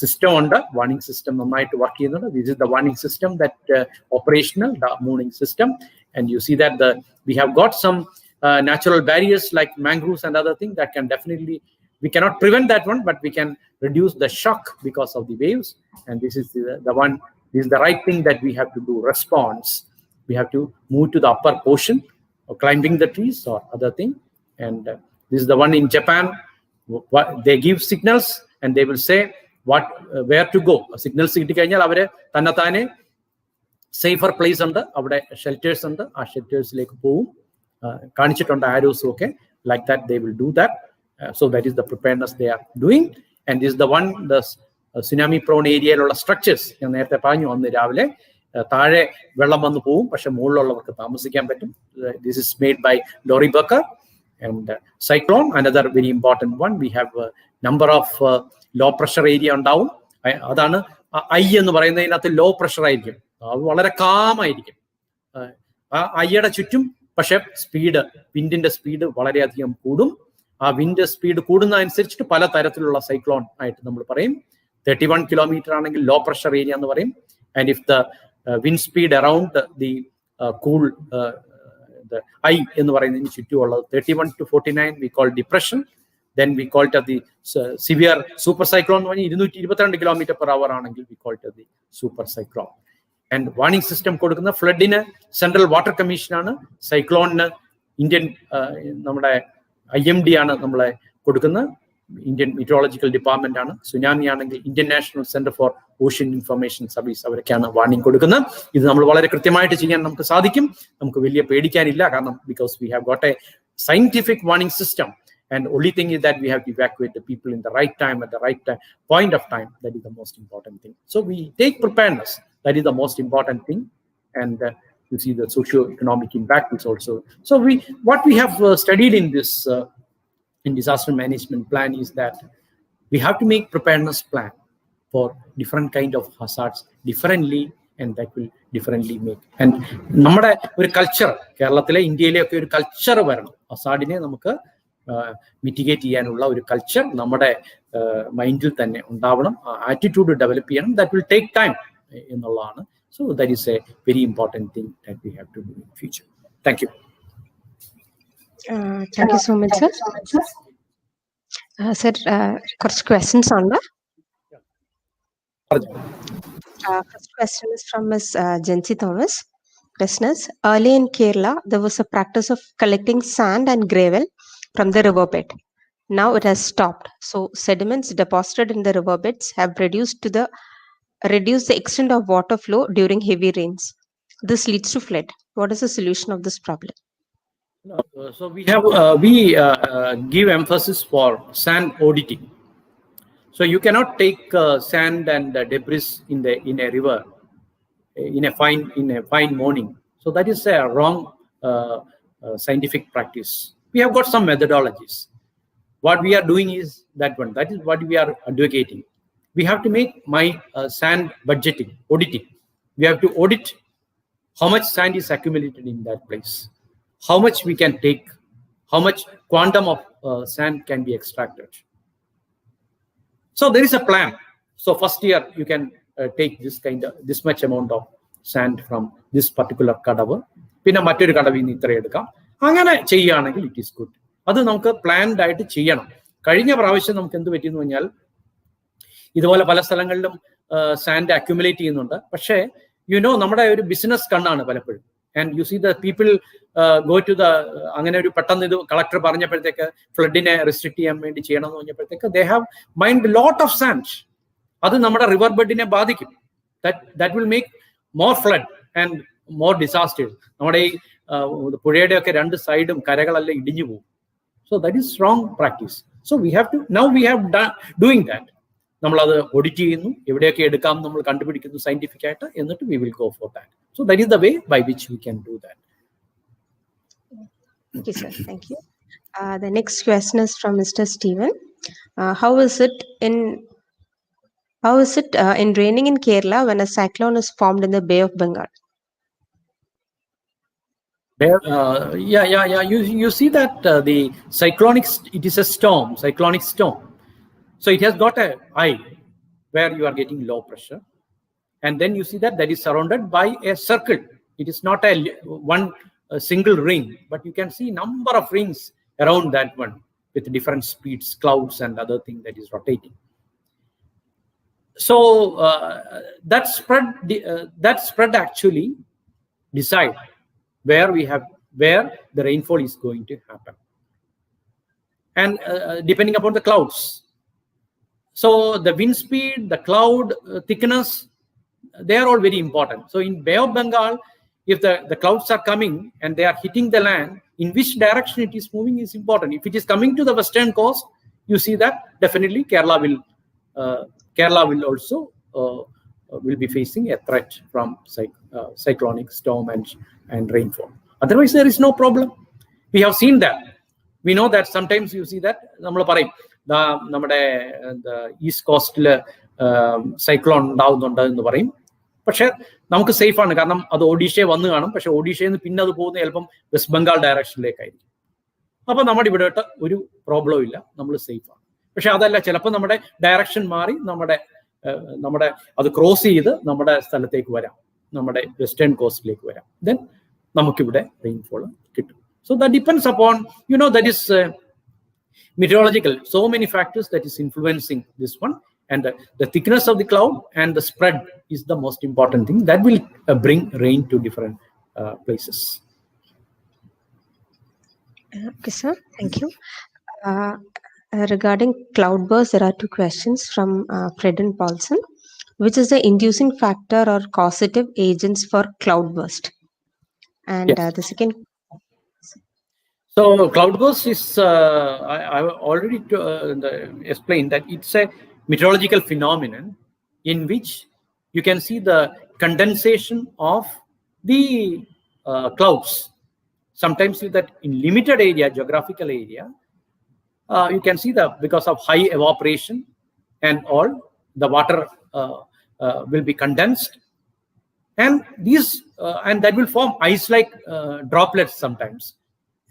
system ഉണ്ട്, warning system നന്നായിട്ട് work ചെയ്യുന്നുണ്ട്. This is the warning system that operational, the warning system. And you see that we have got some natural barriers like mangroves and other things that can definitely, we cannot prevent that one, but we can reduce the shock because of the waves. And this is the one, this is the right thing that we have to do. Response, we have to move to the upper portion or climbing the trees or other thing. And this is the one in Japan. They give signals and they will say where to go. Signals കിട്ടി കഴിഞ്ഞാൽ അവര് തന്നെത്താനെ safer place ഉണ്ട്, അവിടെ shelters ഉണ്ട്, ആ ഷെൽറ്റേഴ്സിലേക്ക് പോവും, കാണിച്ചിട്ടുണ്ട് ആരോസും ഒക്കെ. Like that they will do that. So that is the preparedness they are doing. And this is the one, the tsunami prone ഏരിയയിലുള്ള സ്ട്രക്ചേഴ്സ് ഞാൻ നേരത്തെ പറഞ്ഞു. അന്ന് രാവിലെ താഴെ വെള്ളം വന്നു പോവും, പക്ഷെ മുകളിലുള്ളവർക്ക് താമസിക്കാൻ പറ്റും. This is made by Lori Bucker. And Cyclone, another very important one. We have a number of low pressure area ഉണ്ടാവും. അതാണ് ഐ എന്ന് പറയുന്നതിനകത്ത് ലോ പ്രഷർ ആയിരിക്കും, അത് വളരെ കാം ആയിരിക്കും. ആ ഐയുടെ ചുറ്റും പക്ഷെ സ്പീഡ്, വിൻഡിന്റെ സ്പീഡ് വളരെയധികം കൂടും. ആ വിൻഡ് സ്പീഡ് കൂടുന്നതനുസരിച്ചിട്ട് പല തരത്തിലുള്ള സൈക്ലോൺ ആയിട്ട് നമ്മൾ പറയും. 31 കിലോമീറ്റർ ആണെങ്കിൽ ലോ പ്രഷർ ഏരിയ എന്ന് പറയും. And if the wind speed around the cool I എന്ന് പറയുന്നതിന് ചുറ്റുമുള്ളത് 31 to 49 we call depression. Then we call it the severe super cyclone എന്ന് പറഞ്ഞാൽ 222 കിലോമീറ്റർ പെർ അവർ ആണെങ്കിൽ we call it the super cyclone. And warning system കൊടുക്കുന്ന ഫ്ലഡിന് central water commission ആണ്, സൈക്ലോണിന് Indian നമ്മുടെ IMD ആണ് നമ്മളെ കൊടുക്കുന്ന, ഇന്ത്യൻ മെറ്റീരിയോളജിക്കൽ ഡിപ്പാർട്ട്മെന്റ് ആണ്. സുനാമി ആണെങ്കിൽ Indian national centre for ocean information service, അവരൊക്കെയാണ് വാർണിംഗ് കൊടുക്കുന്നത്. ഇത് നമ്മൾ വളരെ കൃത്യമായിട്ട് ചെയ്യാൻ നമുക്ക് സാധിക്കും, നമുക്ക് വലിയ പേടിക്കാനില്ല. കാരണം because we have got A scientific warning system. And only thing is that we have to evacuate the people in the right time at the right point of time. That is the most important thing. So we take preparedness. That is the most important thing. And you see the socio-economic impact is also. So what we have studied in this in disaster management plan is that we have to make preparedness plan for different kind of hazards differently, and that will differently make. And നമ്മുടെ ഒരു culture, കേരളത്തിലെ ഇന്ത്യയിലെ ഒക്കെ ഒരു culture വരണം. ഹസാർഡിനെ നമുക്ക് mitigate ചെയ്യാനുള്ള ഒരു കൾച്ചർ നമ്മുടെ മൈൻഡിൽ തന്നെ ഉണ്ടാവണം, ആറ്റിറ്റ്യൂഡ് ഡെവലപ്പ് ചെയ്യണം. ദാറ്റ് വിൽ ടേക്ക് ടൈം എന്നുള്ളതാണ്. So that is a very important thing that we have to do in future. Thank you. Thank you so much, sir. Sir, കുറച്ച് questions ഉണ്ട്. First question is from Ms. Jency Thomas. Listeners, early in Kerala, there was a practice of collecting sand and gravel from the riverbed. Now it has stopped. So sediments deposited in the riverbeds have reduce the extent of water flow during heavy rains. This leads to flood. What is the solution of this problem? So we have give emphasis for sand auditing. So you cannot take sand and debris in a river in a fine morning. So that is a wrong scientific practice. We have got some methodologies. What we are doing is that one. That is what we are advocating. We have to make sand budgeting, auditing. We have to audit how much sand is accumulated in that place, how much we can take, how much quantum of sand can be extracted. So there is a plan. So first year you can take this much amount of sand from this particular kadavu. പിന്നെ മറ്റൊരു കടവിൽ നിന്ന് ഇത്ര എടുക്കാം. അങ്ങനെ ചെയ്യുകയാണെങ്കിൽ it is good. അത് നമുക്ക് പ്ലാൻഡ് ആയിട്ട് ചെയ്യണം. കഴിഞ്ഞ പ്രാവശ്യം നമുക്ക് എന്ത് പറ്റിയെന്ന് പറഞ്ഞാൽ ഇതുപോലെ പല സ്ഥലങ്ങളിലും സാൻഡ് അക്യുമുലേറ്റ് ചെയ്യുന്നുണ്ട്. പക്ഷേ നമ്മുടെ ഒരു ബിസിനസ് കണ്ണാണ് പലപ്പോഴും. And you see the people go to the, അങ്ങനെ ഒരു പെട്ടെന്ന് ഇത് കളക്ടർ പറഞ്ഞപ്പോഴത്തേക്ക് ഫ്ലഡിനെ റെസ്ട്രിക്ട് ചെയ്യാൻ വേണ്ടി ചെയ്യണം എന്ന് പറഞ്ഞപ്പോഴത്തേക്ക് they have mined lot of sand. അത് നമ്മുടെ റിവർ ബെഡിനെ ബാധിക്കും. That will make more flood and more disasters. നമ്മുടെ ഈ പുഴയുടെ ഒക്കെ രണ്ട് സൈഡും കരകളെല്ലാം ഇടിഞ്ഞു പോകും. So that is wrong practice. So we have to, now we have done doing that. Scientific and we will go for that. So that is the way by which we can do that. Thank you, sir. Thank you. The next question is from Mr. Stephen. How is it in raining in Kerala when a cyclone is formed in the Bay of Bengal? You see that the cyclonic, it is a storm, cyclonic storm. So it has got a eye where you are getting low pressure. And then you see that is surrounded by a circle. It is not a single ring, but you can see number of rings around that one with different speeds, clouds and other thing that is rotating. So that spread actually decide where the rainfall is going to happen, and depending upon the clouds. So the wind speed, the cloud thickness, they are all very important. So in Bay of Bengal, if the clouds are coming and they are hitting the land, in which direction it is moving is important. If it is coming to the western coast, you see that definitely Kerala will also will be facing a threat from cyclonic storm and rainfall. Otherwise, there is no problem. We have seen that. We know that sometimes you see that the East Coast cyclone down. പക്ഷെ നമുക്ക് safe ആണ്, കാരണം അത് ഒഡീഷയെ വന്ന് കാണും. പക്ഷെ ഒഡീഷയിൽ നിന്ന് പിന്നെ അത് പോകുന്ന ചിലപ്പം വെസ്റ്റ് ബംഗാൾ ഡയറക്ഷനിലേക്കായിരിക്കും. അപ്പൊ നമ്മുടെ ഇവിടെ ഒരു പ്രോബ്ലം ഇല്ല, നമ്മൾ സേഫ് ആണ്. പക്ഷെ അതല്ല, ചിലപ്പോൾ നമ്മുടെ ഡയറക്ഷൻ മാറി നമ്മുടെ അത് ക്രോസ് ചെയ്ത് നമ്മുടെ സ്ഥലത്തേക്ക് വരാം, നമ്മുടെ വെസ്റ്റേൺ കോസ്റ്റിലേക്ക് വരാം. ദെൻ നമുക്കിവിടെ റെയിൻഫോൾ കിട്ടും. So that depends upon, that is meteorological, so many factors that is influencing this one. And the thickness of the cloud and the spread is the most important thing that will bring rain to different places. Okay, sir. Thank you. Regarding cloudburst, there are two questions from Fred and Paulson. Which is the inducing factor or causative agents for cloudburst? And Yes. The second. So cloudburst is, I already explained that it's a meteorological phenomenon in which you can see the condensation of the clouds. Sometimes with that in limited area, geographical area, you can see that because of high evaporation and all, the water will be condensed, and that will form ice-like droplets sometimes,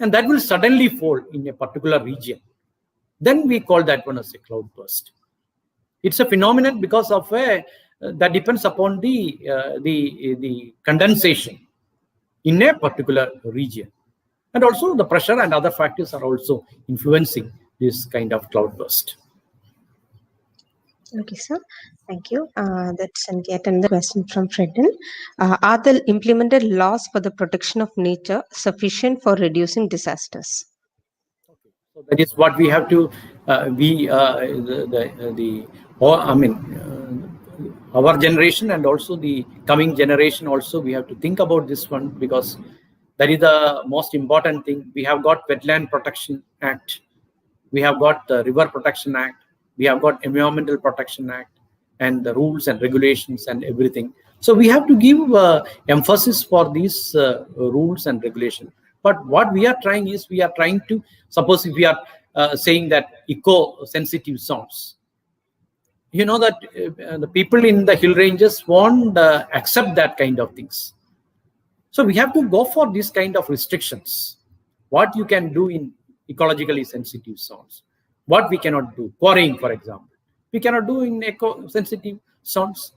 and that will suddenly fall in a particular region. Then we call that one as a cloudburst. It's a phenomenon because of that depends upon the condensation in a particular region, and also the pressure and other factors are also influencing this kind of cloudburst. Okay, sir. Thank you. That's yet another question from Fredden. Are the implemented laws for the protection of nature sufficient for reducing disasters? Okay. So that is what we have to our generation and also the coming generation also, we have to think about this one, because that is the most important thing. We have got Wetland Protection Act, we have got the River Protection Act, we have got Environmental Protection Act, and the rules and regulations and everything. So we have to give emphasis for these rules and regulations. But what we are trying is, we are trying to, suppose if we are saying that eco-sensitive zones, you know that the people in the hill ranges won't accept that kind of things. So we have to go for this kind of restrictions. What you can do in ecologically sensitive zones, what we cannot do. Quarrying, for example, we cannot do in eco-sensitive zones,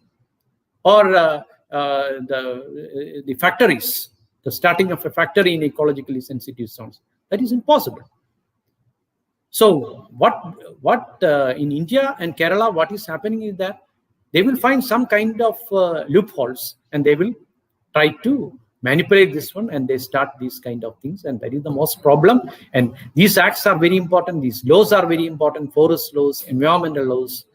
or the factories, the starting of a factory in ecologically sensitive zones, that is impossible. So what in India and Kerala, what is happening is that they will find some kind of loopholes, and they will try to manipulate this one, and they start these kind of things, and that is the most problem. And these acts are very important, these laws are very important, forest laws, environmental laws,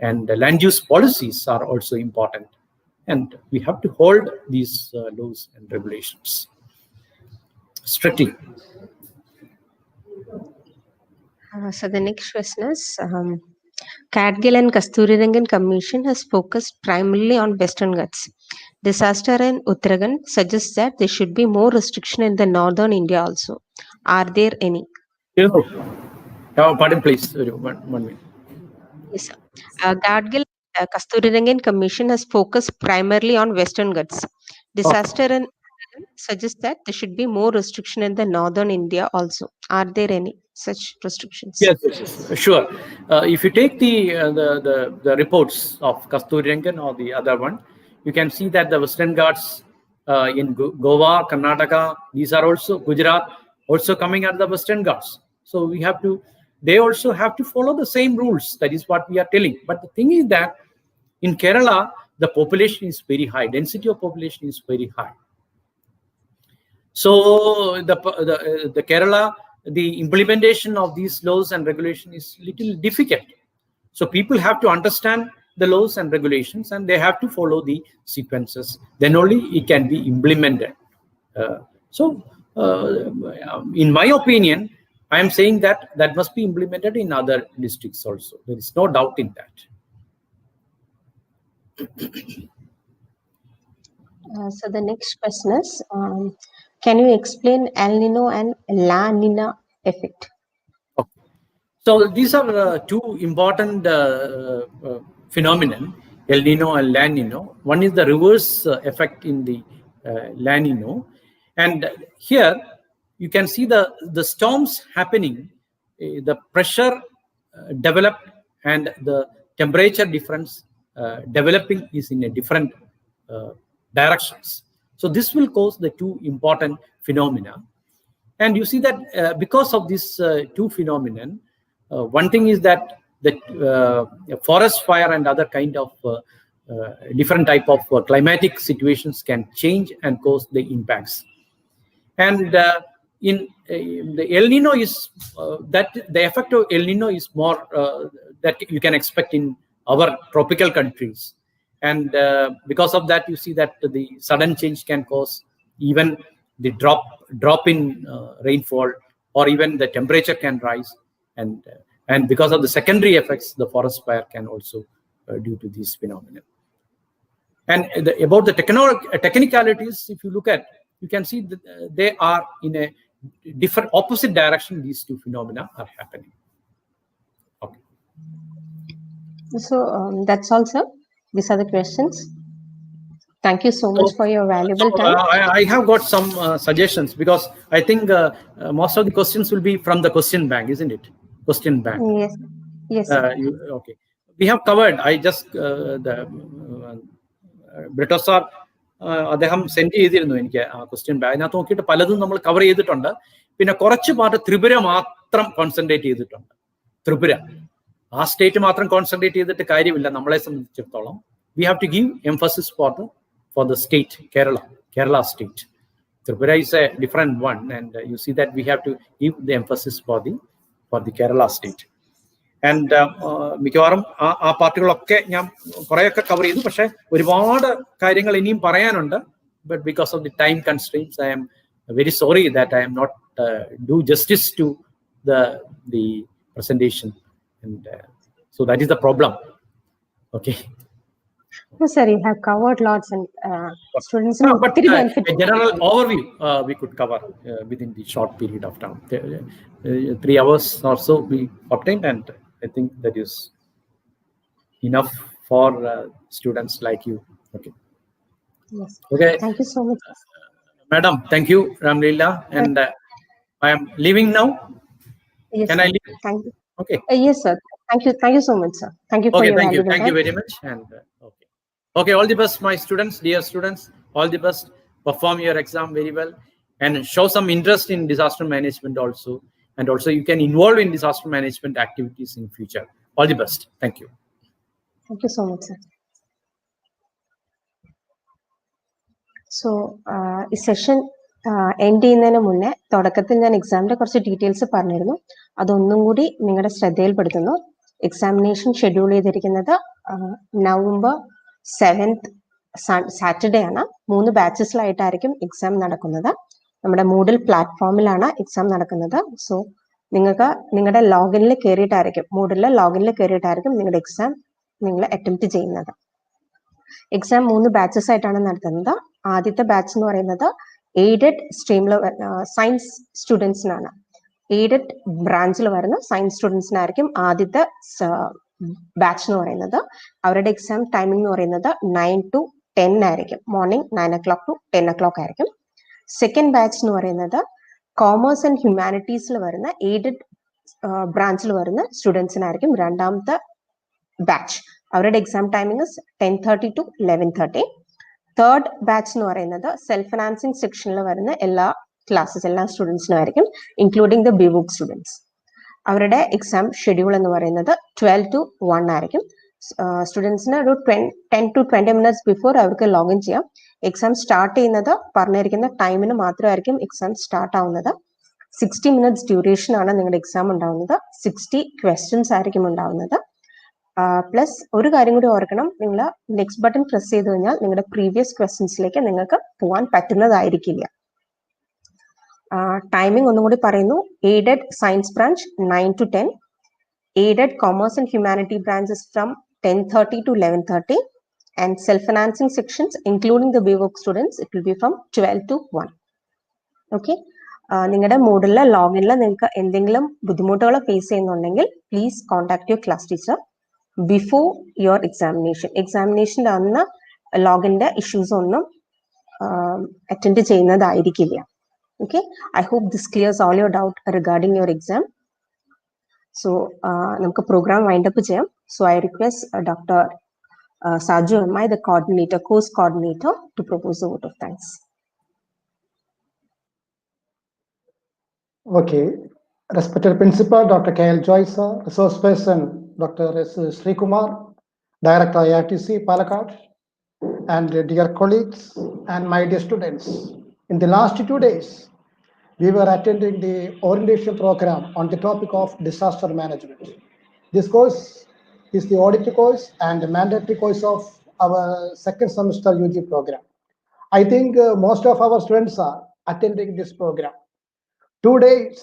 and the land use policies are also important, and we have to hold these laws and regulations strictly. So the next question is, Cadgill and Kasturirangan Commission has focused primarily on Western Ghats. Disaster in Uttarakhand suggests that there should be more restriction in the northern India also. Are there any? Pardon, please. One minute. Yes, sir. Gadgil Kasturirangan Commission has focused primarily on Western Ghats. Disaster in Uttarakhand suggests that there should be more restriction in the northern India also. Are there any such restrictions? Yes, sure. If you take the reports of Kasturirangan or the other one, you can see that the Western Ghats in Goa, Karnataka, these are also Gujarat, also coming under the Western Ghats. So they also have to follow the same rules. That is what we are telling. But the thing is that in Kerala, the population is very high. Density of population is very high. So the Kerala, the implementation of these laws and regulations is little difficult. So people have to understand the laws and regulations, and they have to follow the sequences. Then only it can be implemented. In my opinion, I am saying that must be implemented in other districts also. There is no doubt in that. So the next question is, can you explain El Nino and La Nina effect? Okay. So these are two important phenomenon, El Nino and La Nino. One is the reverse effect in the La Nino. And here you can see the storms happening, the pressure developed and the temperature difference developing is in a different directions. So this will cause the two important phenomena. And you see that because of these two phenomenon, one thing is that the forest fire and other kind of different type of climatic situations can change and cause the impacts. And in the El Nino is that the effect of El Nino is more that you can expect in our tropical countries. And because of that, you see that the sudden change can cause even the drop in rainfall, or even the temperature can rise. And because of the secondary effects, the forest fire can also due to these phenomena. And about the technicalities, if you look at, you can see that they are in a different opposite direction. These two phenomena are happening. Okay. So that's all, sir. These are the questions. Thank you so much for your valuable time. I have got some suggestions, because I think most of the questions will be from the question bank, isn't it? Question bank. Yes. Yes, sir. Okay. We have covered. I just the Brito sir, അദ്ദേഹം send ചെയ്തിരുന്നു എനിക്ക് ആ question bank. അതിനകത്ത് നോക്കിയിട്ട് പലതും നമ്മൾ cover ചെയ്തിട്ടുണ്ട്. പിന്നെ കുറച്ച് പാട്ട് ത്രിപുര മാത്രം കോൺസെൻട്രേറ്റ് ചെയ്തിട്ടുണ്ട്. ത്രിപുര ആ സ്റ്റേറ്റ് മാത്രം കോൺസെൻട്രേറ്റ് ചെയ്തിട്ട് കാര്യമില്ല നമ്മളെ സംബന്ധിച്ചിടത്തോളം. We have to give emphasis for the state, Kerala state. Tripura is a different one, and you see that we have to give the emphasis for the Kerala state. And മിക്കവാറും ആ പാർട്ടികളൊക്കെ ഞാൻ കുറേയൊക്കെ cover ചെയ്തു. പക്ഷെ ഒരുപാട് കാര്യങ്ങൾ ഇനിയും പറയാനുണ്ട്. But because of the time constraints, I am very sorry that I am not do justice to the presentation, and so that is the problem. Okay. No, sir, you have covered lots, and students but a general overview we could cover within the short period of time. 3 hours or so we obtained, and I think that is enough for students like you. Okay. Yes. Okay. Thank you so much. Madam, thank you, Ramlila, and I am leaving now. Yes, Can sir. I leave? Thank you. Okay. Yes, sir. Thank you so much, sir. Thank you for Okay, your thank you. valuable Thank time. you very much. And okay, all the best, my students, dear students. All the best. Perform your exam very well, and show some interest in disaster management also. And also, you can involve in disaster management activities in future. All the best. Thank you. Thank you so much, sir. So, ഈ session end ചെയ്യുന്നതിന് മുന്നേ തുടക്കത്തിൽ ഞാൻ എക്സാമിന്റെ കുറച്ച് details പറഞ്ഞിരുന്നു. അതൊന്നും കൂടി നിങ്ങളുടെ ശ്രദ്ധയിൽപ്പെടുത്തുന്നു. എക്സാമിനേഷൻ ഷെഡ്യൂൾ ചെയ്തിരിക്കുന്നത് November 7th സാറ്റർഡേ ആണ്. 3 ബാച്ചസിലായിട്ടായിരിക്കും എക്സാം നടക്കുന്നത്. നമ്മുടെ മൂഡിൽ പ്ലാറ്റ്ഫോമിലാണ് എക്സാം നടക്കുന്നത്. സോ നിങ്ങൾക്ക് നിങ്ങളുടെ ലോഗിനിൽ കയറിയിട്ടായിരിക്കും, മൂഡിലെ ലോഗിനിൽ കയറിയിട്ടായിരിക്കും നിങ്ങളുടെ എക്സാം നിങ്ങൾ അറ്റംപ്റ്റ് ചെയ്യുന്നത്. എക്സാം 3 ബാച്ചസ് ആയിട്ടാണ് നടത്തുന്നത്. ആദ്യത്തെ ബാച്ച് എന്ന് പറയുന്നത് എയ്ഡഡ് സ്ട്രീമിൽ സയൻസ് സ്റ്റുഡൻസിനാണ്. എയ്ഡഡ് ബ്രാഞ്ചിൽ വരുന്ന സയൻസ് സ്റ്റുഡൻസിനായിരിക്കും ആദ്യത്തെ ബാച്ച് എന്ന് പറയുന്നത്. അവരുടെ എക്സാം ടൈമിംഗ് എന്ന് പറയുന്നത് 9 to 10 ആയിരിക്കും. മോർണിംഗ് 9 o'clock to 10 o'clock ആയിരിക്കും. സെക്കൻഡ് ബാച്ച് എന്ന് പറയുന്നത് കോമേഴ്സ് ആൻഡ് ഹ്യൂമാനിറ്റീസിൽ വരുന്ന എയ്ഡഡ് ബ്രാഞ്ചിൽ വരുന്ന സ്റ്റുഡൻസിനായിരിക്കും രണ്ടാമത്തെ ബാച്ച്. അവരുടെ exam timing 10:30 to 11:30. Third batch എന്ന് പറയുന്നത് സെൽഫ് ഫിനാൻസിങ് സെക്ഷനിൽ വരുന്ന എല്ലാ ക്ലാസ്സസ് എല്ലാ സ്റ്റുഡൻസിനും ആയിരിക്കും, ഇൻക്ലൂഡിംഗ് ദ ബിവുക് സ്റ്റുഡൻസ്. അവരുടെ എക്സാം ഷെഡ്യൂൾ എന്ന് പറയുന്നത് 12 to 1 ആയിരിക്കും. സ്റ്റുഡൻസിന് ഒരു 10 to 20 minutes ബിഫോർ അവർക്ക് ലോഗിൻ ചെയ്യാം. എക്സാം സ്റ്റാർട്ട് ചെയ്യുന്നത് പറഞ്ഞിരിക്കുന്ന ടൈമിന് മാത്രമായിരിക്കും എക്സാം സ്റ്റാർട്ട് ആവുന്നത്. 60 minutes ഡ്യൂറേഷൻ ആണ് നിങ്ങളുടെ എക്സാം ഉണ്ടാവുന്നത്. 60 questions ആയിരിക്കും ഉണ്ടാവുന്നത്. പ്ലസ് ഒരു കാര്യം കൂടി ഓർക്കണം, നിങ്ങൾ നെക്സ്റ്റ് ബട്ടൺ പ്രസ് ചെയ്ത് കഴിഞ്ഞാൽ നിങ്ങളുടെ പ്രീവിയസ് ക്വസ്റ്റ്യൻസിലേക്ക് നിങ്ങൾക്ക് പോകാൻ പറ്റുന്നതായിരിക്കില്ല. ടൈമിംഗ് ഒന്നും കൂടി പറയുന്നു. Aided science branch 9 to 10, aided commerce and humanity branches from 10:30 to 11:30, and self-financing sections including the BVOC students it will be from 12 to 1. Okay, നിങ്ങളുടെ മോഡിലെ ലോഗിനിൽ നിങ്ങൾക്ക് എന്തെങ്കിലും ബുദ്ധിമുട്ടുകൾ ഫേസ് ചെയ്യുന്നുണ്ടെങ്കിൽ please contact your class teacher before your examination. എക്സാമിനേഷൻ്റെ അന്ന് ലോഗിൻ്റെ issues ഒന്നും attend ചെയ്യുന്നതായിരിക്കില്ല. Okay, I hope this clears all your doubt regarding your exam. So നമുക്ക് program wind up ചെയ്യാം. So I request Dr. Saju Amai, the coordinator, course coordinator, to propose a vote of thanks. Okay, respected principal Dr. K.L. Joy sir, resource person Dr. S. Sreekumar, director IRTC Palakkad, and dear colleagues and my dear students. In the last 2 days, we were attending the orientation program on the topic of disaster management. This course is the audit course and the mandatory course of our second semester UG program. I think most of our students are attending this program. 2 days,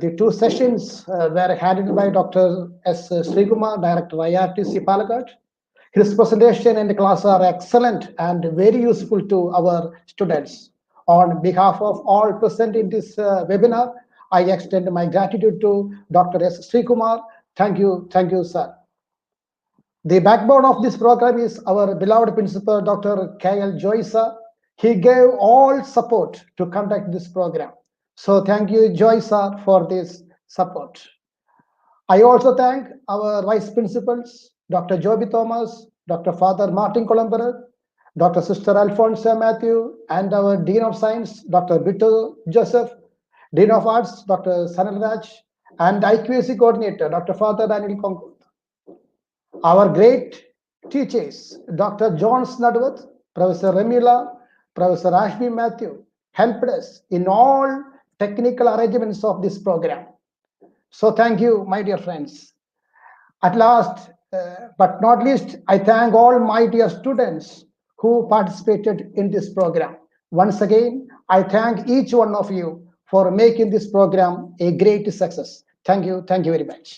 the 2 sessions were handled by Dr. S. Sreekumar, director IRTC Palakkad. His presentation and class are excellent and very useful to our students. On behalf of all present in this webinar, I extend my gratitude to Dr. S. Sreekumar. Thank you, sir. The backbone of this program is our beloved principal, Dr. K.L. Joy sir. He gave all support to conduct this program. So thank you, Joy sir, for this support. I also thank our vice principals, Dr. Joby Thomas, Dr. Father Martin Columbarat, Dr. Sister Alphonse Matthew, and our Dean of Science, Dr. Bittu Joseph, Dean of Arts, Dr. Sanal Raj, and IQAC Coordinator, Dr. Father Daniel Konkut. Our great teachers, Dr. John Snudworth, Professor Remila, Professor Ashby Matthew, helped us in all technical arrangements of this program. So thank you, my dear friends. At last, but not least, I thank all my dear students who participated in this program. Once again, I thank each one of you for making this program a great success. Thank you very much.